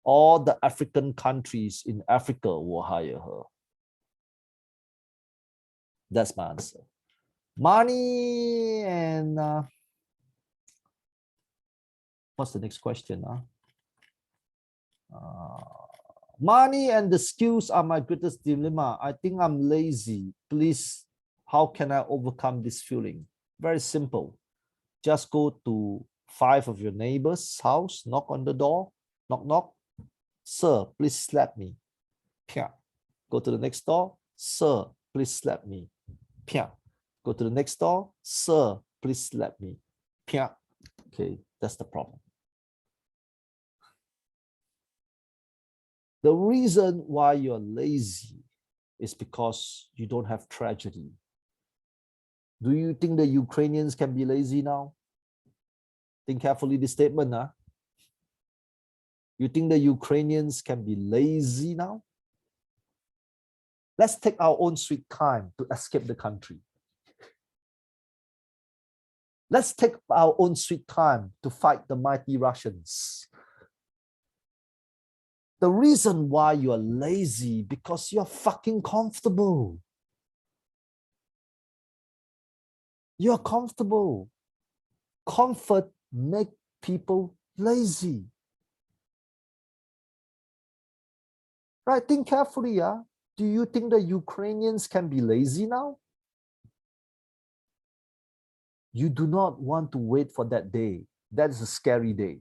all the African countries in Africa will hire her. That's my answer. Money and what's the next question? Money and the skills are my greatest dilemma. I think I'm lazy. Please, how can I overcome this feeling? Very simple. Just go to 5 of your neighbors' house, knock on the door, knock, knock. Sir, please slap me. Pia. Go to the next door. Sir, please slap me. Pia. Go to the next door. Sir, please slap me. Pia. Okay, that's the problem. The reason why you're lazy is because you don't have tragedy. Do you think the Ukrainians can be lazy now? Think carefully this statement. You think the Ukrainians can be lazy now? Let's take our own sweet time to escape the country. Let's take our own sweet time to fight the mighty Russians. The reason why you are lazy because you're fucking comfortable. You're comfortable. Comfort make people lazy. Right? Think carefully, yeah. Do you think the Ukrainians can be lazy now? You do not want to wait for that day. That is a scary day.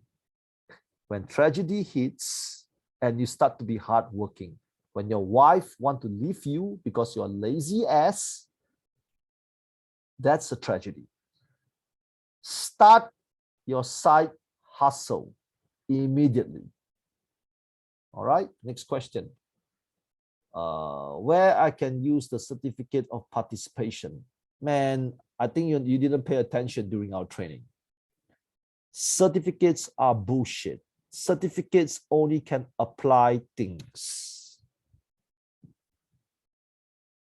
When tragedy hits and you start to be hardworking, when your wife wants to leave you because you're lazy ass, that's a tragedy. Start your side hustle immediately. All right, next question. Where I can use the certificate of participation. Man, I think you didn't pay attention during our training. Certificates are bullshit. Certificates only can apply things.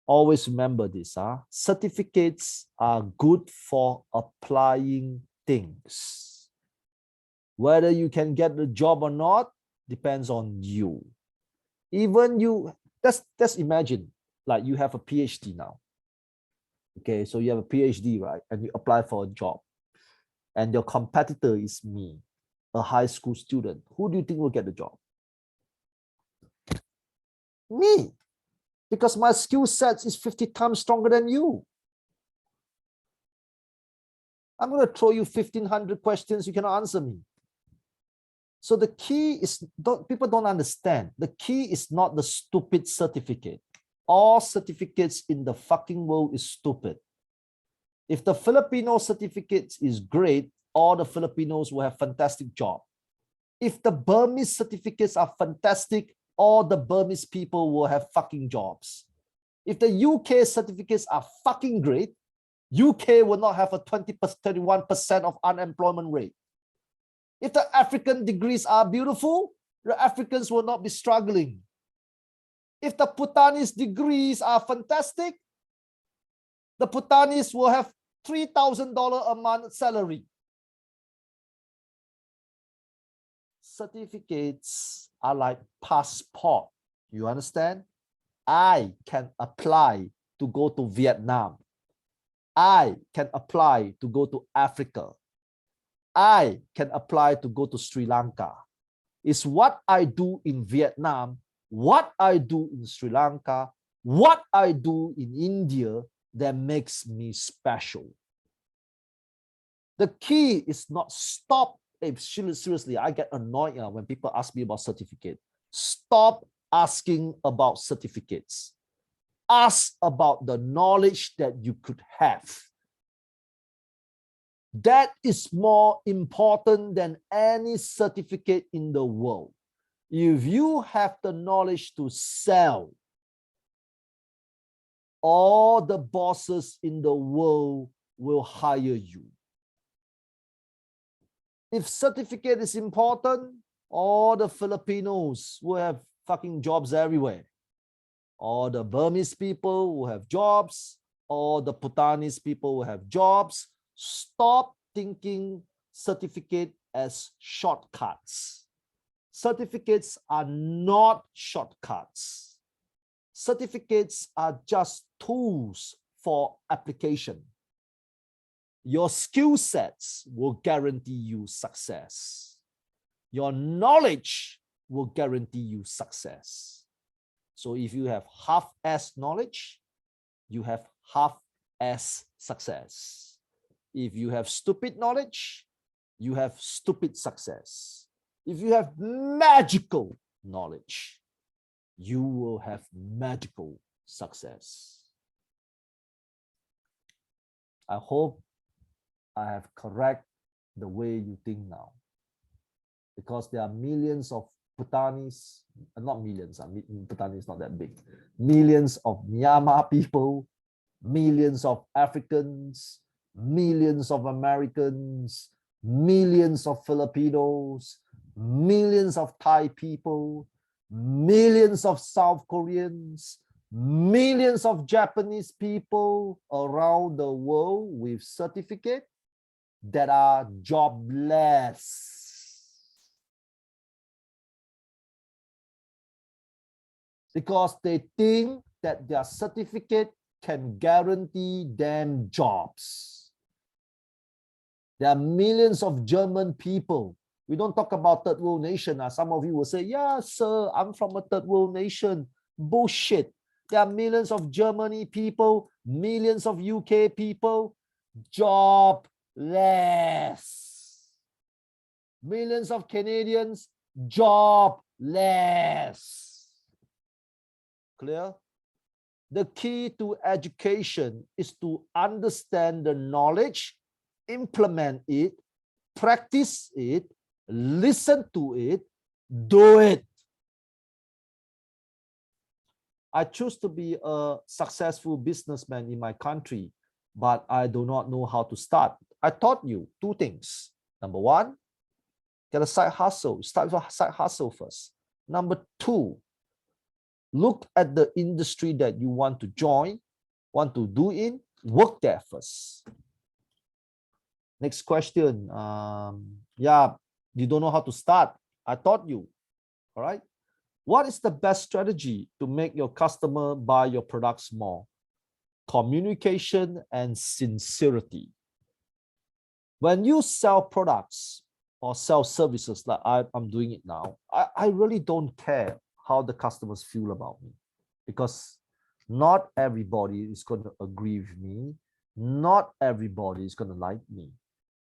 Always remember this. Certificates are good for applying things. Whether you can get the job or not depends on you. Even you, let's imagine like you have a PhD now. Okay, so you have a PhD, right? And you apply for a job. And your competitor is me, a high school student. Who do you think will get the job? Me. Because my skill set is 50 times stronger than you. I'm going to throw you 1,500 questions. You cannot answer me. So the key is, people don't understand. The key is not the stupid certificate. All certificates in the fucking world is stupid. If the Filipino certificate is great, all the Filipinos will have fantastic job. If the Burmese certificates are fantastic, all the Burmese people will have fucking jobs. If the UK certificates are fucking great, UK will not have a 31% of unemployment rate. If the African degrees are beautiful, the Africans will not be struggling. If the Bhutanese degrees are fantastic, the Bhutanese will have $3,000 a month salary. Certificates are like passport. You understand? I can apply to go to Vietnam. I can apply to go to Africa. I can apply to go to Sri Lanka. It's what I do in Vietnam, what I do in Sri Lanka, what I do in India that makes me special. The key is not stop. Seriously, I get annoyed when people ask me about certificate. Stop asking about certificates. Ask about the knowledge that you could have. That is more important than any certificate in the world. If you have the knowledge to sell, all the bosses in the world will hire you. If certificate is important, all the Filipinos will have fucking jobs everywhere. All the Burmese people will have jobs. All the Bhutanese people will have jobs. Stop thinking certificate as shortcuts. Certificates are not shortcuts. Certificates are just tools for application. Your skill sets will guarantee you success. Your knowledge will guarantee you success. So if you have half-ass knowledge, you have half-ass success. If you have stupid knowledge, you have stupid success. If you have magical knowledge, you will have magical success. I hope I have correct the way you think now, because there are millions of Bhutanese, not millions, Bhutan is not that big, millions of Myanmar people, millions of Africans, millions of Americans, millions of Filipinos, millions of Thai people, millions of South Koreans, millions of Japanese people around the world with certificate. that are jobless. Because they think that their certificate can guarantee them jobs. There are millions of German people. We don't talk about third world nation. Some of you will say, yeah, sir, I'm from a third world nation. Bullshit. There are millions of Germany people, millions of UK people, jobless. Millions of Canadians, jobless. Clear? The key to education is to understand the knowledge, implement it, practice it, listen to it, do it. I choose to be a successful businessman in my country, but I do not know how to start. I taught you two things. Number one, get a side hustle. Start with a side hustle first. Number two, look at the industry that you want to join, want to do in, work there first. Next question. Yeah, you don't know how to start. I taught you. All right. What is the best strategy to make your customer buy your products more? Communication and sincerity. When you sell products or sell services like I'm doing it now, I really don't care how the customers feel about me, because not everybody is going to agree with me. Not everybody is going to like me,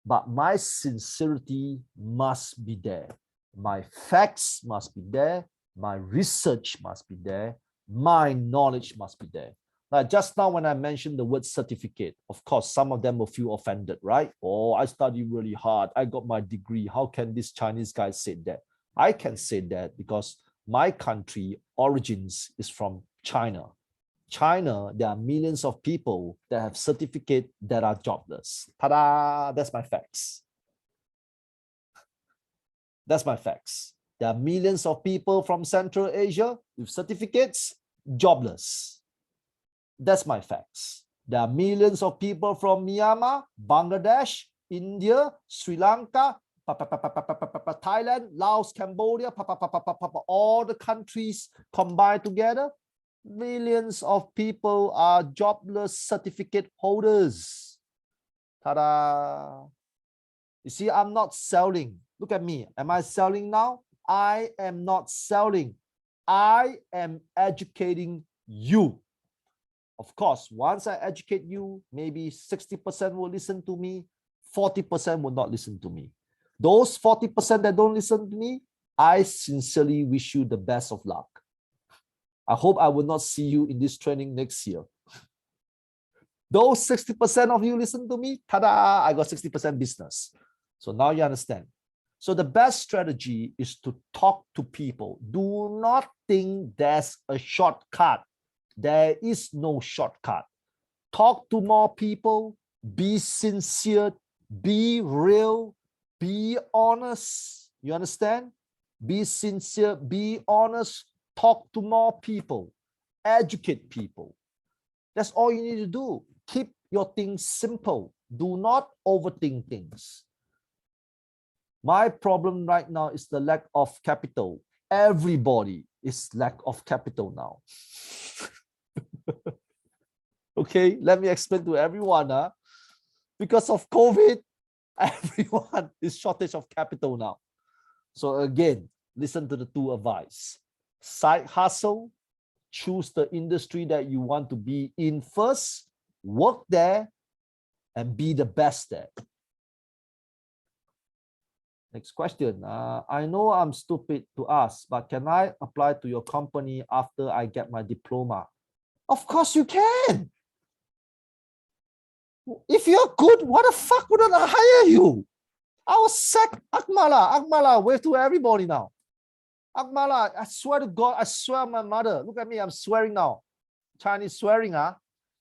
but my sincerity must be there. My facts must be there. My research must be there. My knowledge must be there. Like just now when I mentioned the word certificate, of course, some of them will feel offended, right? Oh, I studied really hard. I got my degree. How can this Chinese guy say that? I can say that because my country origins is from China. China, there are millions of people that have certificate that are jobless. Ta-da! That's my facts. That's my facts. There are millions of people from Central Asia with certificates, jobless. That's my facts. There are millions of people from Myanmar, Bangladesh, India, Sri Lanka, Thailand, Laos, Cambodia, all the countries combined together. Millions of people are jobless certificate holders. Ta-da! You see, I'm not selling. Look at me. Am I selling now? I am not selling. I am educating you. Of course, once I educate you, maybe 60% will listen to me, 40% will not listen to me. Those 40% that don't listen to me, I sincerely wish you the best of luck. I hope I will not see you in this training next year. Those 60% of you listen to me, ta-da, I got 60% business. So now you understand. So the best strategy is to talk to people. Do not think there's a shortcut. There is no shortcut. Talk to more people, be sincere, be real, be honest. You understand? Be sincere, be honest, talk to more people, educate people. That's all you need to do. Keep your things simple. Do not overthink things. My problem right now is the lack of capital. Everybody is lack of capital now. Okay, let me explain to everyone. Because of COVID, everyone is shortage of capital now. So again, listen to the two advice. Side hustle, choose the industry that you want to be in first, work there, and be the best there. Next question. I know I'm stupid to ask, but can I apply to your company after I get my diploma? Of course you can. If you're good, what the fuck would I hire you? I will sack Akmala. Akmala, wave to everybody now. Akmala, I swear to God, I swear on my mother. Look at me, I'm swearing now. Chinese swearing, huh?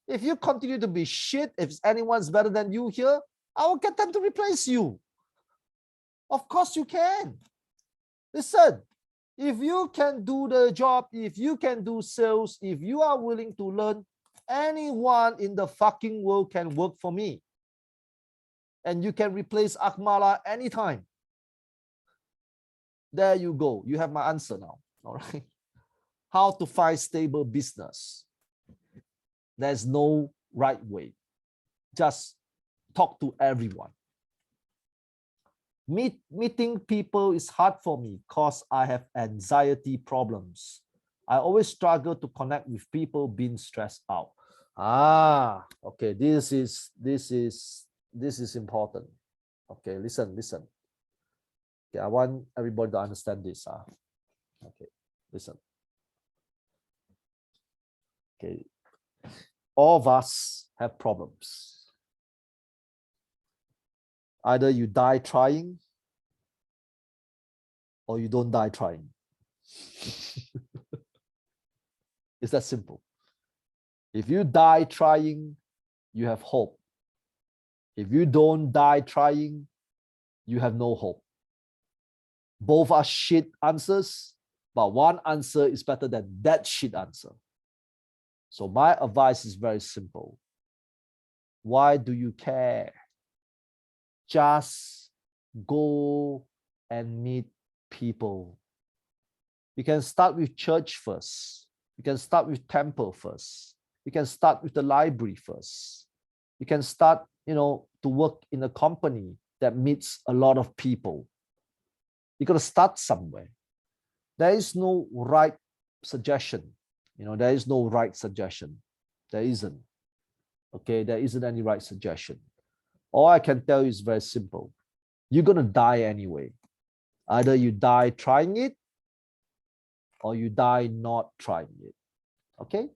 If you continue to be shit, if anyone's better than you here, I will get them to replace you. Of course you can. Listen, if you can do the job, if you can do sales, if you are willing to learn, anyone in the fucking world can work for me. and you can replace Akmala anytime. There you go. You have my answer now. All right. How to find stable business. There's no right way. Just talk to everyone. Meeting people is hard for me because I have anxiety problems. I always struggle to connect with people being stressed out. Okay, this is important. Okay, listen. Okay, I want everybody to understand this. Okay, listen. Okay, all of us have problems. Either you die trying or you don't die trying. It's that simple. If you die trying, you have hope. If you don't die trying, you have no hope. Both are shit answers, but one answer is better than that shit answer. So my advice is very simple. Why do you care? Just go and meet people. You can start with church first. You can start with temple first. You can start with the library first. You can start, to work in a company that meets a lot of people. You got to start somewhere. There is no right suggestion. There is no right suggestion. There isn't. Okay, there isn't any right suggestion. All I can tell you is very simple. You're going to die anyway. Either you die trying it or you die not trying it. Okay?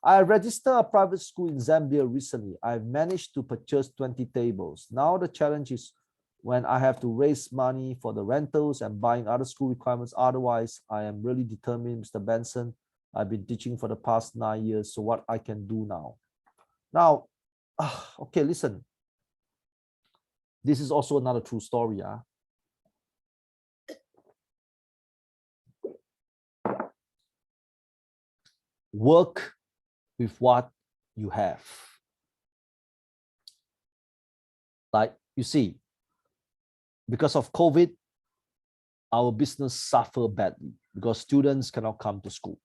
I registered a private school in Zambia recently. I've managed to purchase 20 tables. Now the challenge is when I have to raise money for the rentals and buying other school requirements. Otherwise, I am really determined, Mr. Benson. I've been teaching for the past 9 years. So what I can do now? Now, okay, listen. This is also another true story. Work with what you have. Like you see, because of COVID, our business suffered badly because students cannot come to school.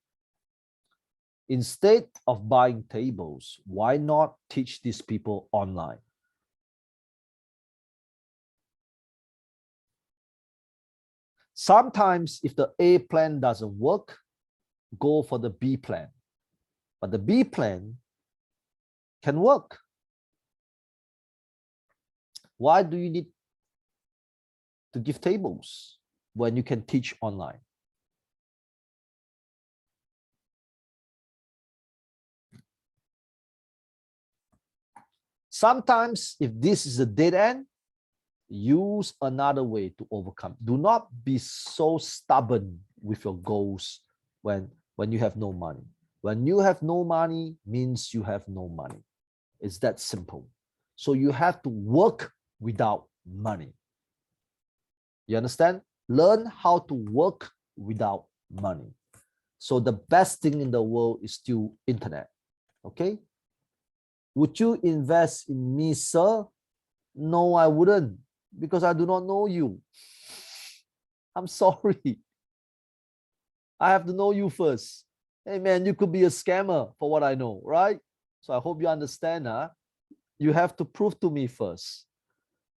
Instead of buying tables, why not teach these people online? Sometimes if the A plan doesn't work, go for the B plan. But the B plan can work. Why do you need to give tables when you can teach online? Sometimes if this is a dead end, use another way to overcome. Do not be so stubborn with your goals when you have no money. When you have no money means you have no money. It's that simple. So you have to work without money. You understand? Learn how to work without money. So the best thing in the world is still internet. Okay? Would you invest in me, sir? No, I wouldn't, because I do not know you. I'm sorry. I have to know you first. Hey man, you could be a scammer for what I know, right? So I hope you understand. You have to prove to me first.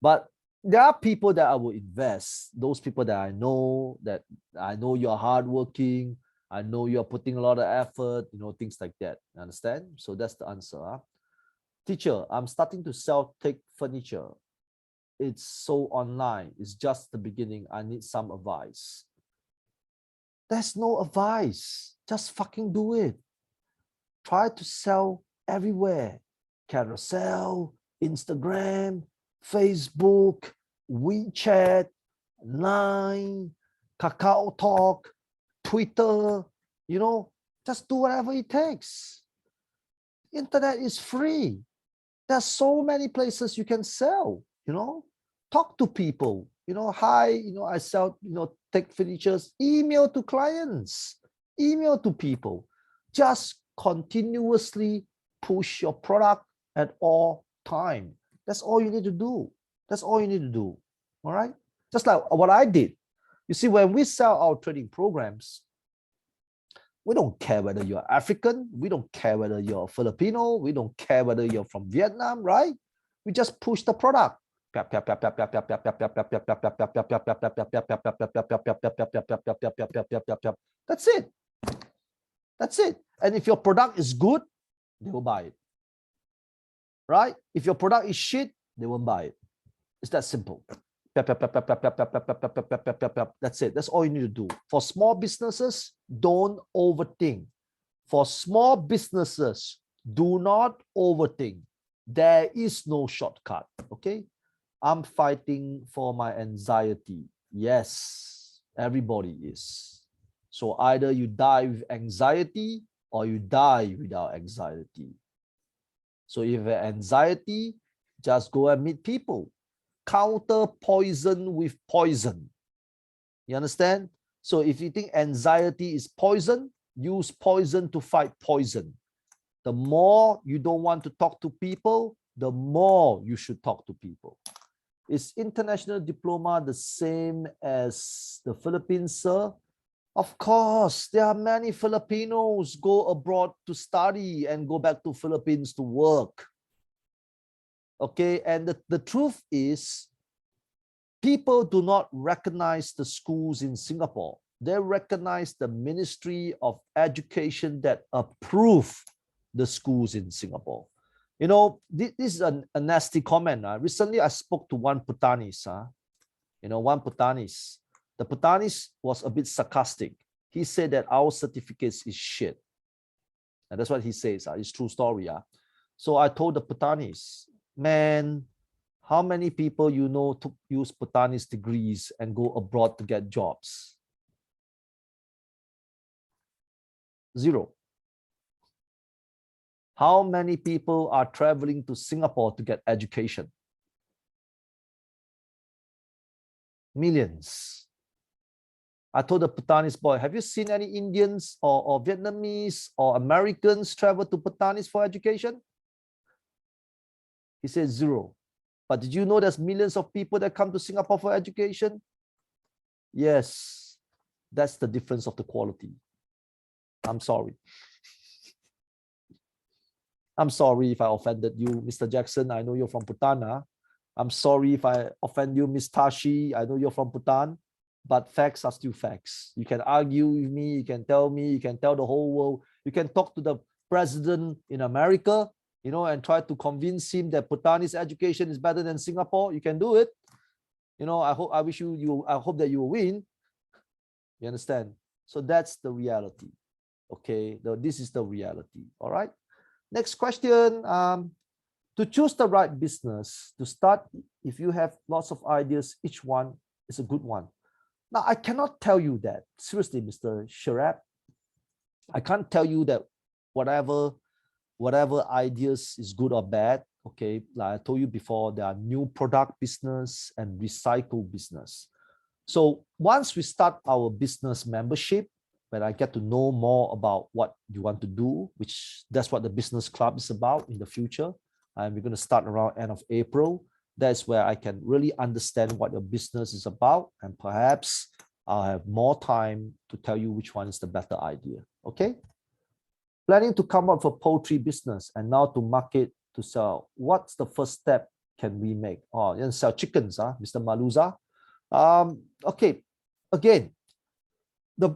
But there are people that I will invest. Those people that I know you're hardworking. I know you're putting a lot of effort, things like that. Understand? So that's the answer. Teacher, I'm starting to sell tech furniture. It's so online. It's just the beginning. I need some advice. There's no advice. Just fucking do it. Try to sell everywhere. Carousel, Instagram, Facebook, WeChat, Line, Kakao Talk, Twitter, just do whatever it takes. Internet is free. There's so many places you can sell, talk to people, hi, I sell, tech furnitures, email to clients, email to people. Just continuously push your product at all time. That's all you need to do. That's all you need to do. All right. Just like what I did. You see, when we sell our trading programs, we don't care whether you're African. We don't care whether you're Filipino. We don't care whether you're from Vietnam, right? We just push the product. That's it. That's it. And if your product is good, they will buy it. Right? If your product is shit, they won't buy it. It's that simple. That's it. That's all you need to do. For small businesses, don't overthink. For small businesses, do not overthink. There is no shortcut. Okay? I'm fighting for my anxiety. Yes, everybody is. So either you die with anxiety or you die without anxiety. So if you have anxiety, just go and meet people. Counter poison with poison. You understand? So if you think anxiety is poison, use poison to fight poison. The more you don't want to talk to people, the more you should talk to people. Is international diploma the same as the Philippines, sir? Of course, there are many Filipinos go abroad to study and go back to Philippines to work. Okay, and the truth is, people do not recognize the schools in Singapore. They recognize the Ministry of Education that approve the schools in Singapore. You know, this is a nasty comment. Recently, I spoke to one Bhutanese. One Bhutanese. The Bhutanese was a bit sarcastic. He said that our certificates is shit. And that's what he says. It's true story. So I told the Bhutanese, man, how many people you know to use Bhutanese degrees and go abroad to get jobs? Zero. How many people are traveling to Singapore to get education? Millions. I told the Bhutanese boy, have you seen any Indians or Vietnamese or Americans travel to Bhutanese for education? He said zero. But did you know there's millions of people that come to Singapore for education? Yes, that's the difference of the quality. I'm sorry. I'm sorry if I offended you, Mr. Jackson. I know you're from Bhutan. I'm sorry if I offend you, Miss Tashi. I know you're from Bhutan, but facts are still facts. You can argue with me. You can tell me. You can tell the whole world. You can talk to the president in America, and try to convince him that Bhutanese education is better than Singapore. You can do it. I hope that you will win. You understand? So that's the reality. Okay, this is the reality. All right. Next question. To choose the right business to start, if you have lots of ideas, each one is a good one. Now, I cannot tell you that. Seriously, Mr. Sharab, I can't tell you that whatever ideas is good or bad. Okay, like I told you before, there are new product business and recycle business. So once we start our business membership, when I get to know more about what you want to do, which that's what the business club is about in the future, and we're going to start around end of April. That's where I can really understand what your business is about, and perhaps I'll have more time to tell you which one is the better idea. Okay. Planning to come up with a poultry business and now to market to sell. What's the first step can we make? Oh, you sell chickens, Mr. Maluza. Okay. Again,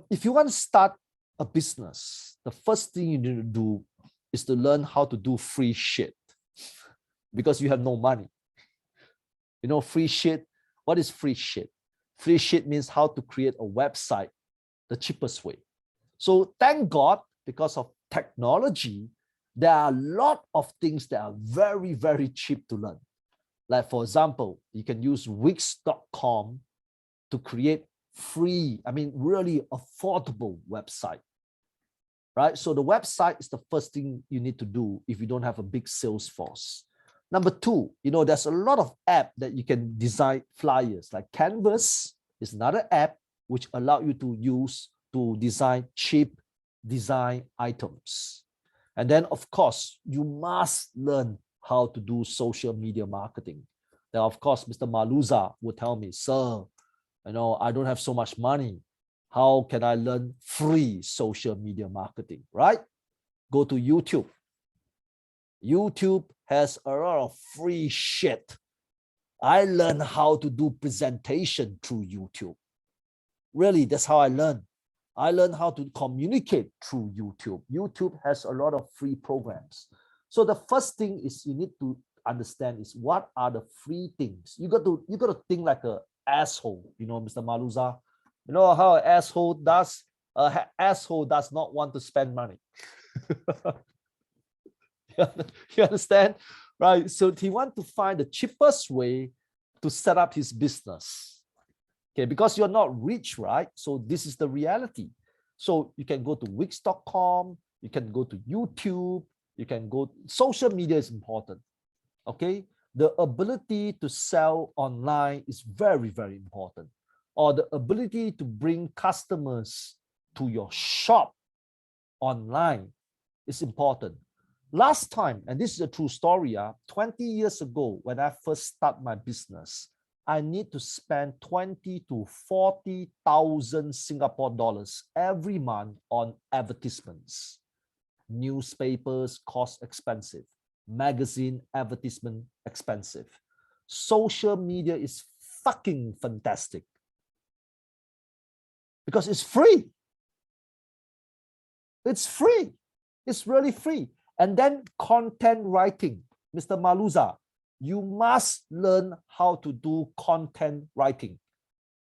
if you want to start a business, the first thing you need to do is to learn how to do free shit, because you have no money. Free shit. What is free shit? Free shit means how to create a website the cheapest way. So thank God, because of technology, there are a lot of things that are very, very cheap to learn. Like, for example, you can use Wix.com to create free, really affordable website, right? So the website is the first thing you need to do if you don't have a big sales force. Number two, there's a lot of app that you can design flyers. Like Canvas is another app which allow you to use to design cheap design items. And then, of course, you must learn how to do social media marketing. Then of course, Mr. Maluza would tell me, sir, I don't have so much money. How can I learn free social media marketing, right? Go to YouTube. YouTube has a lot of free shit. I learned how to do presentation through YouTube. Really, that's how I learned. I learned how to communicate through YouTube. YouTube has a lot of free programs. So the first thing is you need to understand is what are the free things. You got to think like an asshole, Mr. Maluza. You know how an asshole does? An asshole does not want to spend money. You understand? Right? So he wants to find the cheapest way to set up his business. Okay, because you're not rich, right? So this is the reality. So you can go to Wix.com, you can go to YouTube, you can go, social media is important. Okay, the ability to sell online is very, very important. Or the ability to bring customers to your shop online is important. Last time, and this is a true story, 20 years ago, when I first started my business, I need to spend 20 to 40,000 Singapore dollars every month on advertisements. Newspapers cost expensive. Magazine advertisement expensive. Social media is fucking fantastic because it's free. It's free. It's really free. And then content writing. Mr. Maluza, you must learn how to do content writing.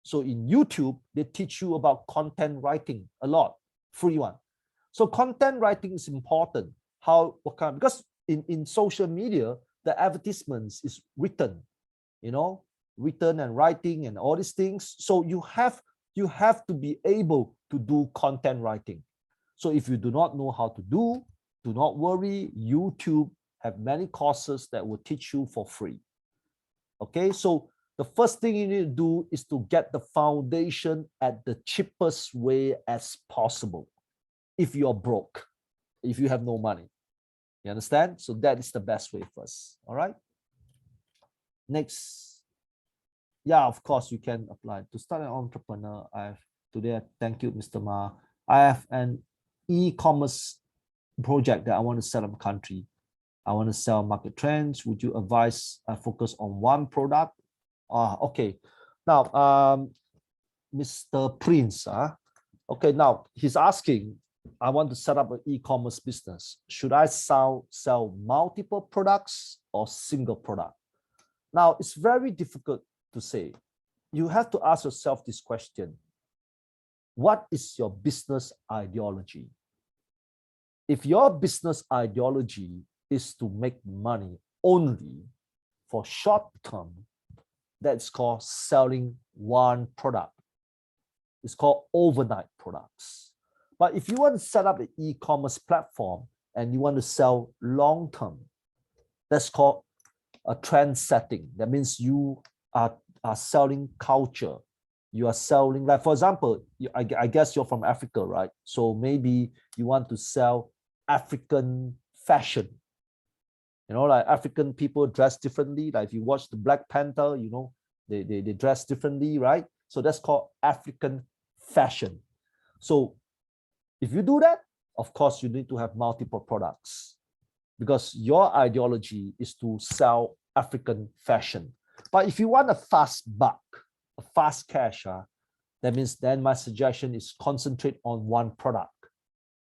So in YouTube, they teach you about content writing a lot, free one. So content writing is important. Because in social media, the advertisements is written, written and writing and all these things. So you have to be able to do content writing. So if you do not know how to do not worry. YouTube have many courses that will teach you for free. Okay, so the first thing you need to do is to get the foundation at the cheapest way as possible. If you're broke, if you have no money, you understand? So that is the best way first. All right. Next, yeah, of course you can apply to start an entrepreneur. Thank you, Mr. Ma. I have an e-commerce project that I want to sell in the country. I want to sell market trends. Would you advise I focus on one product? Okay. Now, Mr. Prince, okay, now he's asking, I want to set up an e-commerce business. Should I sell multiple products or single product? Now, it's very difficult to say. You have to ask yourself this question. What is your business ideology? If your business ideology is to make money only for short term, that's called selling one product. It's called overnight products. But if you want to set up an e-commerce platform and you want to sell long term, that's called a trend setting. That means you are selling culture. You are selling, like for example, I guess you're from Africa, right? So maybe you want to sell African fashion. Like African people dress differently. Like if you watch the Black Panther, they dress differently, right? So that's called African fashion. So if you do that, of course, you need to have multiple products because your ideology is to sell African fashion. But if you want a fast buck, a fast cash, that means then my suggestion is concentrate on one product,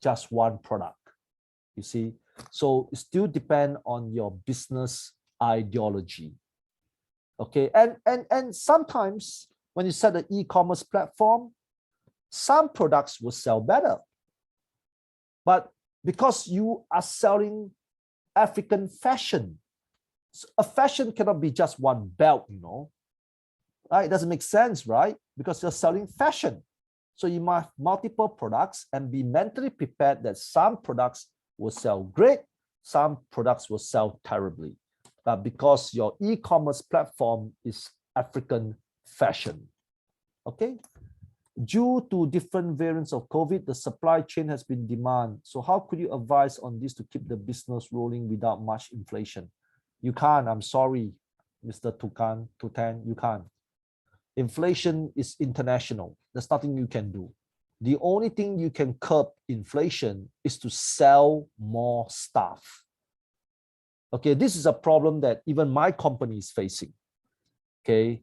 just one product. You see, so it still depends on your business ideology. Okay, and sometimes when you set an e-commerce platform, some products will sell better. But because you are selling African fashion, a fashion cannot be just one belt, right? It doesn't make sense, right? Because you're selling fashion. So you must have multiple products and be mentally prepared that some products will sell great, some products will sell terribly. But because your e-commerce platform is African fashion, okay? Due to different variants of COVID, the supply chain has been demand. So how could you advise on this to keep the business rolling without much inflation? You can't, I'm sorry. Mr. Tutan, you can't. Inflation is international. There's nothing you can do. The only thing you can curb inflation is to sell more stuff. Okay, this is a problem that even my company is facing. Okay,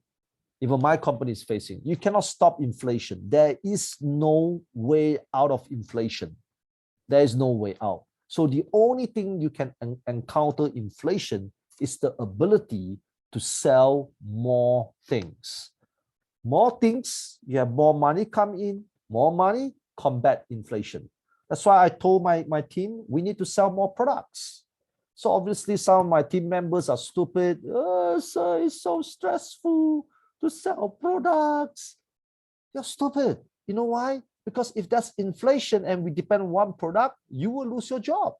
even my company is facing. You cannot stop inflation. There is no way out of inflation. There is no way out. So the only thing you can encounter inflation is the ability to sell more things. More things, you have more money come in, more money, combat inflation. That's why I told my team, we need to sell more products. So obviously some of my team members are stupid. Oh, sir, it's so stressful to sell products. You're stupid. You know why? Because if that's inflation and we depend on one product, you will lose your job.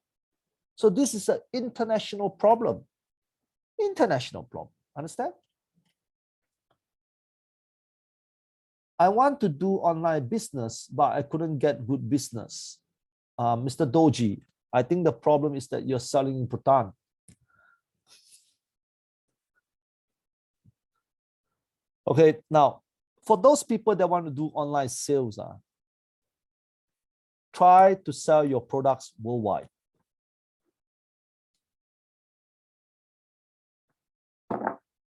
So this is an international problem. International problem. Understand? I want to do online business, but I couldn't get good business. Mr. Doji, I think the problem is that you're selling in Bhutan. Okay, now, for those people that want to do online sales, try to sell your products worldwide.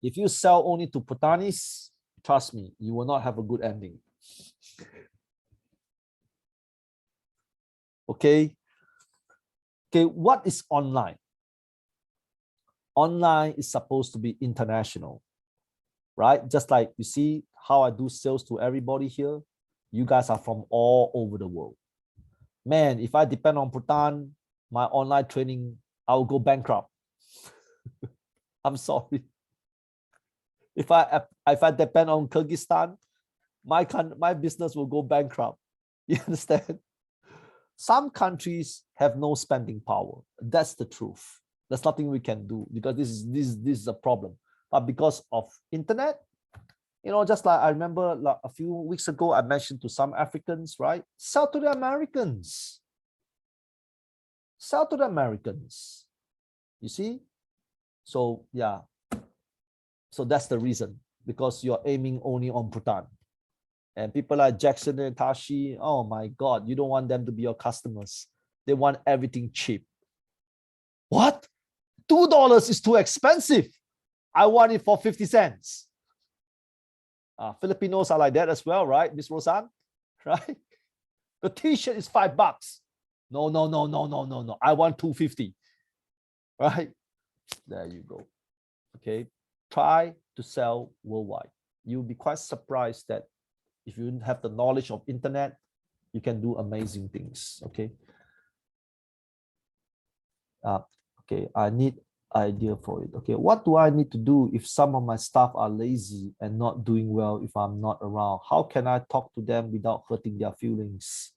If you sell only to Bhutanese, trust me, you will not have a good ending. Okay. Okay, what is online? Online is supposed to be international, right? Just like you see how I do sales to everybody here. You guys are from all over the world. Man, if I depend on Bhutan, my online training, I will go bankrupt. I'm sorry. If I depend on Kyrgyzstan, my business will go bankrupt. You understand? Some countries have no spending power. That's the truth. There's nothing we can do because this is a problem. But because of internet, you know, just like I remember like a few weeks ago, I mentioned to some Africans, right? Sell to the Americans. Sell to the Americans. You see? So yeah. So that's the reason, because you're aiming only on Bhutan. And people like Jackson and Tashi, oh my God, you don't want them to be your customers. They want everything cheap. What? $2 is too expensive. I want it for 50 cents. Filipinos are like that as well, right, Miss Roseanne? Right? The t-shirt is $5. No. I want $2.50. Right? There you go. Okay. Try to sell worldwide. You'll be quite surprised that if you have the knowledge of internet, you can do amazing things. Okay. Okay, I need idea for it. Okay, what do I need to do if some of my staff are lazy and not doing well if I'm not around? How can I talk to them without hurting their feelings?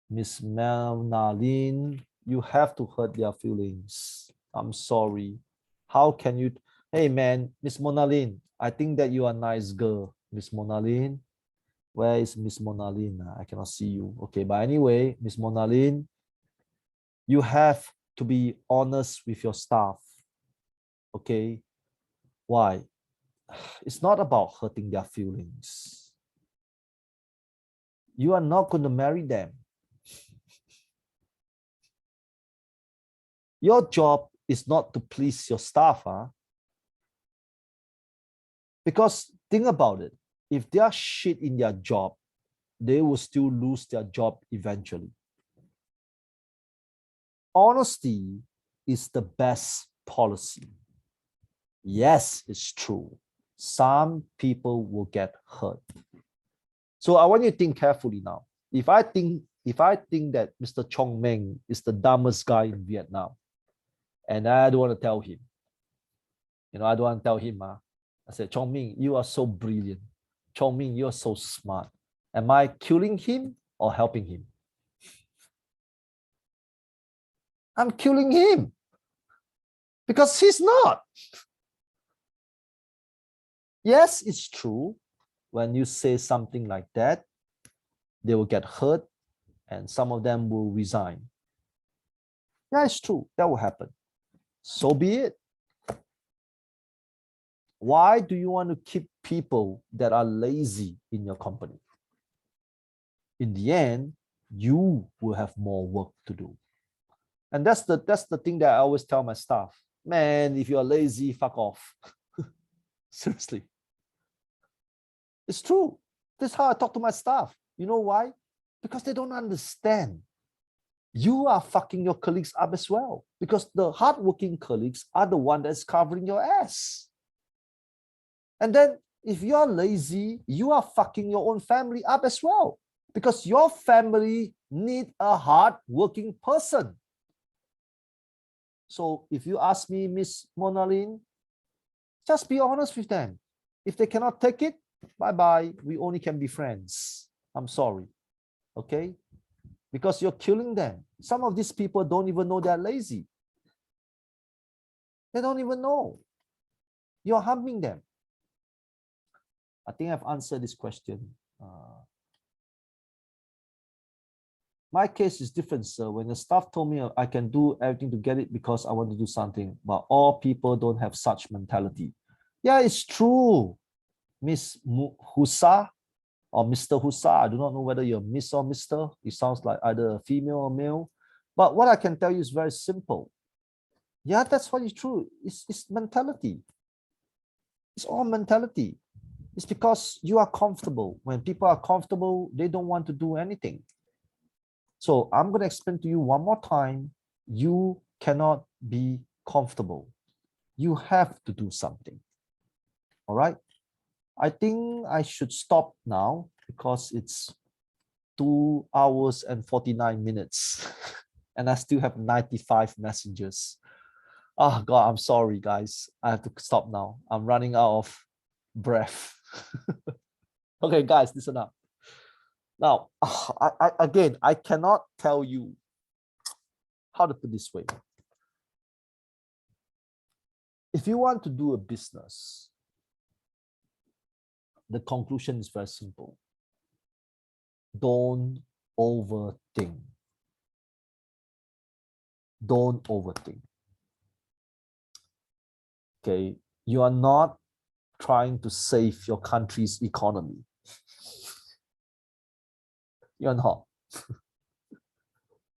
Miss Melnaline, you have to hurt their feelings. I'm sorry. How can you? Hey man, Miss Monaline, I think that you are a nice girl. Miss Monaline, where is Miss Monaline? I cannot see you. Okay, but anyway, Miss Monaline, you have to be honest with your staff. Okay, why? It's not about hurting their feelings. You are not going to marry them. Your job is not to please your staff, because think about it. If they are shit in their job, they will still lose their job eventually. Honesty is the best policy. Yes, it's true. Some people will get hurt. So I want you to think carefully now. If I think that Mr. Chong Meng is the dumbest guy in Vietnam, and I don't want to tell him, I don't want to tell him, I said, Chong Meng, you are so brilliant. Chong Meng, you are so smart. Am I killing him or helping him? I'm killing him because he's not. Yes, it's true. When you say something like that, they will get hurt and some of them will resign. Yeah, it's true. That will happen. So be it. Why do you want to keep people that are lazy in your company? In the end, you will have more work to do. And that's the thing that I always tell my staff. Man, if you're lazy, fuck off. Seriously. It's true. This is how I talk to my staff. You know why? Because they don't understand. You are fucking your colleagues up as well. Because the hardworking colleagues are the one that's covering your ass. And then if you're lazy, you are fucking your own family up as well. Because your family need a hardworking person. So if you ask me, Miss Monalyn, just be honest with them. If they cannot take it, bye-bye. We only can be friends. I'm sorry. Okay? Because you're killing them. Some of these people don't even know they're lazy. They don't even know. You're harming them. I think I've answered this question. My case is different, sir. When the staff told me I can do everything to get it because I want to do something, but all people don't have such mentality. Yeah, it's true, Miss Husa or Mr. Husa. I do not know whether you're Miss or Mr. It sounds like either a female or male. But what I can tell you is very simple. Yeah, that's what is true. It's mentality. It's all mentality. It's because you are comfortable. When people are comfortable, they don't want to do anything. So I'm going to explain to you one more time. You cannot be comfortable. You have to do something. All right. I think I should stop now because it's 2 hours and 49 minutes and I still have 95 messages. Oh God, I'm sorry, guys. I have to stop now. I'm running out of breath. Okay, guys, listen up. Now, again, I cannot tell you how to put this way. If you want to do a business, the conclusion is very simple. Don't overthink. Don't overthink. Okay, you are not trying to save your country's economy. You're not.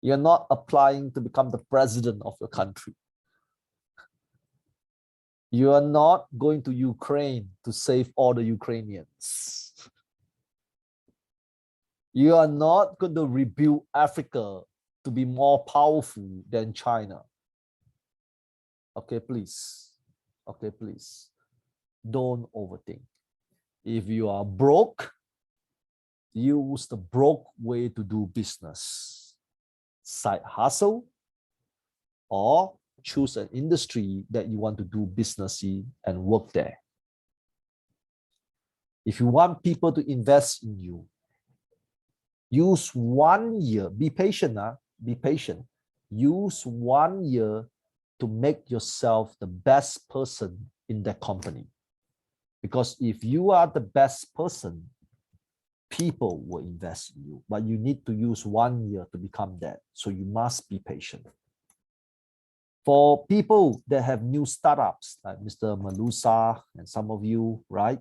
You're not applying to become the president of your country. You are not going to Ukraine to save all the Ukrainians. You are not going to rebuild Africa to be more powerful than China. Okay, please. Okay, please. Don't overthink. If you are broke, use the broke way to do business. Side hustle, or choose an industry that you want to do business in and work there. If you want people to invest in you, use 1 year, be patient, be patient. Use 1 year to make yourself the best person in that company. Because if you are the best person, people will invest in you, but you need to use 1 year to become that. So you must be patient. For people that have new startups, like Mr. Malusa and some of you, right?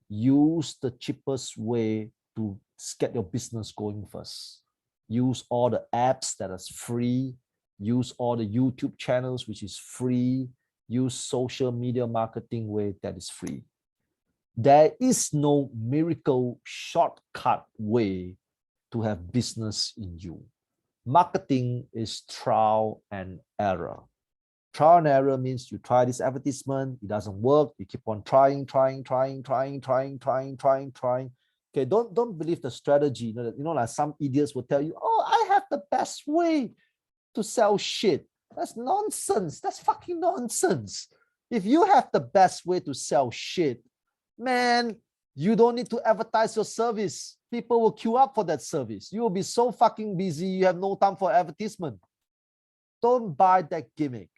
Use the cheapest way to get your business going first. Use all the apps that is free. Use all the YouTube channels, which is free. Use social media marketing way that is free. There is no miracle shortcut way to have business in you. Marketing is trial and error. Trial and error means you try this advertisement, it doesn't work, you keep on trying. Okay, don't believe the strategy. You know, like some idiots will tell you, oh, I have the best way to sell shit. That's nonsense. That's fucking nonsense. If you have the best way to sell shit, man, you don't need to advertise your service. People will queue up for that service. You will be so fucking busy, you have no time for advertisement. Don't buy that gimmick.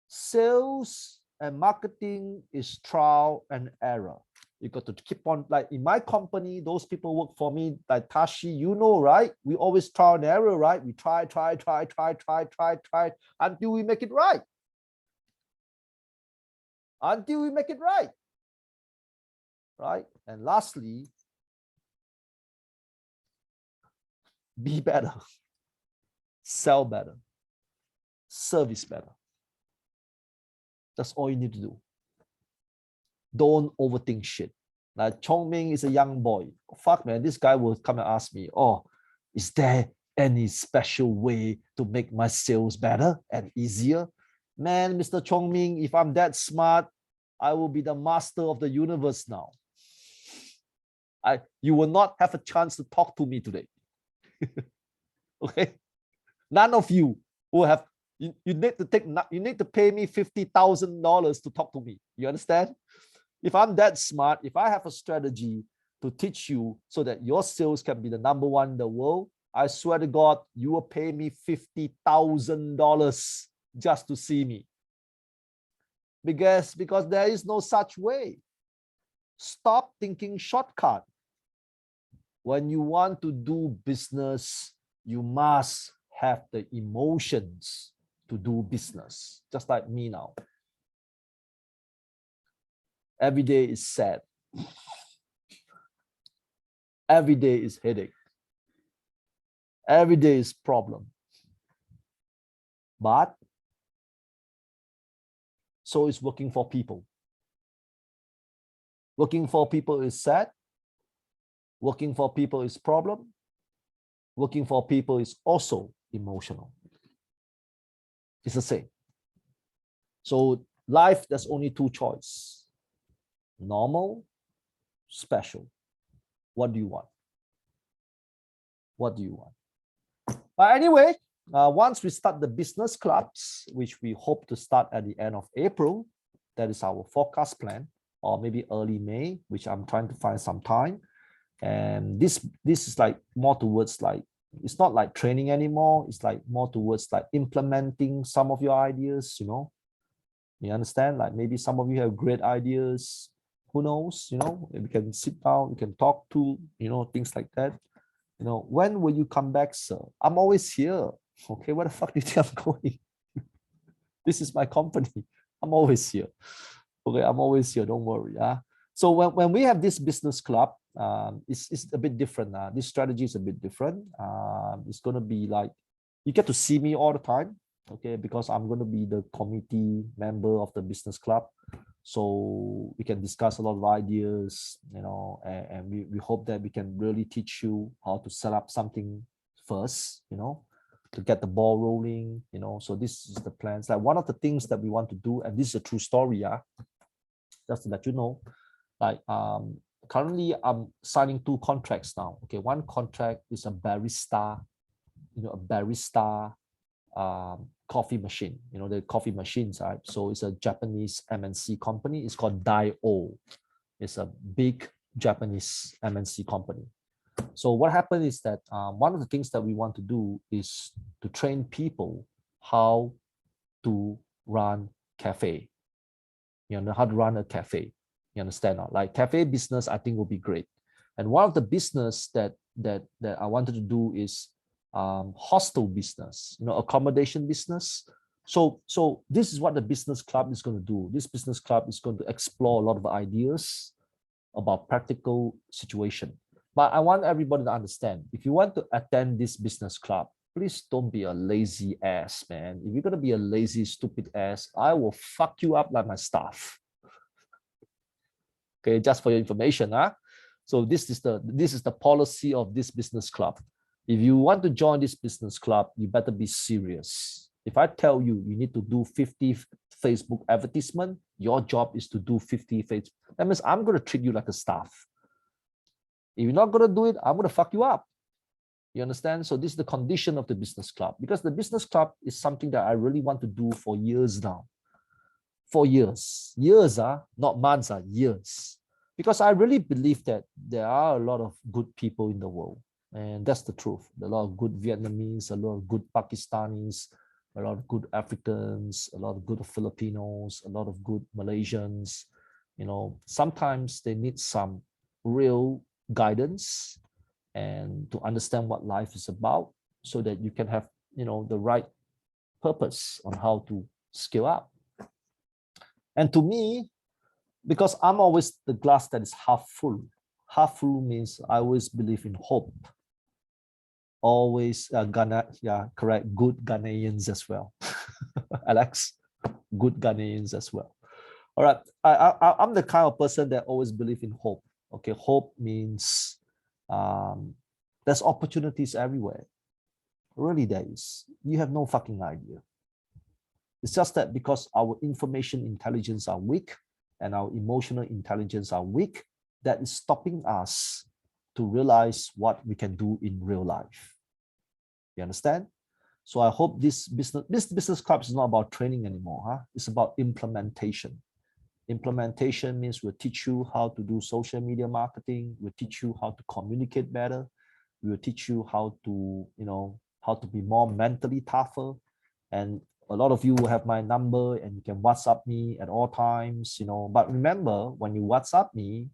Sales and marketing is trial and error. You got to keep on, like in my company, those people work for me, like Tashi, you know, right? We always trial and error, right? We try until we make it right. Until we make it right. right? And lastly, be better, sell better, service better. That's all you need to do. Don't overthink shit. Like Chong Ming is a young boy. Fuck, man, this guy will come and ask me, oh, is there any special way to make my sales better and easier? Man, Mr. Chong Ming, if I'm that smart, I will be the master of the universe now. You will not have a chance to talk to me today. Okay? None of you will have, you need to pay me $50,000 to talk to me. You understand? If I'm that smart, if I have a strategy to teach you so that your sales can be the number one in the world, I swear to God, you will pay me $50,000 just to see me. Because there is no such way. Stop thinking shortcut. When you want to do business, you must have the emotions to do business, just like me now. Every day is sad. Every day is headache. Every day is problem. But so is working for people. Working for people is sad. Working for people is problem. Working for people is also emotional. It's the same. So life, there's only two choices. Normal, special. What do you want? What do you want? But anyway, once we start the business clubs, which we hope to start at the end of April, that is our forecast plan, or maybe early May, which I'm trying to find some time. And this is like more towards like, it's not like training anymore. It's like more towards like implementing some of your ideas, you know. You understand? Like maybe some of you have great ideas. Who knows? You know, we can sit down, we can talk to, you know, things like that. You know, when will you come back, sir? I'm always here. Okay, where the fuck do you think I'm going? This is my company. I'm always here. Okay, I'm always here. Don't worry. So when we have this business club, it's a bit different. This strategy is a bit different. It's going to be like, you get to see me all the time, okay, because I'm going to be the committee member of the business club. So we can discuss a lot of ideas, you know, and we hope that we can really teach you how to set up something first, you know, to get the ball rolling, you know. So this is the plans. Like one of the things that we want to do, and this is a true story, just to let you know, like currently I'm signing 2 contracts now. Okay, one contract is a barista, you know, a barista coffee machine, you know, the coffee machines, right? So it's a Japanese MNC company. It's called Dio. It's a big Japanese MNC company. So what happened is that one of the things that we want to do is to train people how to run cafe. You know, how to run a cafe. You understand? Like cafe business, I think will be great. And one of the business that I wanted to do is hostel business, you know, accommodation business. So this is what the business club is going to do. This business club is going to explore a lot of ideas about practical situation. But I want everybody to understand, if you want to attend this business club, please don't be a lazy ass, man. If you're going to be a lazy, stupid ass, I will fuck you up like my staff. Okay, just for your information. So this is the policy of this business club. If you want to join this business club, you better be serious. If I tell you you need to do 50 Facebook advertisement, your job is to do 50 Facebook. That means I'm going to treat you like a staff. If you're not going to do it, I'm going to fuck you up. You understand? So this is the condition of the business club, because the business club is something that I really want to do for years now. For years, not months, years. Because I really believe that there are a lot of good people in the world. And that's the truth. A lot of good Vietnamese, a lot of good Pakistanis, a lot of good Africans, a lot of good Filipinos, a lot of good Malaysians. You know, sometimes they need some real guidance and to understand what life is about, so that you can have, you know, the right purpose on how to scale up. And to me, because I'm always the glass that is half full. Half full means I always believe in hope. Always correct, good Ghanaians as well. Alex, good Ghanaians as well. All right, I'm the kind of person that always believe in hope. Okay, hope means there's opportunities everywhere. Really, there is. You have no fucking idea. It's just that because our information intelligence are weak and our emotional intelligence are weak, that is stopping us to realize what we can do in real life. You understand? So I hope this business club is not about training anymore. Huh? It's about implementation. Implementation means we'll teach you how to do social media marketing. We'll teach you how to communicate better. We'll teach you how to, how to be more mentally tougher. And a lot of you will have my number and you can WhatsApp me at all times, But remember, when you WhatsApp me,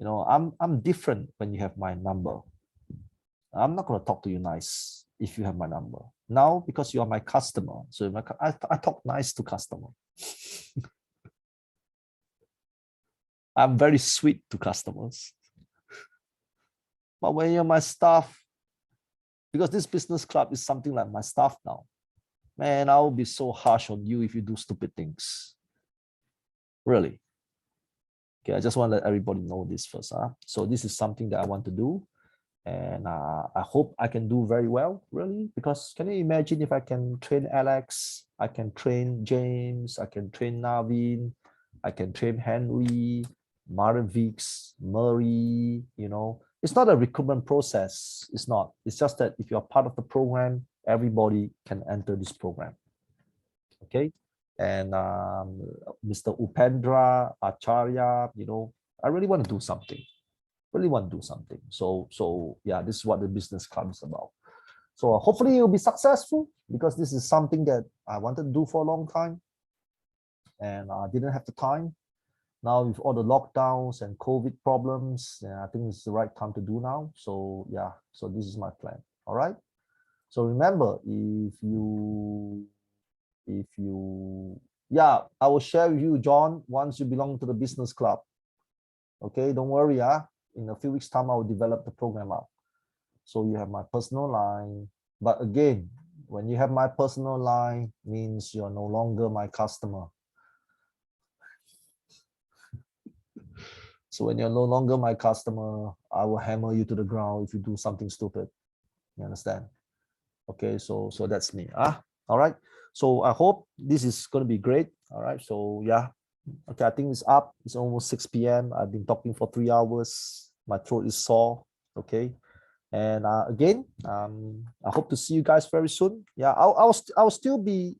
I'm different when you have my number. I'm not going to talk to you nice if you have my number. Now, because you are my customer, so I talk nice to customer. I'm very sweet to customers. But when you're my staff, because this business club is something like my staff now, man, I will be so harsh on you if you do stupid things. Really. Okay, I just want to let everybody know this first. So this is something that I want to do. And I hope I can do very well, really, because can you imagine if I can train Alex, I can train James, I can train Naveen, I can train Henry, Maravix, Murray, It's not a recruitment process. It's not. It's just that if you're part of the program, everybody can enter this program. Okay? And Mr. Upendra, Acharya, I really want to do something. So yeah, this is what the business club is about. So hopefully you'll be successful, because this is something that I wanted to do for a long time and I didn't have the time. Now with all the lockdowns and COVID problems, I think it's the right time to do now. So yeah, so this is my plan. All right. So remember, yeah, I will share with you, John, once you belong to the business club. Okay, don't worry. In a few weeks' time, I will develop the program out. So you have my personal line. But again, when you have my personal line, means you're no longer my customer. So when you're no longer my customer, I will hammer you to the ground if you do something stupid. You understand? Okay, so that's me. All right. So I hope this is going to be great. All right. So yeah. Okay, I think it's up. It's almost 6 p.m. I've been talking for 3 hours. My throat is sore. Okay. And again, I hope to see you guys very soon. Yeah, I'll still be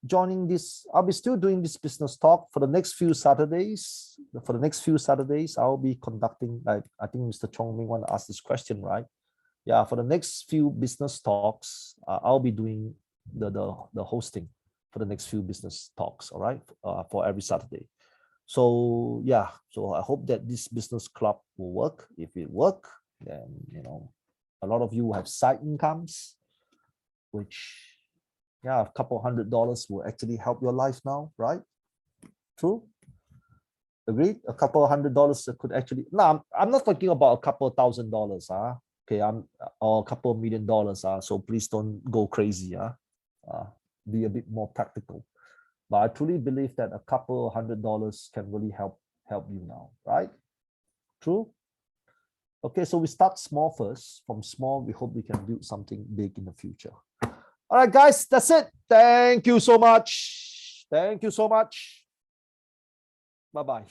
joining this. I'll be still doing this business talk for the next few Saturdays. For the next few Saturdays, I'll be conducting, like, I think Mr. Chong may want to ask this question, right? Yeah, for the next few business talks, I'll be doing the hosting for the next few business talks, all right, for every Saturday. So yeah, so I hope that this business club will work. If it work, then a lot of you have side incomes, which a couple $100 will actually help your life now, right? True. Agreed. A couple $100 could actually. No, I'm not talking about a couple $1,000. Okay, or a couple $1,000,000. So please don't go crazy. Be a bit more practical. But I truly believe that a couple $100 can really help you now, right? True. Okay, so we start small first. From small, we hope we can build something big in the future. All right, guys, that's it. Thank you so much. Thank you so much. Bye-bye.